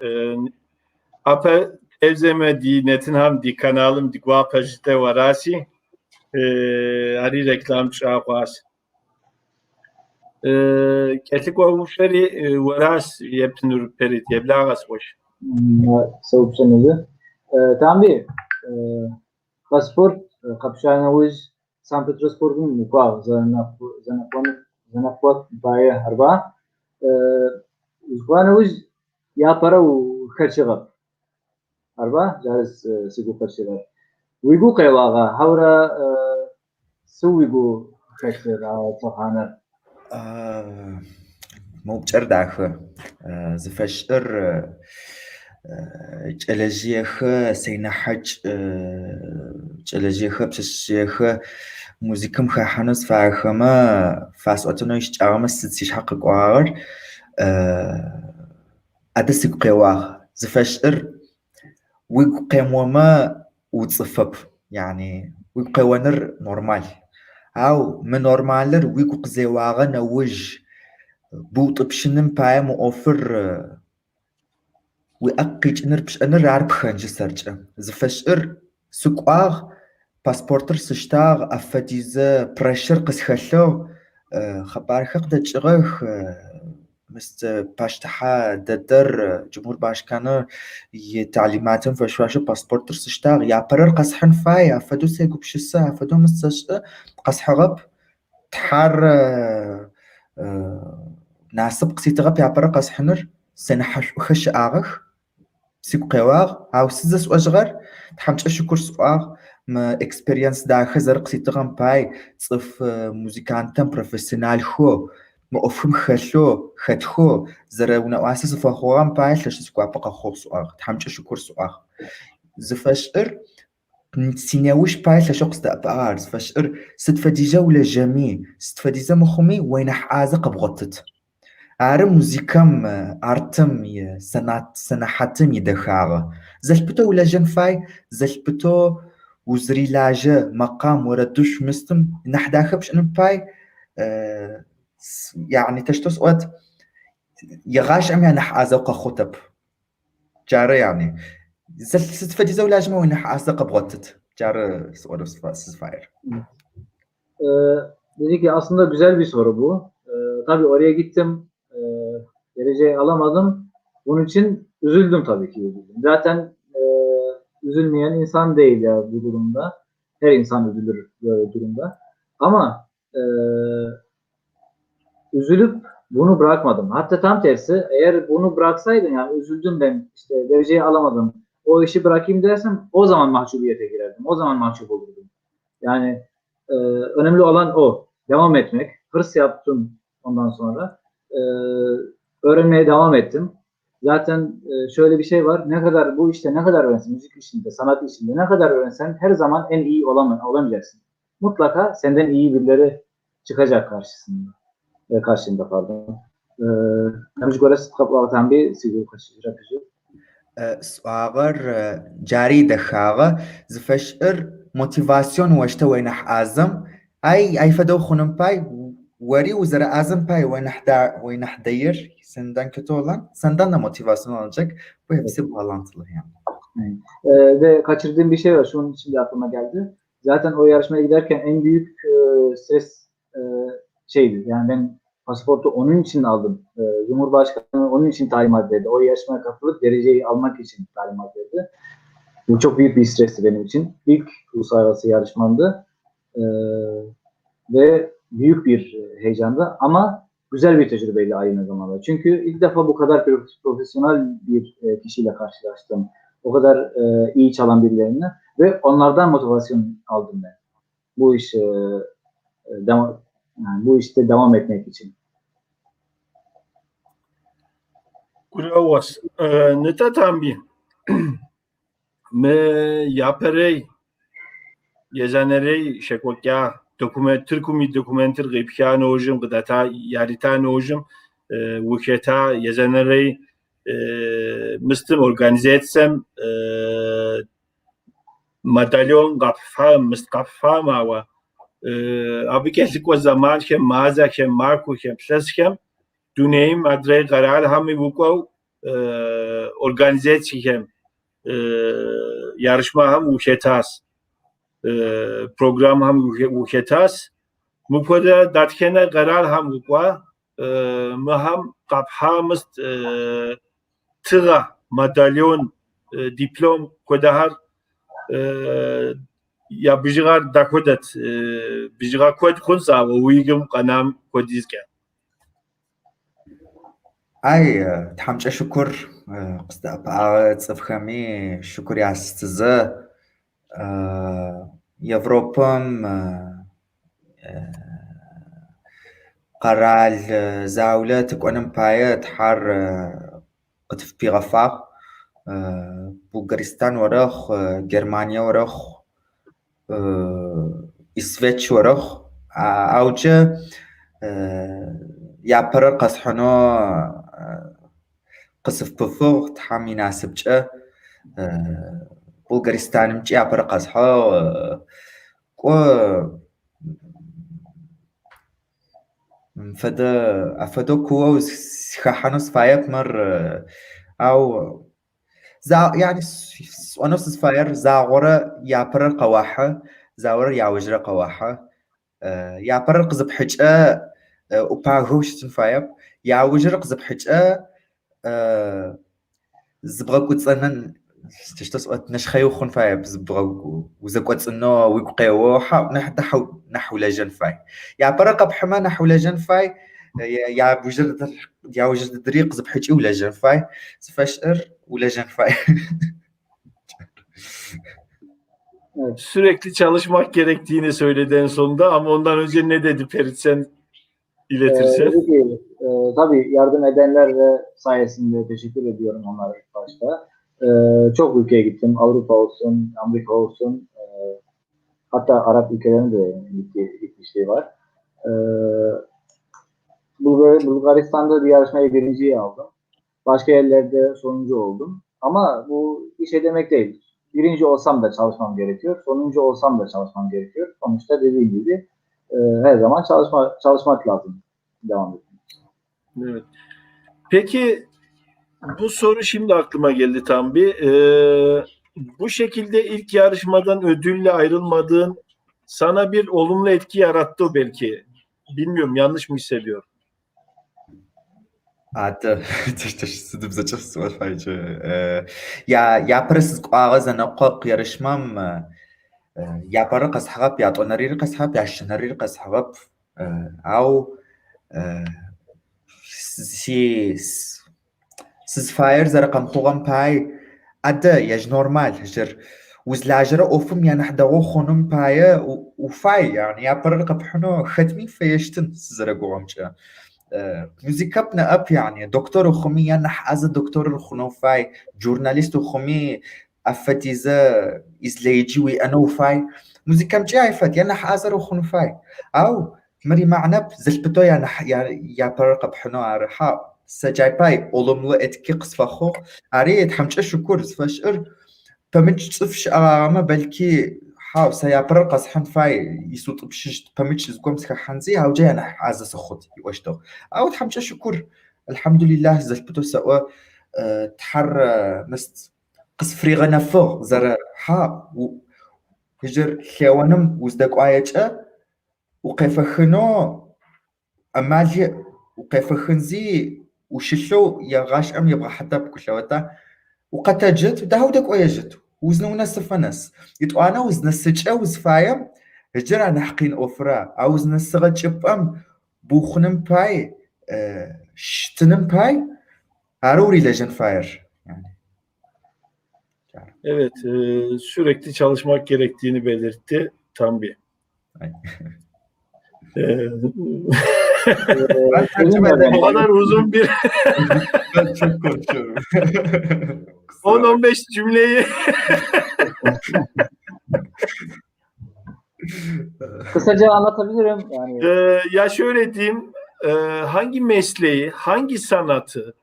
Apa evzeme di netin ham di kanalım di guapajite varasi. ari reklam çağwas. Ketlik vavuşları varas yepnur perit yeblagas boş. Soğukçanızı. Tambi, pasport kapşana uj San Petersburg'un mukav zanapot baye harba. Uzbana uj ya para u kharçıgap. Harba jarız sigu kharçıgap. Wigu kaywaga havra su wigu kharçıra tsahanar. موبچر داخه زفشر چلجیخ سینحج چلجیخ بشجیخ موزیکم خه هنوز فاخمه فاسوتنوش چارم ستیش حق قوار ادسیق قوار زفشر ويق قيموما وتصفب يعني ويق قوانر نورمال او من نورمالر ويق قزيواغا نوج بوط بشنم باي مؤفر ويأقيج نربش أنا رعب خنج سرجة زفشر سقواغ باسبورتر سشتاغ أفاديزة بريشر قس خلو خبار خق دجغخ مست باشتحا ددر جمهور باشكانر يتعليماتن فشواش باسبورتر سشتاغ يا برر قصحن فاي أفادو سيقو بشسا أفادو مستش قصح غب تحار ناسب قسيتغب يا برر قصحنر سنحش وخش آغخ سيقو قيواغ أو سيزس وأجغر تحمش أشكر سؤاغ ما إكسبيرينس داخل زرق سيتغم باي صف موزيكانتن بروفيسيونال خو ما أفهم خلو خدخو زرونا واسس فخوام باي لش سقوا بقى خو سؤاغ تحمش أشكر سؤاغ زفشر سيناوش باي لش قصد أبار زفشر ستفديجة ولا جميع ستفديجة مخمي وين حازق بغطت عارم موزيكام ارتم سنحاتم يدخاغ زلبتو ولا جنفاي زلبتو وزري لاجة مقام وردوش مستم نحداخبش ان باي يعني تشتوس وقت يغاش ام يعني حازوق خطب جارة يعني زل ستفدي زولاج ما وين حازق بغتت جارة سؤال سفاير. Dedi ki aslında güzel bir soru bu. Tabii oraya gittim. Dereceyi alamadım. Bunun için üzüldüm tabii ki. Zaten üzülmeyen insan değil ya bu durumda. Her insan üzülür böyle durumda. Ama üzülüp bunu bırakmadım. Hatta tam tersi eğer bunu bıraksaydım yani üzüldüm ben işte dereceyi alamadım. O işi bırakayım dersem o zaman mahcubiyete girerdim. O zaman mahcup olurdum. Yani önemli olan o. Devam etmek. Hırs yaptım ondan sonra. Öğrenmeye devam ettim. Zaten şöyle bir şey var. Ne kadar bu işte ne kadar öğrensen, müzik işinde, sanat işinde ne kadar öğrensen her zaman en iyi olamayacaksın. Mutlaka senden iyi birileri çıkacak karşında pardon. Namj goras qabla tambi sigur khashirapju. سؤال جاري دخاغة زفشر موتيفاسيون واشتا وين حازم اي فدو خنم باي وري وزرا azım pay وين حدير senden kötü olan senden de motivasyon alacak. Bu hepsi bağlantılı yani. Ve kaçırdığım bir şey var. Şunun için de aklıma geldi. Zaten o yarışmaya giderken en büyük stres şeydi. Yani ben pasaportu onun için aldım. Cumhurbaşkanı onun için talimat verdi. O yarışmaya katılıp dereceyi almak için talimat verdi. Bu çok büyük bir stresti benim için. İlk uluslararası yarışmamdı. Ve büyük bir heyecandı ama güzel bir tecrübeyle aynı zamanda. Çünkü ilk defa bu kadar profesyonel bir kişiyle karşılaştım. O kadar iyi çalan birilerine ve onlardan motivasyon aldım ben. Bu iş bu işte devam etmek için. Kuravas. Neta tambi. Me yaperey yezanerey şekokya Türkumi dokumenter gıpkan ojum gıdata yaritan ojum vuketa yezanerey mıstim organize etsem madalyon gapfa mawa abi keslik o zaman kem maza kem marku kem ples kem duneyim adre karar hami vukav organize etsem yarışma ham vuketas program ham uketas mupoda datkena qarar ham uqwa maham qaphamist tıra madalyon diplom kodahar ya bijgar dakodat bijgar kod khunsa uygum qanam kodizke ay thamça şükür qısta tsıfxami şükür yastızı Европам qaral zawla tıkwanım paya thar qıtıf piğafaq Bulgaristan varaq Germaniya varaq İsveç varaq awca yapara qashano qısıf pıfıq tham yinasıbç'a Bulgaristan'ımçı yapara qasha qo فدا كوا وخحنو سفاير مر او يعني ونص سفاير زاغورة يابر قواحة زاغورة ياوجرة قواحة يابر قزب حجة وباغوش سفاير ياوجرة قزب حجة زبغا كوتسنن تشتس نشخيو خن فاي بزبغا وزكوت انه ويقيو نحو لجن فاي يا برقب حما نحو لجن فاي يا وجد دريق زب حجي ولا جن فاي سفشر ولا جن فاي Sürekli çalışmak gerektiğini söyledi en sonunda ama ondan önce ne dedi Ferit sen iletirsen? Dedi ki, tabii yardım edenler ve sayesinde teşekkür ediyorum onlara ilk başta. Çok ülkeye gittim. Avrupa olsun, Amerika olsun, hatta Arap ülkelerine de gitmişliği var. Bulgaristan'da bir yarışmayı birinciyi aldım. Başka yerlerde sonuncu oldum. Ama bu işe demek değil. Birinci olsam da çalışmam gerekiyor. Sonuncu olsam da çalışmam gerekiyor. Sonuçta dediğim gibi her zaman çalışmak lazım. Devam etmek. Evet. Peki bu soru şimdi aklıma geldi tam bir. Bu şekilde ilk yarışmadan ödülle ayrılmadığın sana bir olumlu etki yarattı belki. Bilmiyorum, yanlış mı hissediyorum? Hatta sıdım zaçak sual faycı. Ya parasız ağızdan oqaq yarışmam ya para qashaqab ya tonariri qashaqab ya şınariri qashaqab au siz fire zara qamquqam pay ada yaj normal hajır وزلاجرة أوفم يعني حدا غوخونم بايا وفاي يعني يا برر قبحنو ختمي فيشتن زرقوهم جا موزيكابنا أب يعني دكتور خمي يعني حاز دكتور الخنو فاي جورناليست خمي أفتيزا إزليجي وأنا وفاي موزيكام جاي فات يعني حازر وخنو فاي أو مري معنب زلبتو يعني يا برر قبحنو عرحا سجاي باي أولملو إتكي قصفخو عريد حمجة شكور فشر پمچ صفش آما بلکی حاو سیاپر قصحن فای یسوت بشش پمچ زقوم سخنزي هاو جاي أنا عزز خود يوشتو أو تحمش شكر الحمد لله زلبتو سوا تحر مست قصفري غنفو زر ها هجر حيوانم وزدق عايجة وكيف خنو أمالي وكيف خنزي وشلو يغاش أم يبغى حتى بكل وقتا جت داودك ويجت وزنو ناس فنس يتوانا وزن السجا وزفايم هجر أنا حقين أوفرا أو وزن السغة جبام بوخنم باي ştının pay aruri legend fire yani. Evet, sürekli çalışmak gerektiğini belirtti tam bir. O kadar uzun bir Ben çok konuşuyorum. 10-15 cümleyi Kısaca anlatabilirim. Yani. Ya şöyle diyeyim, hangi mesleği, hangi sanatı,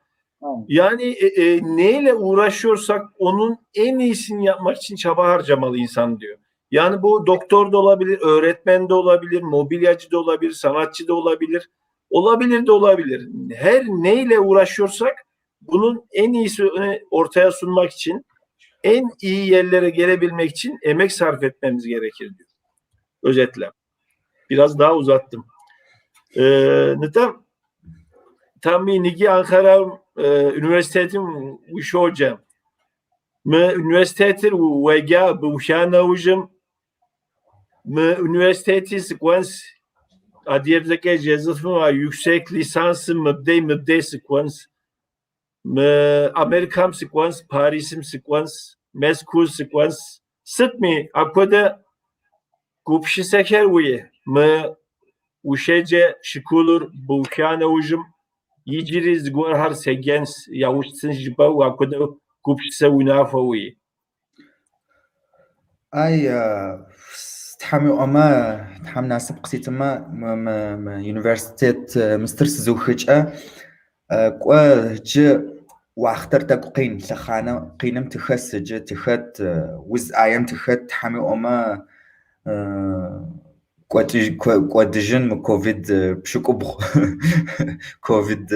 yani neyle uğraşıyorsak onun en iyisini yapmak için çaba harcamalı insan diyor. Yani bu doktor da olabilir, öğretmen de olabilir, mobilyacı da olabilir, sanatçı da olabilir, olabilir de olabilir. Her neyle uğraşıyorsak bunun en iyisini ortaya sunmak için en iyi yerlere gelebilmek için emek sarf etmemiz gerekir diyor. Özetle. Biraz daha uzattım. Tam nigi Ankara Üniversitetim uş hocam. Üniversitetir vega bu şana hocam. Üniversiteti sequence adiyerdeki cezasım var. Yüksek lisansım mübdey sequence. Amerikam sequence, Paris'im sequence, Meskul sequence. Sıt mi? Akoda kupşi seker uye. Uşece şikulur bu şana hocam. Yiciri zgor har segens yavuçsın jiba ve akoda kupşi se unafawi. اي تحمي اما تحم ناسب قسيت ما يونيفرسيتيت مسترس زوخجا قوا ج واختر تاك قين لخانه قينم تخس ج تخت وز ايام تخت تحمي اما قوادجن كوفيد بشكو كوفيد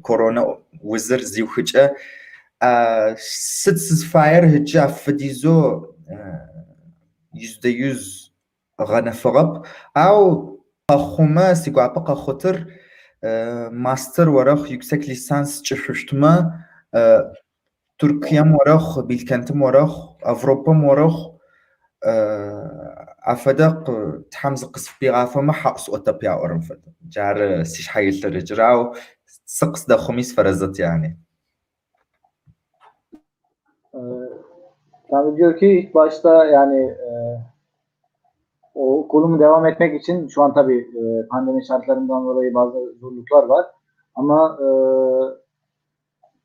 كورونا وزر زوخجا ست فاير هجا فديزو %100 غنفرب او اخوما سيقوا بقى خطر ماستر وراخ yüksek lisans çüştüme Türkiye وراخ بالكنتم وراخ أوروبا وراخ أفدق تحمز قصف بيغافة ما حقص أتبيع أورنفد جار سيش حيل الرجراو سقس دا خميس فرزت yani. Tabii diyor ki ilk başta yani o okulumu devam etmek için şu an tabii pandemi şartlarından dolayı bazı zorluklar var. Ama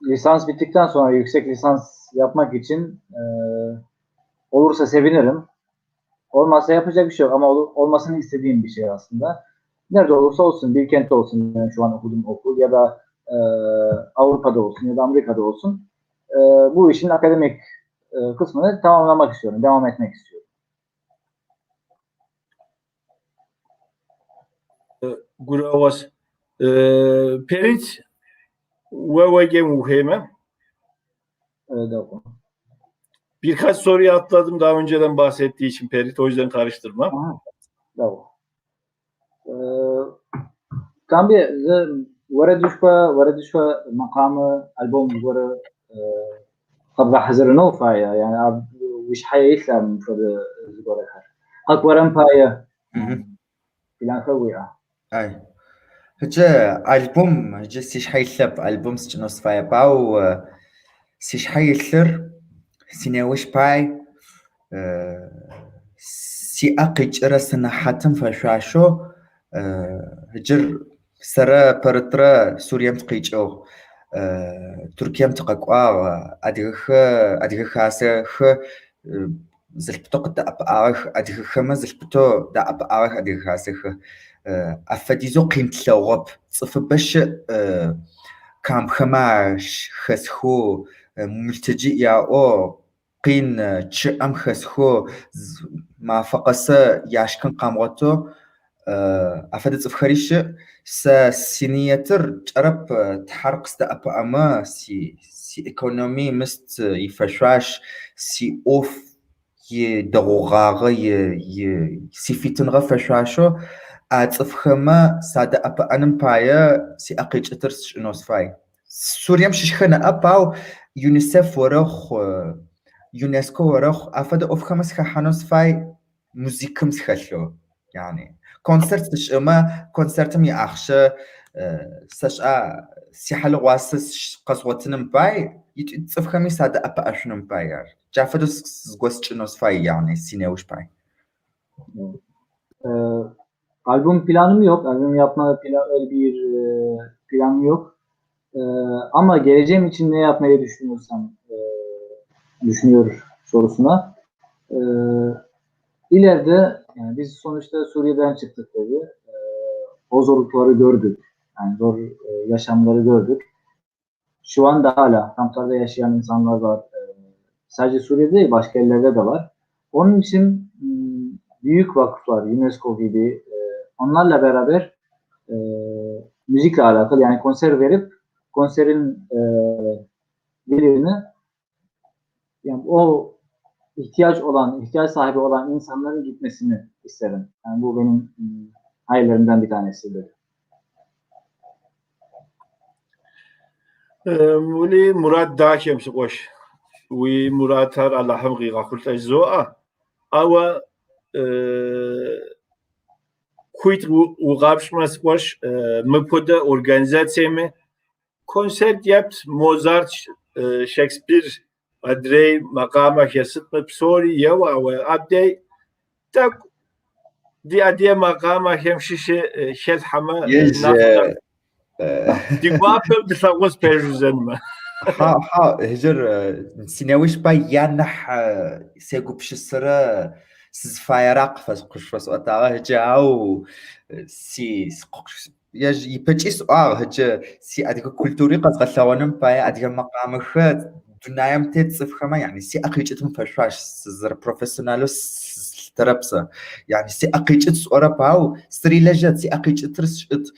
lisans bittikten sonra yüksek lisans yapmak için olursa sevinirim. Olmazsa yapacak bir şey yok ama olmasını istediğim bir şey aslında. Nerede olursa olsun, Bilkent'te olsun yani şu an okuduğum okul ya da Avrupa'da olsun ya da Amerika'da olsun. Bu işin akademik kısmını tamamlamak istiyorum, devam etmek istiyorum. Guravas Perit ve muheme. Evet, oku. Birkaç soruyu atladım daha önceden bahsettiği için Perit, o yüzden karıştırma. Bravo. Kan bir ورا düşme makamı albüm ورا طبعا حزر نوفايا يعني وش حيسلم في الزبورة هاك ورم بايا بلان خويا اي هجا ألبوم هجا سيش حيثلب ألبوم سجنوس فايا باو سيش حيثلر سيناوش باي سي أقيج رسنا حاتم فشاشو هجر سرا برترا سوريا متقيجو تركيا متقاقوا أديخ هاسخ زلبتو قد أبقاخ أديخ ما زلبتو دا أبقاخ أديخ هاسخ أفديزو قيمت لوغب صفبش كام خماش خسخو ملتجئ يا أو قين تشأم خسخو ما فقس ياشكن قامغتو أفدت أفخريش سينياتر جرب تحرق استأب أما سي إيكونومي مست يفشواش سي أوف يدغوغاغ سي فيتن غفشواشو أتفخما سادة أبا أنم بايا سي أقيج أترس نوسفاي سوريا مش خنا أباو يونيسف وروخ يونسكو وروخ أفدا أوف خمس خانوس فاي موزيكم سخلو يعني كونسرت تشأما كونسرتم يأخشى سشأ سيحل واسس قصوتنم باي يتفخمي سادة أبا أشنم باير جافدوس زغوس نوس فاي يعني سيناوش باي albüm planım yok. Albüm yapma öyle bir planım yok. Ama geleceğim için ne yapmayı düşünüyor sorusuna. İleride yani biz sonuçta Suriye'den çıktık tabii. O zorlukları gördük. Yani zor yaşamları gördük. Şu anda hala kamplarda yaşayan insanlar var. Sadece Suriye'de değil, başka yerlerde de var. Onun için büyük vakıflar, UNESCO gibi onlarla beraber müzikle alakalı yani konser verip konserin gelirini yani o ihtiyaç sahibi olan insanların gitmesini isterim. Yani bu benim hayallerimden bir tanesidir. ولي مراد داكم سقوش وي مراد هر الله هم غيغا قلت الزوء أو كويت وغابش ما سقوش مبودة أورجانيزاتيمي كونسرت يابت موزارت شكسبير أدري مقامة يسط بسوري يوا وأبدي تاك دي أدي مقامة يمشي شل حما يج دي بابل بثقوس بيرجزن ها هجر سيناويش باي يانح سيقو بش السرا سيز فايراق فسقش فسقطاغا هجاو سقوش يج يبجي سؤال هجا سي أديك كولتوري قد غلاونم باي أديك مقامخات دنايم تتصف خما يعني سي أقيجتهم فشاش سيزر بروفيسيونالو تربسا يعني سي أقيجت سؤال باو سري لجات سي أقيجت رسشت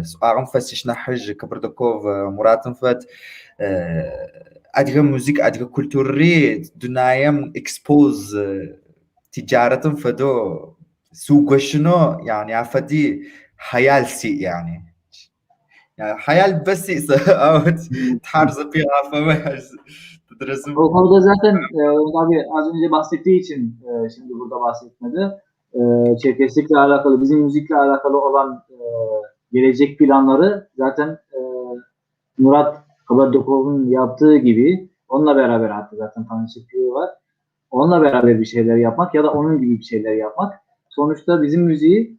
سؤالهم فسيش نحج كبردكوف مراتم فات أديك موزيك أديك كولتوري دنايم إكسبوز تجارتهم فدو سوقشنو يعني عفدي حيال سي يعني حيال بس أو تحرز فيها فما تدرسون. O konuda zaten abi az önce bahsettiği için şimdi burada bahsetmedi. Çerkeslikle alakalı, bizim müzikle alakalı olan gelecek planları zaten Murat Kabardakov'un yaptığı gibi onunla beraber hatta zaten tanışıklığı var. Onunla beraber bir şeyler yapmak ya da onun gibi bir şeyler yapmak. Sonuçta bizim müziği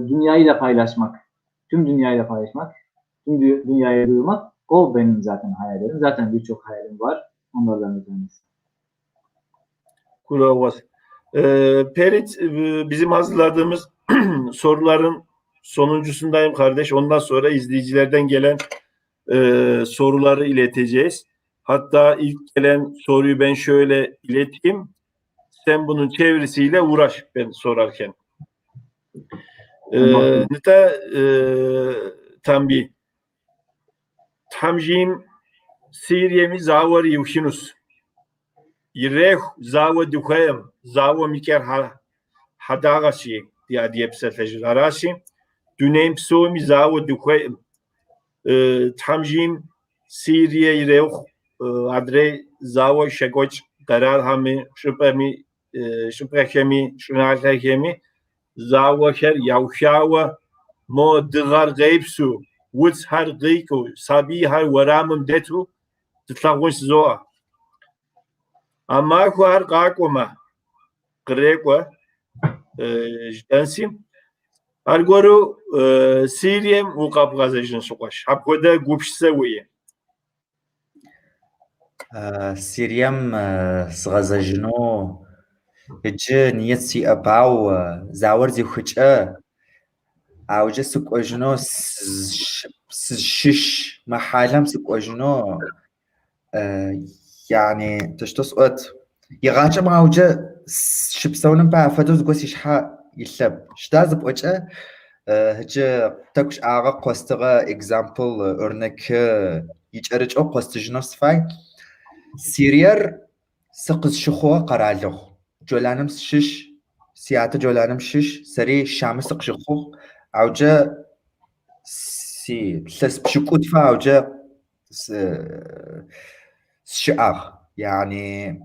dünyayla paylaşmak, tüm dünyayla paylaşmak, tüm dünyaya duyurmak o benim zaten hayallerim. Zaten birçok hayalim var. Onlardan bir tanesi. Kurovas. Perit bizim hazırladığımız soruların sonuncusundayım kardeş. Ondan sonra izleyicilerden gelen soruları ileteceğiz. Hatta ilk gelen soruyu ben şöyle ileteyim. Sen bunun çevirisiyle uğraş ben sorarken. Nita tambi tamjim Siriyemi zavar yuşinus. Yireh zavar dukhayım. Zavar miker hadagasi diye psatejir arasi. Dünem psomi zavar dukhayım. Tamjim Siriye yireh adre zavar şegoç karar hami şüphemi şunalhemi zavar her yavşava mo dıgar gayipsu وز هر قیکو سبی هر ورامم دتو تطلعوش زوا اما خو هر قاقو ما قریقو جنسیم ارگورو سیریم و قابغازشن سوقش حبوده گوبش سویه سيريم سغزجنو هجي نيتسي أباو زاور زي خجأ عاوجة سكوجنو شش محالم سكوجنو يعني تشتسقط يغاجة معاوجة شبسونم بقى فدوز قوسي شحا يلب شتاز بوجه هجي تاكش آغا قوستغا example örnek يجرج أو قوستجنو سفاي سيرير سقز شخوة قرالوخ جولانم شش سياتة جولانم شش سري شامس سقشخوخ عوجة سي سلس بشكوت فا عوجة شعر يعني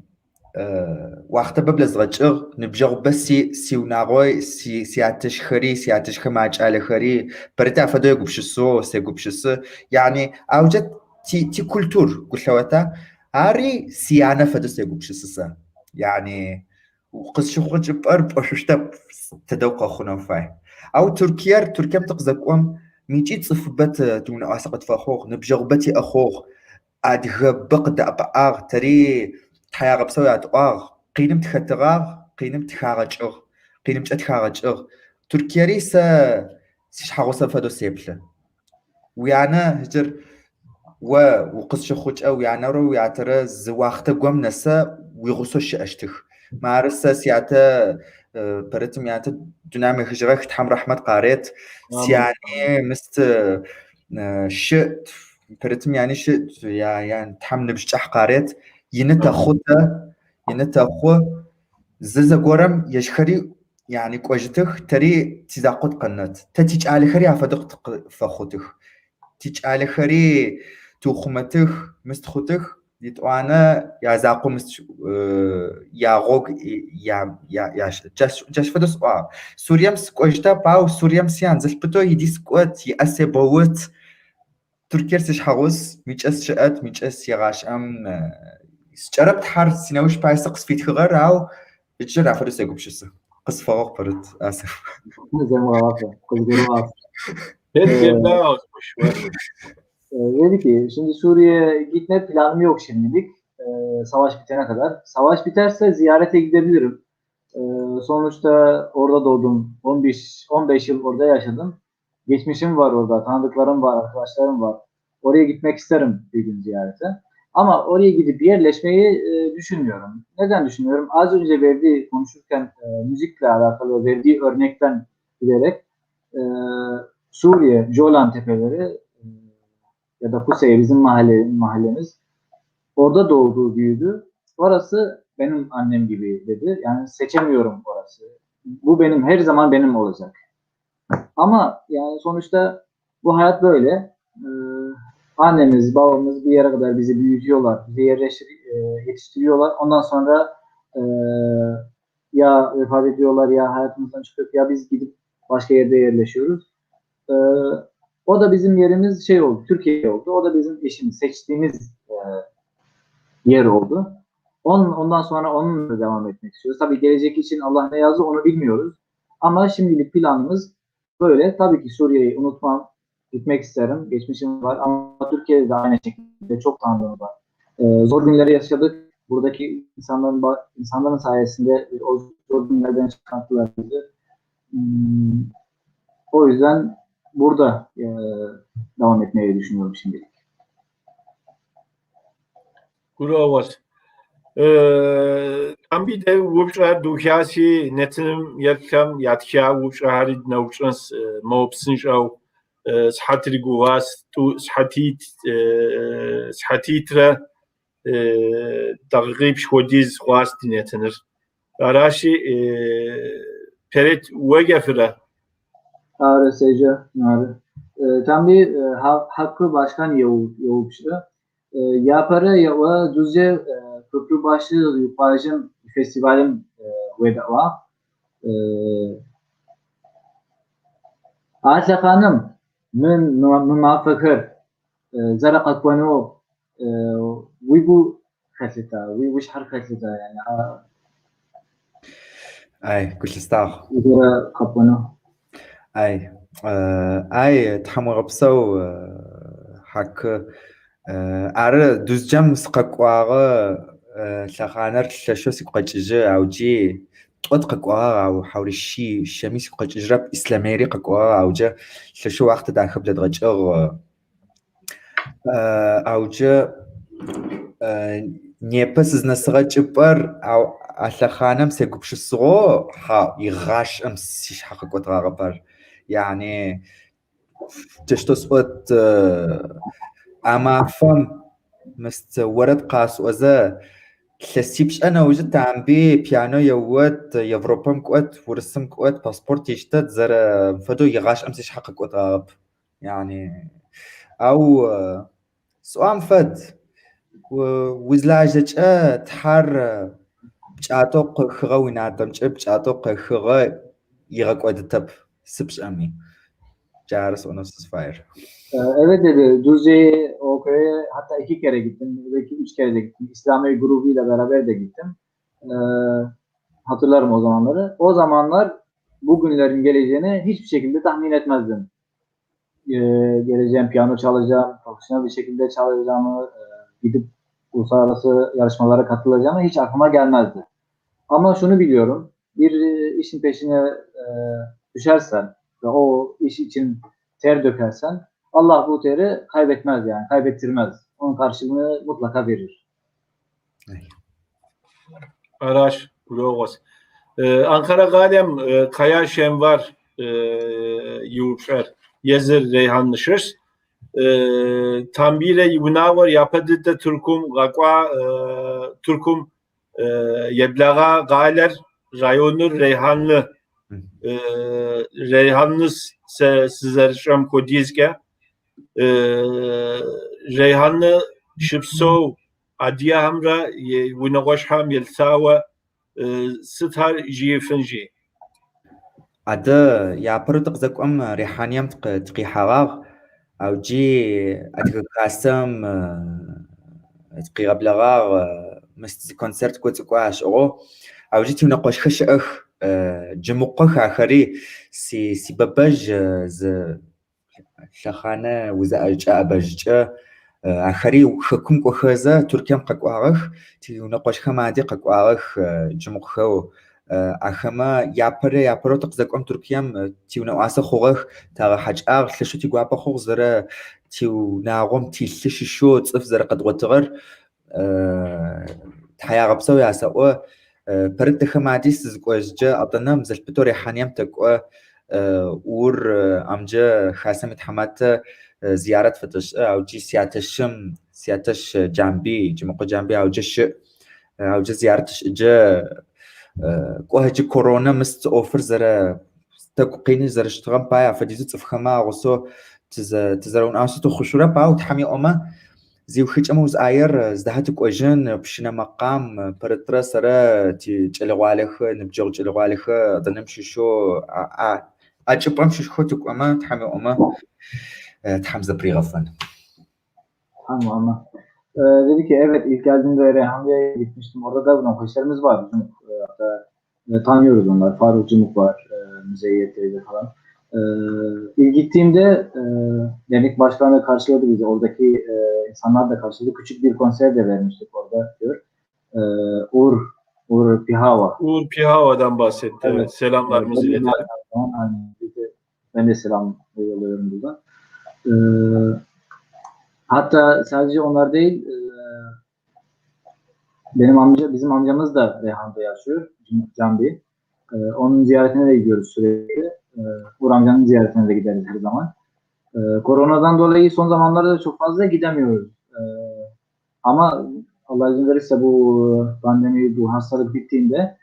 وقت ببلز غجر نبجر بس سي وناغوي سياتش خري سياتش خماج على خري برتا فدو يقبشسو سيقبشسو يعني عوجة تي كولتور قلتوتا هاري سيانا فدو سيقبشسو يعني وقص شخوة جبار بأشوشتا تدوقع خنوفاي أو تركيا بتقزقوم ميجي تصفبت دون أسقط فخوخ نبجغبتي أخوخ أدغبق دأبعاغ تري تحياغ بسوي أدواغ قينم تختغاغ قينم تخارجغ قينم تخارجغ تركيا ريسا سيشحاغوسا فدو سيبلا ويانا هجر وقص شخوش أو يعني رو يعترى زواخت قوم نسا ويغسوش أشتخ مارسا سياتا بريتم يعني دنامي هجرة تحم رحمة قاريت سياني مست شت بريتم يعني شت يعني تحم نبجح قاريت ينتأخو زلزة قرم يشخري يعني قوجتخ تري تزاقود قنات تتيج على خري عفدق فخوتخ تيج على خري توخمتخ مستخوتخ يتوانا يزاقو مست ياغوغ يا جاش فدس سوريام سقوجتا باو سوريام سيان زلبتو يديس قوت يأسي بوت تركيا سيشحغوس ميجأس شئت ميجأس يغاش أم سجربت حار سيناوش باي سقس في تخغر أو يتجرع فرس يقوب شسه قص فوق برد آسف زي ما غلطة. Kızgınım. Dedi ki şimdi Suriye'ye gitme planım yok şimdilik. Savaş bitene kadar. Savaş biterse ziyarete gidebilirim. Sonuçta orada doğdum. 15 yıl orada yaşadım. Geçmişim var orada. Tanıdıklarım var, arkadaşlarım var. Oraya gitmek isterim bir gün ziyarete. Ama oraya gidip yerleşmeyi düşünmüyorum. Neden düşünüyorum? Az önce konuşurken müzikle alakalı verdiği örnekten giderek Suriye, Jolan Tepeleri ya da Kusey bizim mahallemiz orada doğdu, büyüdü. Orası benim annem gibi dedi. Yani seçemiyorum orası. Bu her zaman benim olacak. Ama yani sonuçta bu hayat böyle. Annemiz, babamız bir yere kadar bizi büyütüyorlar, bizi yetiştiriyorlar. Ondan sonra ya vefat ediyorlar ya hayatımızdan çıkıp ya biz gidip başka yerde yerleşiyoruz. O da bizim yerimiz oldu, Türkiye oldu. O da bizim eşimiz, seçtiğimiz yer oldu. Ondan sonra onunla devam etmek istiyoruz. Tabii gelecek için Allah ne yazdı onu bilmiyoruz. Ama şimdilik planımız böyle. Tabii ki Suriye'yi unutmam. Gitmek isterim. Geçmişim var ama Türkiye'de de aynı şekilde çok tanıdığım var. Zor günleri yaşadık. Buradaki insanların sayesinde o zor günlerden çıkarttılar bizi. O yüzden burada devam etmeyi düşünüyorum şimdilik. Gurovas. Am bir de vuruşlar duhyasi netim yatkam yatkya vuruşlar navuşans mopsinjav سحاتري جواس تو سحاتيترا تغيب شوديز خواست دينتنر راشي بيرت وقفرة Ağrı Seca, Ağrı. Tam bir hakkı başkan yavuştu. Yaparı yava düzce köprü başı yukarıcın festivalim vedava. Asya Hanım من ما فكر زرقت ونو ويبو خستا ويبو شحر خستا يعني اي كل استاغ قبونو اي تحمو غبسو حك ار دوزجم سققواغ لخانر لشو سققجه اوجي قد ققوا أو حول الشيء الشميس قد جرب إسلامي ققوا أو جا شو وقت ده خبلة رجع أو جا نيبس نسرج بر أو على خانم سيقبش الصغو ها يغاش أمسيش حق قطع بر يعني تشتسقط أما فم مستورد قاس وذا تلسيبش أنا وجدت عم بيانو يوت يوروبام قوت ورسم قوت باسبورت يشتت زر فدو يغاش أمسيش حق قوت غاب يعني أو سؤال فد وزلاجة تحر بجاتوق خغوي نادم بجاتوق خغا يغاق قوت تب سبش أمي جارس ونص فاير. Evet dedi. Düzce'ye o köye hatta 2 kere gittim. Belki 3 kere de gittim. İslami grubuyla beraber de gittim. Hatırlarım o zamanları. O zamanlar bugünlerin geleceğini hiçbir şekilde tahmin etmezdim. Geleceğim, piyano çalacağım, profesyonel bir şekilde çalacağımı, gidip uluslararası yarışmalara katılacağımı hiç aklıma gelmezdi. Ama şunu biliyorum. Bir işin peşine düşersen ve o iş için ter dökersen Allah bu teri kaybetmez yani. Kaybettirmez. Onun karşılığını mutlaka verir. Araş, Gurovas. Ankara Galem Kaya Şenvar Yurtlar Yazır Reyhanlaşır. Tambire yunavor yapadı da Türkum gakwa Türkum yeblağa galer rayonu Reyhanlı Reyhanlı sizerşam kodizge Reyhanlı şıpso adiya hamra vunagoş ham yelsawa sıtar jifinji Adı yapırı tıkzakum rihaniyam tıkihağağ أو جي أتكاسم تقيبلغا مست كونسرت كوت كواش أو جيتي نقاش خش جمقخ آخري سي ببج ز شخانة وزا أجا بج آخري خكم كوخزا تركيا قاقواغخ تي نقاش خمادي قاقواغخ جمقخو أخما يابرو تقزقم تركيا تيو نواسا خوغخ تاغ حاج أغ لشو تي قوابا خوغ زرا تيو ناغم تي لشي شو تصف زرا قد غوتغر تحيا غبسو ياساو برد خمادي سزقواج جا أطنا مزل بتو ريحانيام تقوى ور أمجا خاسم اتحمات زيارة فتش أو جي سياتش جامبي جمقو جامبي أو جا زيارتش جا قوهجي كورونا مست اوفر زرا تقيني زرا اشتغل بايا فديزو تصفخما غصو تزرون اوسو تخشورا باو تحمي اوما زيو خيج اموز اير زدهات قوجن بشنا مقام برترا سرا تي جلغوالخ نبجو جلغوالخ دنمششو اجبام ششخو تقوما تحمي اوما تحمز بريغفن Ama dedi ki evet ilk geldiğimde Reyhanlı'ya gitmiştim. Orada da nakoşlarımız var. Bizim, tanıyoruz onlar. Faruk Cumhuk var. Müzeyyet teyze falan. İlk gittiğimde dernek başkanı karşıladı bizi. Oradaki insanlar da karşıladı. Küçük bir konser de vermiştik orada diyor. Uğur Pihava. Uğur Pihava'dan bahsetti. Evet. Selamlarımızı iletelim. Ben de selam yolluyorum buradan. Hatta sadece onlar değil, bizim amcamız da Reyhan'da yaşıyor, Can Bey. Onun ziyaretine de gidiyoruz sürekli. Uğur amcanın ziyaretine de gideriz her zaman. Koronadan dolayı son zamanlarda da çok fazla gidemiyoruz. Ama Allah izin verirse bu pandemi, bu hastalık bittiğinde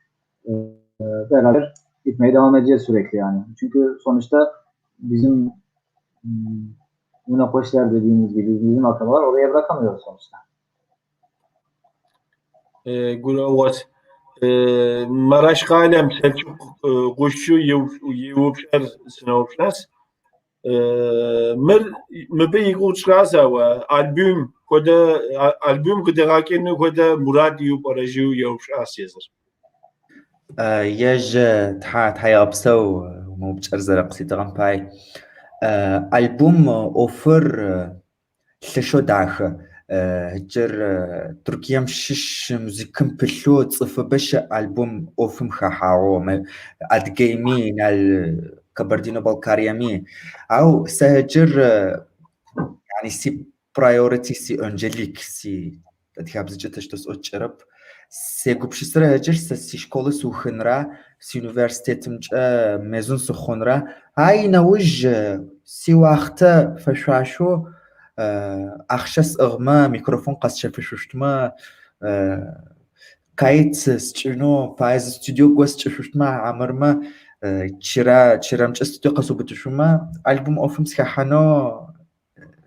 beraber gitmeye devam edeceğiz sürekli yani. Çünkü sonuçta bizim Munakoşlar dediğimiz gibi bizim akrabalar oraya bırakamıyoruz sonuçta. Guravas Maraş Kalem Selçuk Kuşçu Yevupşar Sınavşnas Mbe Yikuçrasa ve albüm kıdakeni koda Murad Yuparajı Yevupşas yazır. يج تحيا بسو ومبشر زرق سيتغم باي ألبوم أوفر لشو داخ هجر تركيا مشش موزيكم بلو تصف باش ألبوم أوفم خاحاو أدقيمي نال كبردينو بالكاريامي أو سهجر يعني سي برايورتي سي أنجليك سي تتحابز جتش تسوت شرب سيقوب شسرا هجر سي شكولة سوخنرا سي يونيفرسيتم ميزون سخنرا هاي نوج سي وقتا فشاشو أخشس أغما ميكروفون قص شفشوشتما كايت ستشنو بايز ستوديو قوست شفشوشتما عمرما تشيرا مش استوديو قصو بتشوما ألبوم أوفم سيحانو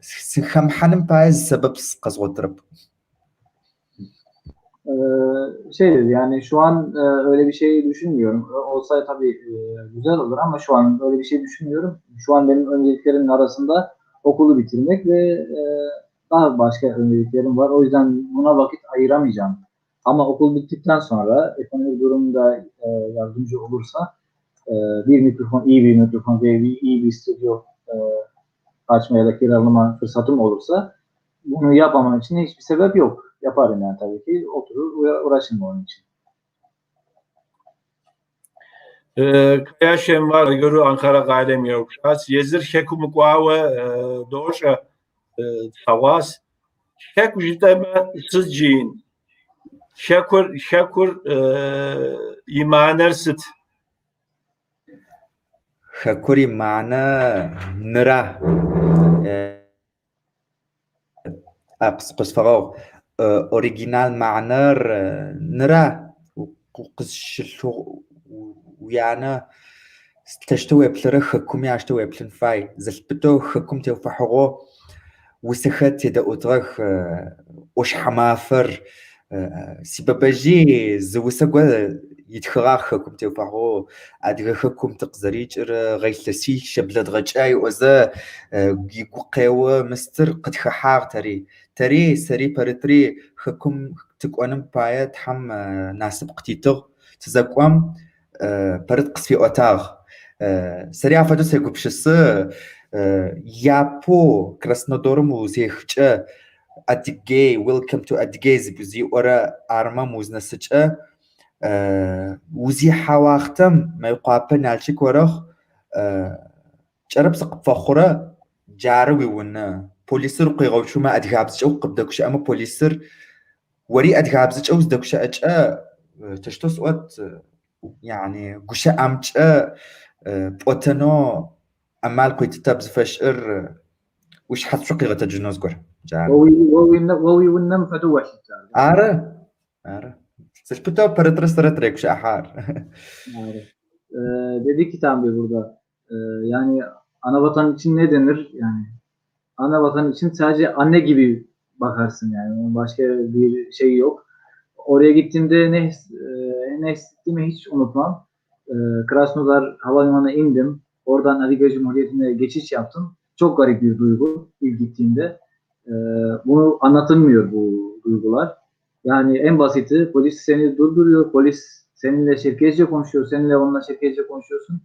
سيخم حنم بايز سبب قصو درب Şey dedi yani şu an öyle bir şey düşünmüyorum. Olsaydı tabii güzel olur ama şu an öyle bir şey düşünmüyorum. Şu an benim önceliklerimin arasında okulu bitirmek ve daha başka önceliklerim var. O yüzden buna vakit ayıramayacağım. Ama okul bittikten sonra ekonomik durumda yardımcı olursa bir mikrofon, iyi bir mikrofon ve iyi bir stüdyo açmaya da kiralama fırsatım olursa bunu yapmam için hiçbir sebep yok. Yaparım yani tabii ki. Oturur uğraşırım onun için. Kaya Şenvar Görü Ankara Galem Yavuşas Yezir Şekum Kuava Doğuşa Savas Şek Jitema Sıcin Şekur İmaner Sıt Şekur İmana Nıra قص فراغ اوريجينال معنر نرى وقص ويانا تشتوي بلره خكم ياشتوي بلن فاي زلبتو خكم توفحو وسخت يدأوترخ وش حمافر سببجي زوسقوا يتخراخكم توفحو أدرخكم تقزريج غيثسي شبلد غجاي وزا قيقو مستر قد خحار تري سري برتري خكم تقوانم بايا تحم ناسب قتيتغ تزاقوام برد قصفي أوتاغ سري عفادو سيقو بشس يابو كراسنودور موزيخجا أدقي welcome to أدقي زبوزي ورا أرما موزنسجا وزي حواختم ما يقابل نالشك ورخ جرب سقف فخورة جاروي ونا بوليسر قيغوشو ما أدغابزج أو قبدكش أما بوليسر وري أدغابزج أو زدكش أجأ تشتو سوات يعني قشا أمجأ بوتنو أمال قوي تتابز فشر وش حد شو قيغة تجنوز قر ووي ونم فتوش آره سلبتو برترس رتريك شاحار dedi ki tam bir burada yani ana vatan için ne denir yani ana vatan için sadece anne gibi bakarsın yani onun başka bir şey yok. Oraya gittiğimde ne hissettiğimi hiç unutmam. Krasnodar Havalimanı'na indim. Oradan Adiga Cumhuriyeti'ne geçiş yaptım. Çok garip bir duygu ilk gittiğimde. Bunu anlatılmıyor bu duygular. Yani en basiti polis seni durduruyor. Polis seninle Çerkezce konuşuyor. Seninle onunla Çerkezce konuşuyorsun.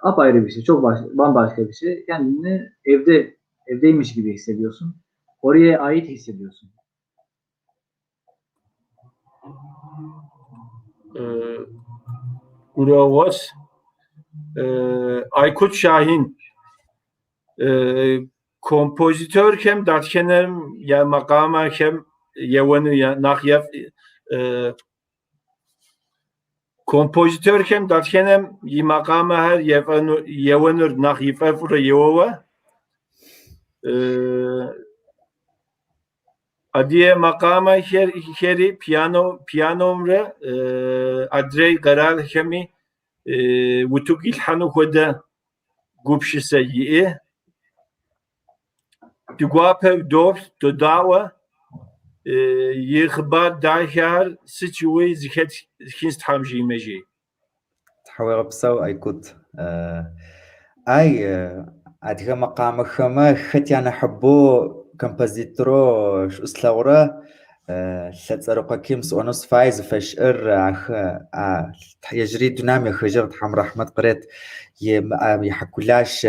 Apayrı bir şey. Çok bambaşka bir şey. Kendini evdeymiş gibi hissediyorsun. Oraya ait hissediyorsun. Uravos Aykut Şahin kompozitör kem datkenem ya makama kem yevenu ya nakyev kompozitör kem datkenem yi makama her yevenur nakyefur yevova adiye makama heri piyanomre adrey garal kemi wutuk ilhanu koda gupşi seyi Duguape dof dodawa يخبار داير سيتوي زكت كينست حامجي مجي تحوير بسو أيكوت أي أدغى مقام خما ختي أنا حبو كمبوزيترو شو اسلاورا لتسرقا كيمس ونص فايز فشر يجري دينامي خجرت حمر أحمد قريت يحكولاش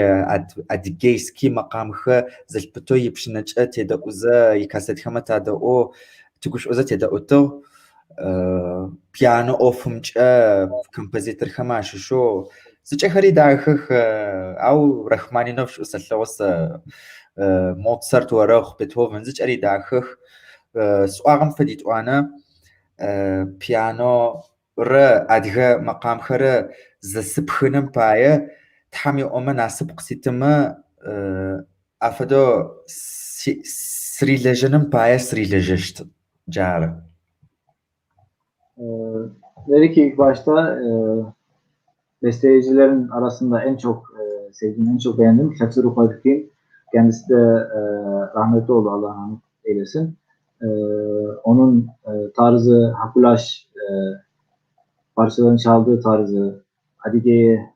أدجيس كي مقام خ زلبتو يبشنجات يدأوزا يكاسد خما تادأو تقوش أوزا تدأوتو بيانو أوفمج كمبوزيتر خما شو زجا خري داخخ أو رحمانينوف شو سلوس موتسارت ورخ بيتهوفن زج أري داخخ سؤالم فديت وانا بيانو ر أدغى مقام خر زسبخنم باية تحمي أما ناسب قسيتما أفدو سري لجنم باية سري لجشت جارة Dedi ki ilk başta bestecilerin arasında en çok sevdiğim, en çok beğendiğim Şakir Ufadık'ın. Kendisi de rahmetli oldu, Allah rahmet eylesin. Onun tarzı, Hakulaş parçaların çaldığı tarzı, Adige'ye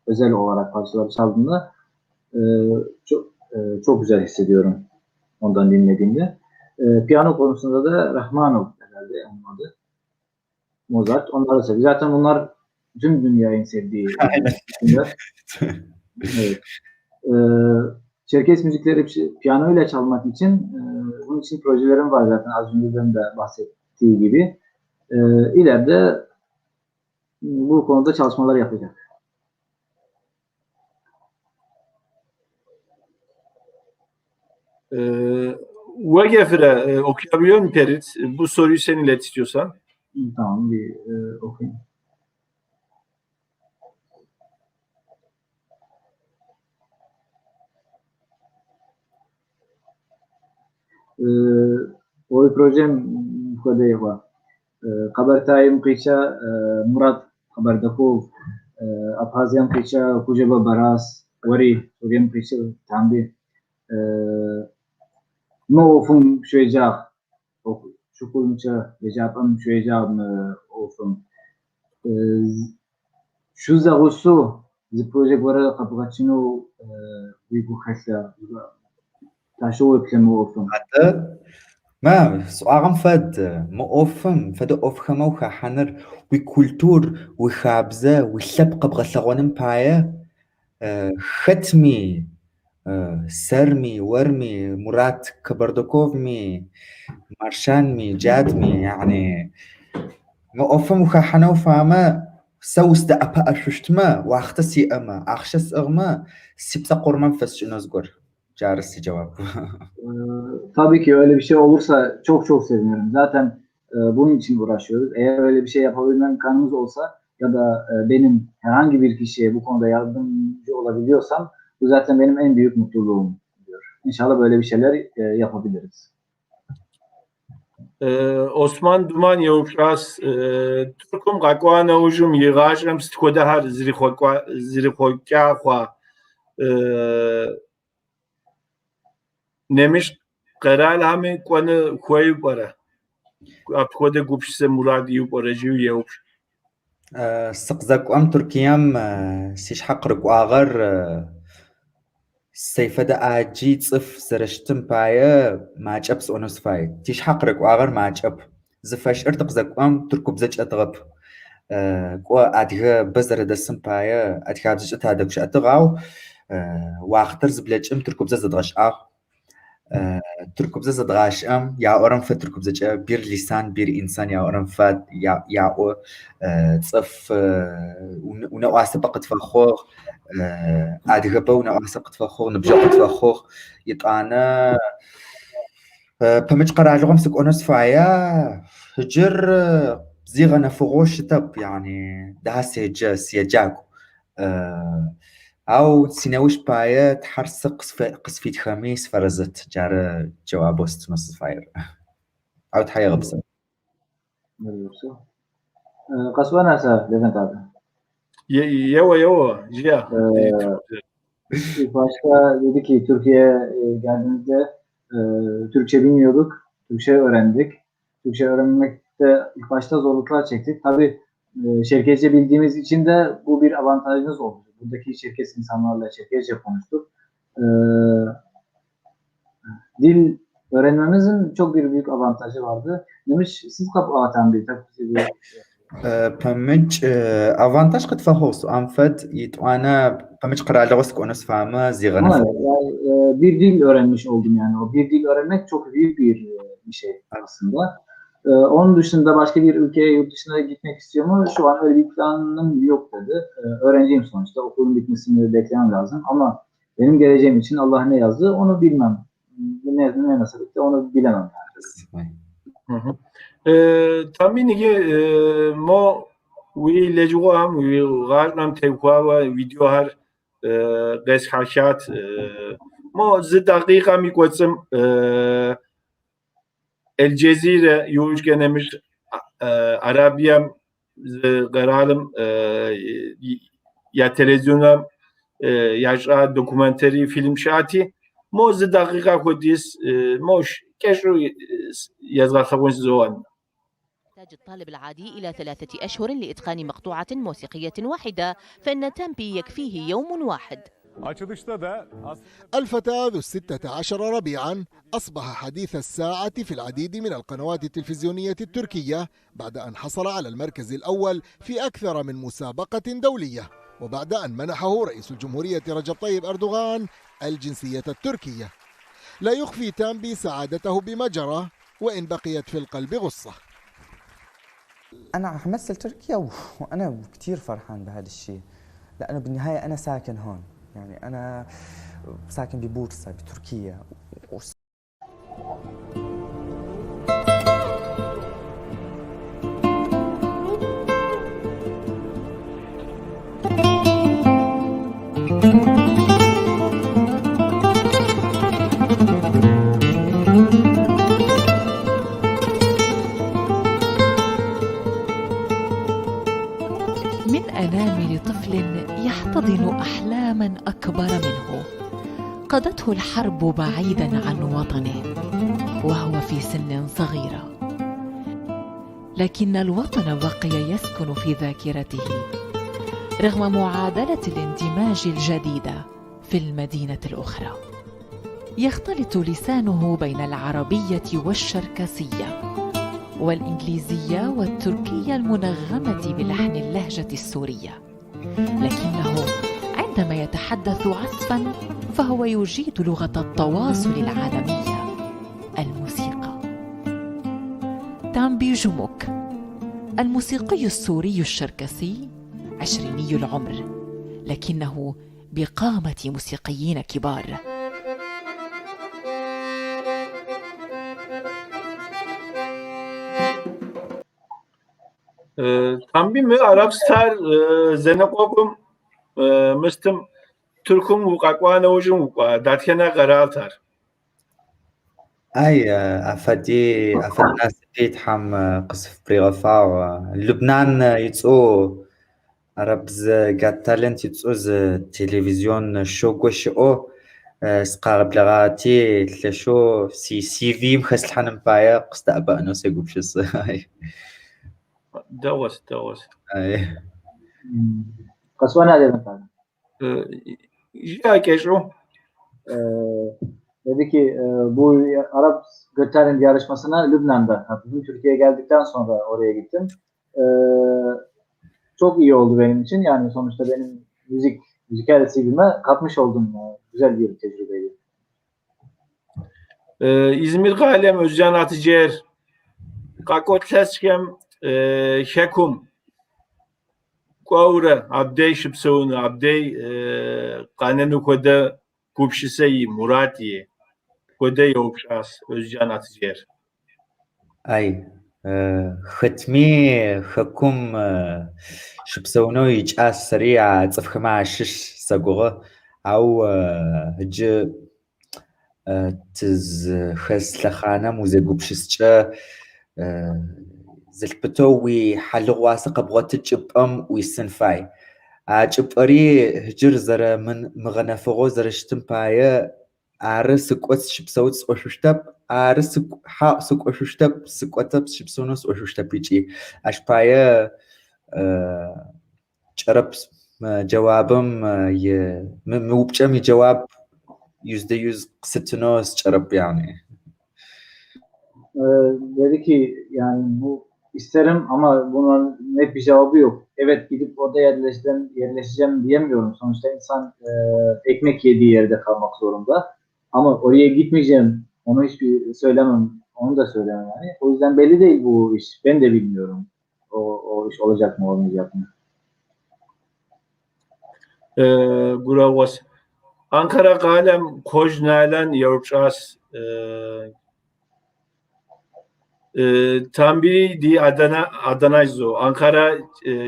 özel olarak parçaları çaldığında çok güzel hissediyorum ondan dinlediğimde. Piyano konusunda da Rahmanov herhalde onun adı. Mozart. Onları da seviyor. Zaten bunlar tüm dünyanın sevdiği. Evet. Çerkes müzikleri piyano ile çalmak için bunun için projelerim var zaten az önce de bahsettiği gibi. İleride bu konuda çalışmalar yapacak. Vegefre okuyabiliyor musun Perit? Bu soruyu sen ilet istiyorsan. Tamam, bir okuyayım. o projem kode var. Kabartayım kıça Murat Kabardakov, Abhaziyam kıça Kujaba Baras, Wari, Suriyam kıça Tambi. Mo ofum şuyacak, şukulunca vecapam şuyacak ofum. Şu zagusu, zi proje gwara kapıgaçino wigu khasla, taşo eplemo ofum. ما سؤالهم فد ما أوفم فد أوفخما وخحنر وكولتور وخابزة وشبق بغسغونم باية ختمي سرمي ورمي مرات كبردكوفمي مارشانمي جادمي يعني ما أوفم وخحنا وفاما سوس دا أبا أششتما وأختسي أما أخشس أغما سيبسا قرمان فسجنو زغور جارسي جواب. Tabii ki öyle bir şey olursa çok sevinirim. Zaten bunun için uğraşıyoruz. Eğer öyle bir şey yapabilme imkanımız olsa ya da benim herhangi bir kişiye bu konuda yardımcı olabiliyorsam bu zaten benim en büyük mutluluğum diyor. İnşallah böyle bir şeyler yapabiliriz. Osman Duman Yevşas Türk'üm kakwana ujum yığaşım stkoda har zirikhoykya khwa nemiş qaral hami konu khoy para apkoda gupşse murad yu para jiu yevş سقزاكم تركيام سيش حق رقواغر سيفدا اجي صف زرشتم بايا ماچب سونس فاي تيش حق رقواغر ماچب زفاش ارتقزاكم تركب زج اتغب قوا ادغه بزر دسم بايا ادخاب زج اتادكش اتغاو واختر زبلچم تركب زز دغش تركب زز دغاش يا اورم فتركب زج بير لسان بير انسان يا اورم فات يا او صف ونواسه بقت فخور ادغبو نواسه بقت فخور نبجقت فخور يطانا بمج قراجهم سكونس فايا هجر زيغنا فغوش تب يعني دهس جس يجاكو أو سينوش باية تحرس قصفيت خميس فرزت جار جواب وست نص فاير أو تحية غبصة Kasva nasıl Levent abi? Yeva Ciha. Başta dedi ki Türkiye'ye geldiğimizde Türkçe bilmiyorduk. Türkçe öğrendik. Türkçe öğrenmekte ilk başta zorluklar çektik. Tabii Çerkezce bildiğimiz için de bu bir avantajımız oldu. Buradaki Çerkez insanlarla Çerkezce konuştuk. Dil öğrenmemizin çok bir büyük avantajı vardı. Demiş siz kapı atan bir tabii. بمج أفانتاج قد فهوس أنفد يتوانا بمج قرار لغوس كونس فاما زيغنا Yani, bir dil öğrenmiş oldum yani. O bir dil öğrenmek çok büyük bir şey aslında. Onun dışında başka bir ülkeye, yurt dışına gitmek istiyor mu? Şu an öyle bir planım yok dedi. Öğrenciyim sonuçta. Okulun bitmesini beklemem lazım. Ama benim geleceğim için Allah ne yazdı onu bilmem. Ne nasıl bitti onu bilemem. Yani. Tabii ki mo vi lejuam vi garnam tevkwa ve videolar qeshaşat mo z daqiqa miqotsım El Cezire yuvuşkenemiş Arabiyam qaralım ya televizyona yaşa dokumenteri film şati mo z daqiqa kodis moş keşru yazga khabons zoan يحتاج الطالب العادي إلى 3 أشهر لإتقان مقطوعة موسيقية واحدة فإن تامبي يكفيه يوم واحد. الفتى ذو 16 ربيعا أصبح حديث الساعة في العديد من القنوات التلفزيونية التركية بعد أن حصل على المركز الأول في أكثر من مسابقة دولية وبعد أن منحه رئيس الجمهورية رجب طيب أردوغان الجنسية التركية. لا يخفي تامبي سعادته بما جرى وإن بقيت في القلب غصة. أنا رح أمثل تركيا وأنا كتير فرحان بهذا الشيء لأنه بالنهاية أنا ساكن هون يعني أنا ساكن ببورصة بتركيا أنامل طفل يحتضن أحلاما أكبر منه قضته الحرب بعيدا عن وطنه وهو في سن صغيرة، لكن الوطن بقي يسكن في ذاكرته رغم معادلة الاندماج الجديدة في المدينة الأخرى. يختلط لسانه بين العربية والشركسية والإنجليزية والتركية المنغمة بلحن اللهجة السورية، لكنه عندما يتحدث عزفا فهو يجيد لغة التواصل العالمية، الموسيقى. تامبي جوموك الموسيقي السوري الشركسي، 20 العمر، لكنه بقامة موسيقيين كبار. Tam bir Arapstar zenekokum mıstım Türk'üm vukakwana ujum vukwa datkena qaraltar. اي افدي ناس بيت حم قصف بريغفاو لبنان يتصو عربز قات تالنت يتصو تلفزيون شو قوشو سقاغ بلغاتي تلشو سي في مخس الحنم بايا قصد ابا انو سيقوب شس Davas. اي Kasva ne demek abi? Ya keşo. Dedi ki bu Arap Got Talent yarışmasına Lübnan'da katıldım. Türkiye'ye geldikten sonra oraya gittim. Çok iyi oldu benim için. Yani sonuçta benim müzikal CV'me katmış oldum. Güzel bir tecrübeydi. İzmir Galem Özcan Atıcer Kakotlaskem Şekum Kuavra Abdey Şıpsavunu Abdey Kanenu Koda Kupşiseyi Muratiye Koda Yokşas Özcan Atıcer. اي ختمي خكم شبسونو يجاس سريع صفخ مع شش سقوغه او هج تز خس لخانه موزيقو بشسچه زلبتوي حلغ واسق بغت تجبم ويسنفاي اجبري هجر زره من مغنفغو زرشتم بايه عرس قوت شبسوت اوششتب عرس ح سق اوششتب سقوتب شبسونوس اوششتب يجي اشبايه چرب جوابم ي موبچم جواب %100 قستنوس چرب yani. Dedi ki yani bu isterim ama bunun net bir cevabı yok. Evet gidip orada yerleşeceğim diyemiyorum. Sonuçta insan ekmek yediği yerde kalmak zorunda. Ama oraya gitmeyeceğim. Onu hiçbir söylemem. Onu da söylemem yani. O yüzden belli değil bu iş. Ben de bilmiyorum. O iş olacak mı olmayacak mı? Guravas. Ankara Galem Kojnalan Yavruças Tambiri di Adanayzo Ankara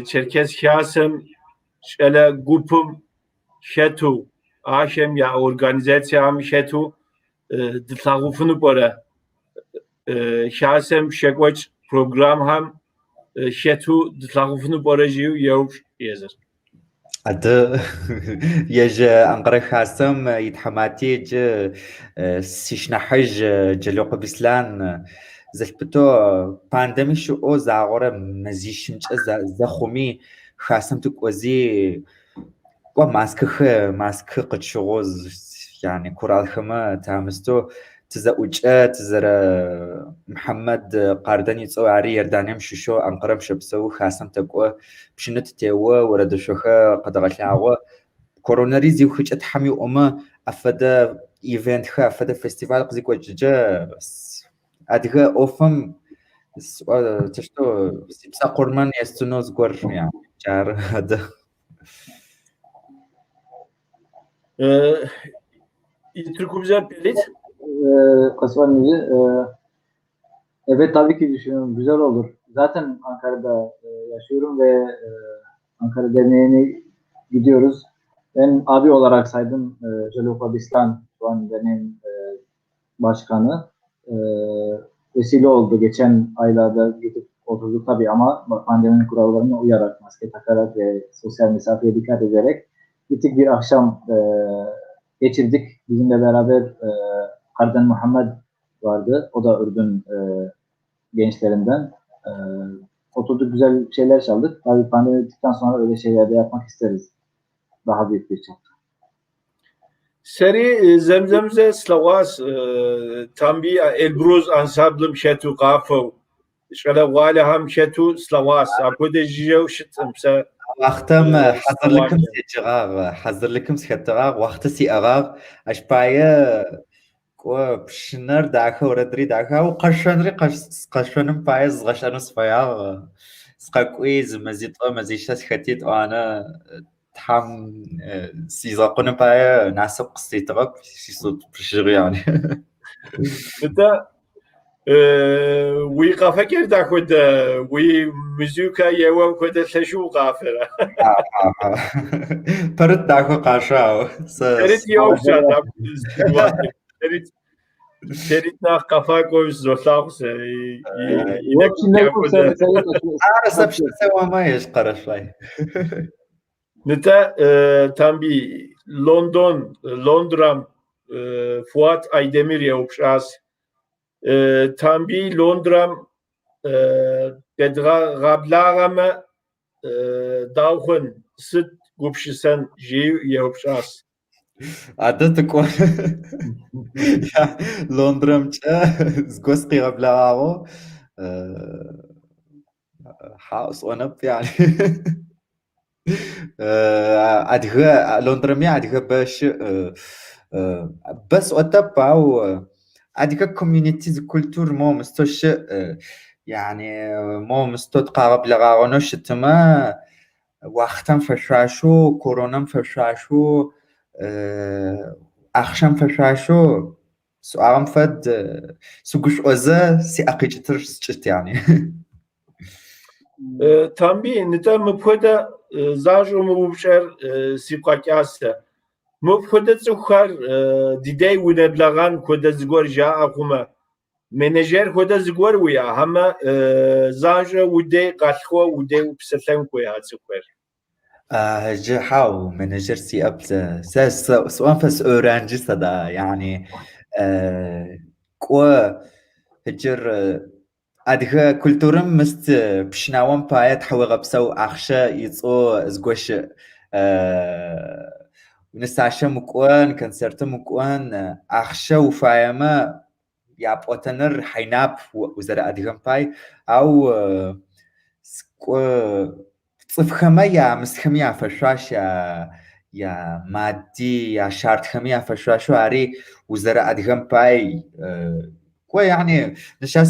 Çerkez Kâsem şele gupum şetu aşem ya organizasyam şetu dıtlağufunu bora Kâsem şekvaç program ham şetu dıtlağufunu bora jiyu yavruç yazır. Adı يجي أنقرة خاصم يتحماتي جي سيشنحج جلوق بسلان زلبتو باندمي شو أو زاغورة مزيشنج زخومي خاصم تكوزي ماسك قدشغوز يعني كورال خما تامستو تزوجة تزرى محمد قاردني تصو عري يردانيم شوشو أنقرم شبسو خاصم تقوى بشنت تيوه ورد شوخه قد غلعوه كوروناري زيو خجت حمي أما أفدا إيفنت خا أفدا فيستيفال قزيك وججة أدغا أوفم تشتو سيبسا قرمان يستنوز قر يعني جار هذا Türkümüze Pelit Kasvanlıcı evet tabii ki düşünüyorum. Güzel olur. Zaten Ankara'da yaşıyorum ve Ankara Derneği'ne gidiyoruz. Ben abi olarak saydım Jalopa Bistan şu an derneğin başkanı. Vesile oldu. Geçen aylarda gidip oturduk tabii ama pandeminin kurallarına uyarak, maske takarak ve sosyal mesafeye dikkat ederek bitik bir akşam geçirdik. Bizimle beraber Kardan Muhammed vardı. O da Ürdün gençlerinden. Oturduk, güzel şeyler çaldık. Tabii pandemi bittikten sonra öyle şeyler de yapmak isteriz. Daha büyük bir çapta. Seri zemzemze slawas tambi elbruz ansablım şetu qafo şala wala ham şetu slawas akode jiyo şitmsa hazırlıkım seçiğar vakti siğar aşpaya ko pişner daha oradri daha o qaşanım payız qaşanız faya sqaquiz mazito mazişas khatit ana tam سيزاقون باي ناسب قصيتك سيصوت برشغ يعني ده وي قافكر تاخد وي مزوكا يوا كده تشو قافره برد داخو قاشاو سرت يوشا سرت نا قفا كويس زولاقس عارف سوا ما يشقر شوي Nete tambi Londram Fuat Aydemir yapışas tambi Londram pedra rablarama davhun sıt gupşisen jiv yapışas. Adı tıkwa ya Londramça zgoski rablaramo haus onap yani أدخل لندرمي أدخل باش بس أتبعو أدخل كوميونيتيز كولتور مو مستوش يعني مو مستوت قارب لغارونوش تما وقتاً فشاشو كورونا فشاشو أخشم فشاشو سؤالم فد سوقش أزا سي أقيجتر سجت يعني tambi nete mıphoda zajo mubşer siqakyasa mıphoda tsukhar didey uneblagan koda zgor ja akuma menajer koda zgor uya ama zajo ude qalxo ude upsatan koya tsukhar جحاو مناجر سي أبل سواء فس أورانجي صدا يعني قوة هجر أدخل كولتورم مست بشناوان بايت حوي غبسو أخشى يتصو زقوش ونستعشى مكوان كنسرت مكوان أخشى وفايما يابوتنر حيناب وزر أدخل باي أو صف خمية مستخمية فشاش يا مادي يا شارت خمية فشاش وعري وزر أدخل باي كوا يعني نساش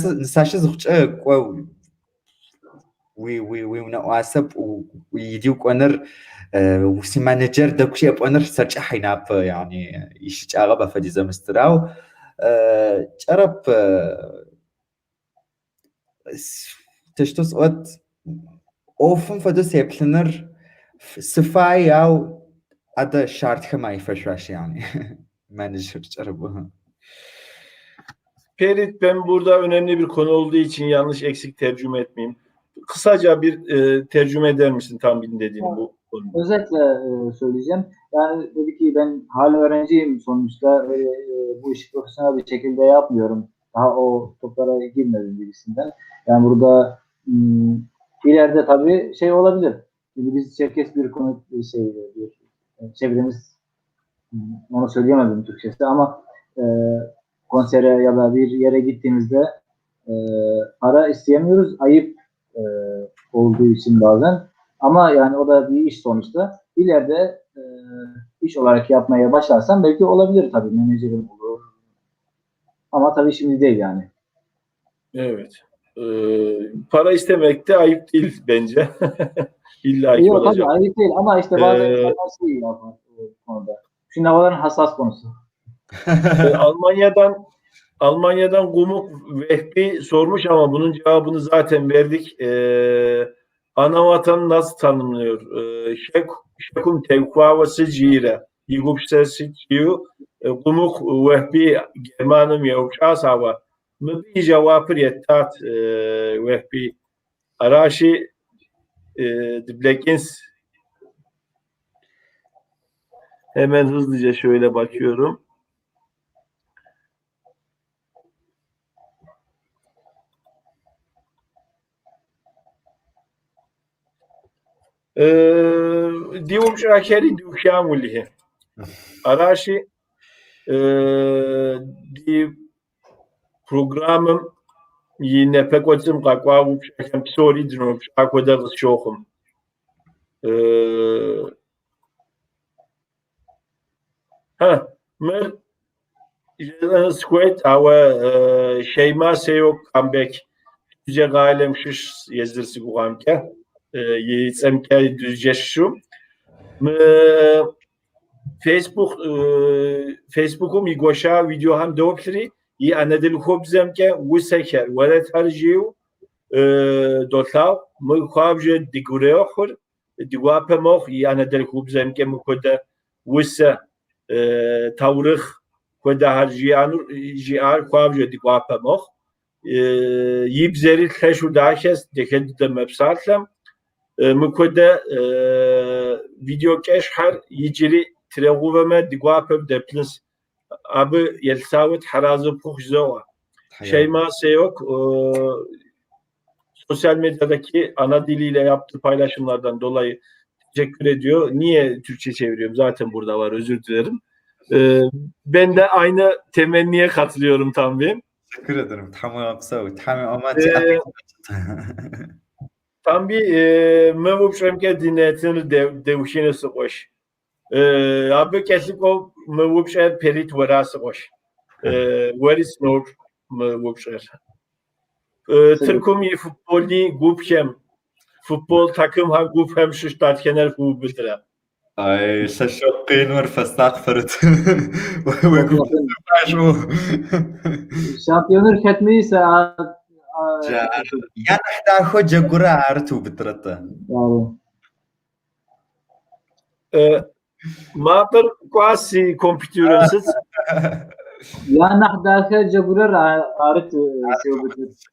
زخش كوا وي ونواسب ويديو كونر وسي مانجر دكشي بونر سرچ حيناب يعني يشج اغبا فديزا مستراو جرب تشتوس ود اوفن فدس يبلنر سفاي او ادا شارت خماي فشاش يعني manager جربوها. Ferit, ben burada önemli bir konu olduğu için yanlış eksik tercüme etmeyeyim. Kısaca bir tercüme eder misin tam dediğin bu konuyu? Özetle söyleyeceğim. Yani dedi ki ben hala öğrenciyim sonuçta. Bu işi profesyonel bir şekilde yapmıyorum. Daha o toplara girmedim gibisinden. Yani burada ileride tabii şey olabilir. Şimdi biz Çerkes bir konu bir çevremiz onu söyleyemedim Türkçesi ama konsere ya da bir yere gittiğimizde para isteyemiyoruz. Ayıp olduğu için bazen. Ama yani o da bir iş sonuçta. İleride iş olarak yapmaya başlarsam belki olabilir tabii. Menajerim olur. Ama tabii şimdi değil yani. Evet. Para istemek de ayıp değil bence. İlla ki olacak. Tabii ayıp değil ama işte bazen insanlar şey yapar o konuda. Şimdi havaların hassas konusu. Almanya'dan Gumuk Vehbi sormuş ama bunun cevabını zaten verdik. Anavatan nasıl tanımlıyor? Şekum tevkavası cihire. Yigupsesi cihu. Gumuk Vehbi Germanım yavşas hava. Mıbi cevapır yettat Vehbi Arashi The Blackens. Hemen hızlıca şöyle bakıyorum. Diyorum şakeri dükkanı Arashi di programım yine pek otuzum kakvavu şakem psori diyorum şakoda şokum. Ha, mer squat ama şeyma seyok comeback. Düzce galem şiş yazırsı kuamke. Yitsemke düzce şu. Facebook'um igosha video ham doptri i anadil khobzemke wuseker walet harjiu dotlav mu khabje digureokhur diguapemokh i anadil khobzemke mu koda wusa tavrikh koda harjianur jiar khabje diguapemokh yibzeri kheshu dakhes deked mepsatlam mu koda video keşhar yiciri ترغوبة دقوابة دبلس أبى يلساوت حرازة بوخ زوا şey ma yok sosyal medyadaki ana diliyle yaptığı paylaşımlardan dolayı teşekkür ediyor. Niye Türkçe çeviriyorum? Zaten burada var. Özür dilerim. Ben de aynı temenniye katılıyorum tam bir. Teşekkür ederim. Tamam ama tam bir mevcut şemke dinletini devşine sıkış. Abi kesip o mevcut perit varası koş. Varis nur mevcut. Türk'üm futbolni gupkem. Futbol takım ha gupkem şu start kenar futbolda. Ay şaşokkin var fastak fırt. Şampiyonlar ketmeyi ise yani daha hoca gura artu bitrata. Maper quasi computersiz. Ya nahdaka jagurar aret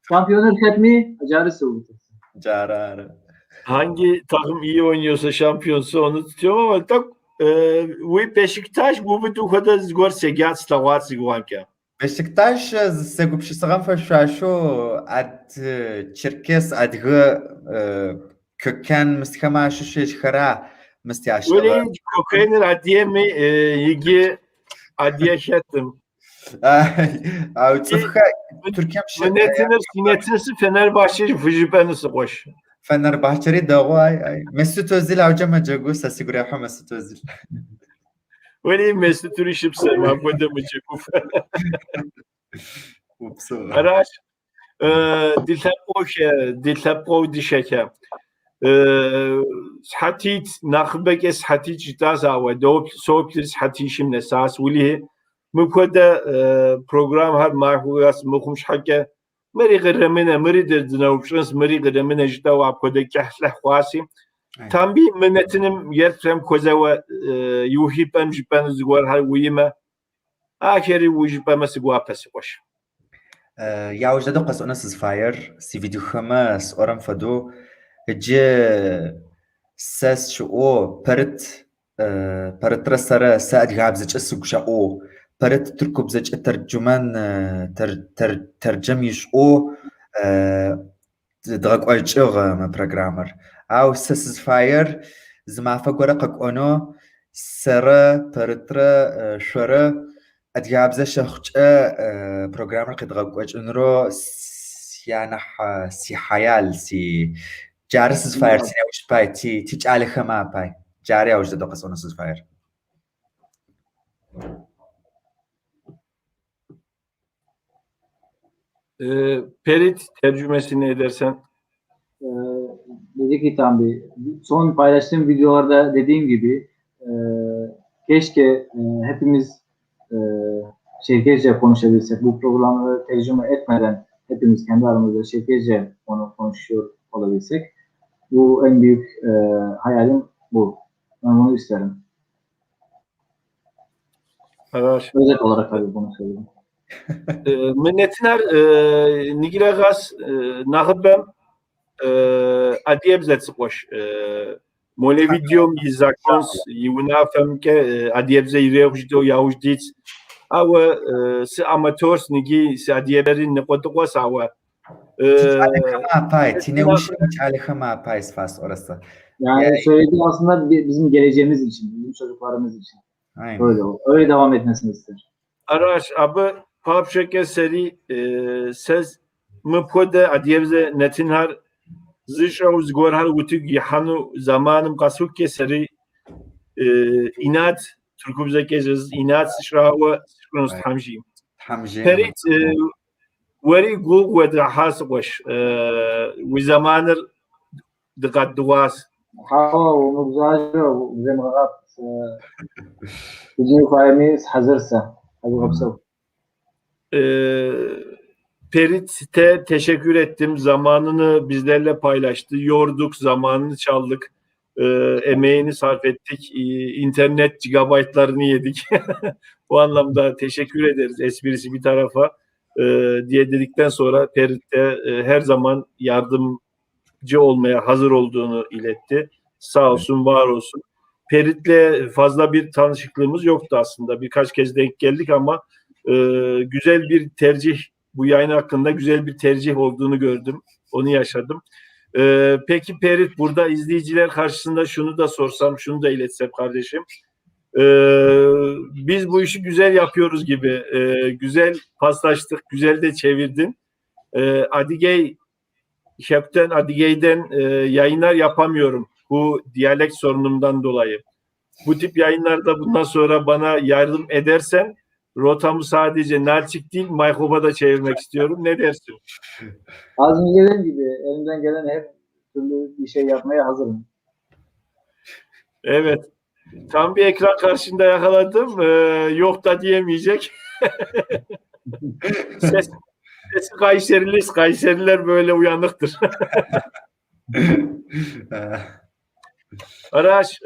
şampiyonlar ketmeyi acarı soğutur. Carar. Hangi takım iyi oynuyorsa şampiyonsa onu tutuyorum ama tak bu Beşiktaş bu bir kadar zgor segat stavat zgorka. Beşiktaş segupşi sağam faşaşo ad Çerkes adgı köken mıskama şu şey khara mıstyaşlar. Öyle kokainer adiye mi yigi adiye şettim. Ay tıfka Türkiye Sinetsinsi Fenerbahçe Fıjipenisi koş. Fenerbahçe'yi davay. Mesut Özil avcama jagu sasigura Mesut Özil. Öyle Mesut Ürüşüp sevmem bu da mı çekuf. Araç diltapko dişeke. Hatit nakhbek hatit jitaza ve dop soğuklis hatişim nesas wili mukada program har mahuyas mukhmuş hakke meri gırmene meri derdine uçrans meri gırmene jita ve apkoda kahla khwasi tam bir minetinim yertrem koza ve yuhipem jipen zgor har wiyma akeri wujipem sigwa pasikoş. Ya wajda qas ona siz fire si video khamas oram fado ج ساس شو برت برت رسرة ساد غاب زج السوق شو برت تركب زج الترجمان ترجم يشو دغق أجر ما برنامر أو ساس فاير زما فقرق أنو سرة برترة شرة أدغاب زج شخص برنامر قد دغق أجر نرو يعني سي حيال سي جارس فاير سينوش باي تيج على خما باي جاري أوجد دقة ونص فاير Perit tercümesini edersen. Dedi ki tam bir son paylaştığım videolarda dediğim gibi keşke hepimiz Çerkezce konuşabilsek. Bu programları tercüme etmeden hepimiz kendi aramızda Çerkezce konuşuyor olabilsek. Bu en büyük hayalim bu. Ben bunu isterim. Evet. Özet olarak tabii bunu söyleyeyim. Minnetler Nigiragas Nahbem أديبزة تقوش مولفيديوم يزاكونس يونافم كأديبزة يريوجدو ياوجديت أو سأماتورس نجي سأديبرين نقطقوس أو Alekama pay, tinevuşun hiç alekama pay sfas orası. Yani söylediği aslında bizim geleceğimiz için, bizim çocuklarımız için. Aynen. Öyle devam etmesini ister. Araç abi papşeke seri sez mıpode adiyevze netinhar zışa uzgorhar utuk yahanu zamanım kasuk keseri inat Türkümüze gezeceğiz inat sıçrağı sıçrağımız tamjiyim. Perit وری گوگ و درحاس وش وزمانر دقت دواس. ومبزاجة وزي ما غاب يجي قائميس حزرسة هذا غبسو. Perit'e teşekkür ettim. Zamanını bizlerle paylaştı. Yorduk, zamanını çaldık. Emeğini sarf ettik. İnternet gigabaytlarını yedik. Bu anlamda teşekkür ederiz. Esprisi bir tarafa. Diye dedikten sonra Perit de her zaman yardımcı olmaya hazır olduğunu iletti. Sağ olsun, var olsun. Perit'le fazla bir tanışıklığımız yoktu aslında. Birkaç kez denk geldik ama güzel bir tercih, bu yayın hakkında güzel bir tercih olduğunu gördüm. Onu yaşadım. Peki Perit, burada izleyiciler karşısında şunu da sorsam, şunu da iletsem kardeşim. Biz bu işi güzel yapıyoruz gibi. Güzel paslaştık, güzel de çevirdin. Adigey, Şepten Adigey'den yayınlar yapamıyorum. Bu diyalekt sorunumdan dolayı. Bu tip yayınlarda bundan sonra bana yardım edersen rotamı sadece Nalçik değil, Mayhob'a da çevirmek istiyorum. Ne dersin? Az önce dediğim gibi elimden gelen her türlü bir şey yapmaya hazırım. Evet. Tam bir ekran karşında yakaladım. Yok da diyemeyecek. Sesi Kayseriler böyle uyanıktır. Araç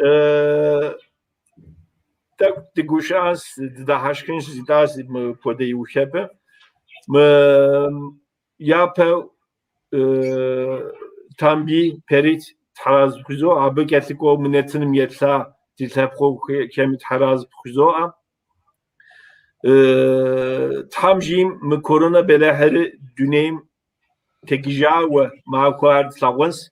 tak diguşans da haşkın zidas podey uhepe yape tam bir perit taraz kuzo abi getlik o minetinim yetsa diltapko kemit haraz kuzo tamjim mı korona belaheri düneyim tekija ve makuar tlağız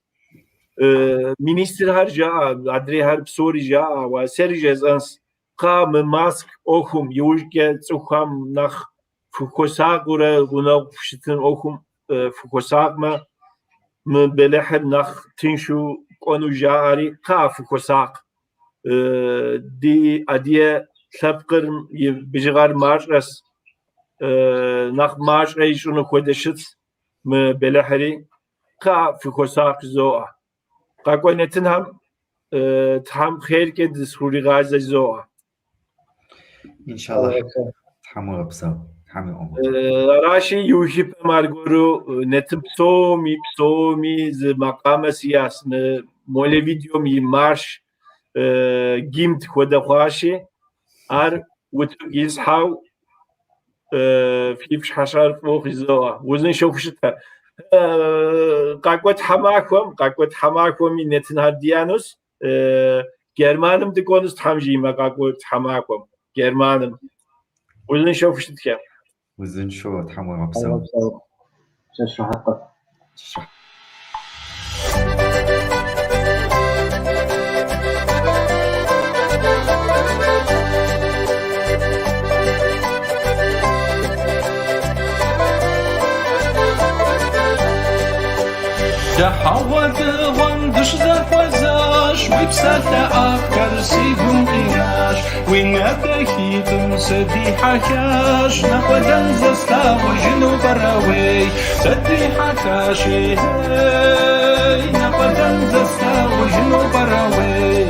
minister harca adri harp sorija ve serjez ans qam mask okum yujge tsukham nach fukosak ura guna fşitin okum fukosak mı belahir nach tinshu konu jari qa fukosak di adiye sabqır bijgar marras nach marş rejunu kodeşit mı belahiri qa fukosak zoa qakonetin ham tam khair ke disuri gaza zoa İnşallah. Tamam absa. Tamam. Rashi yuhip margoru netim psomi z maqama siyas ne mole video mi marş gimt khoda khashi ar وتجي يصحوا في حشر فوق الزوا وزن شوف شتا قاقوت حماكم نتنها ديانوس Germanım de konus tamjima قاقوت حماكم Germanım وزن شوف شتا وزن شو تحمل مبسوط شرح حقك تحول وندش زفزاش وبسات أفكار سيبون إناش ونبكي تمسدي حكاش نقدا زستا وجنو براوي سدي حكاشي هاي نقدا زستا وجنو براوي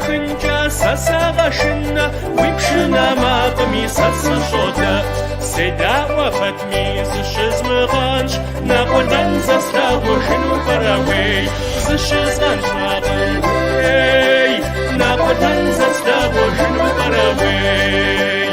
خنجا سسغشنا ويبشنا ما قميص الصوتا سدا وفتمي زشز مغانش نقدن زستا وشنو براوي زشز غانش نقدن نقدن زستا وجنو براوي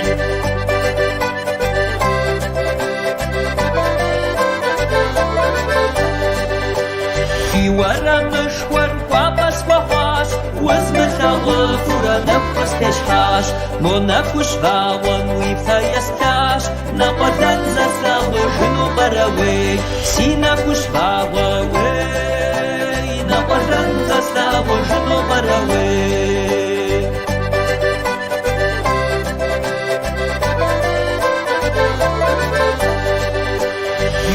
في ورا مشوار وابس وحاش وزمتا غفورا نفس تشحاش منافوش باون ويفتا يستاش نقدن زستا وجنو براوي سينافوش باوي نقدن زستا وجنو براوي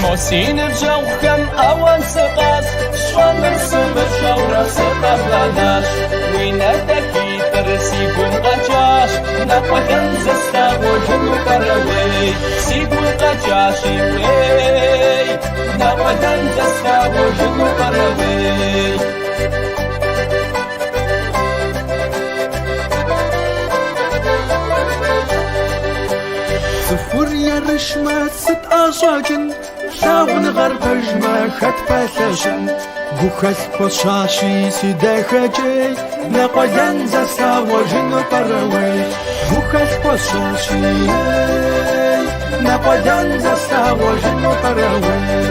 موسين بجوخ كم اوان سقاس شوان نرسم الشورة سقاف لاناش وين اتاكي ترسيكم قجاش نقدن زستا وجنو براوي سيكم قجاشي وي نقدن زستا وجنو براوي صفور يا رشمة ست أشاجن شاون غربج ما خد بلشن بوخس بشاشي سيدخجي نقدن زستا وجنو براوي بوخس بشاشي نقدن زستا وجنو براوي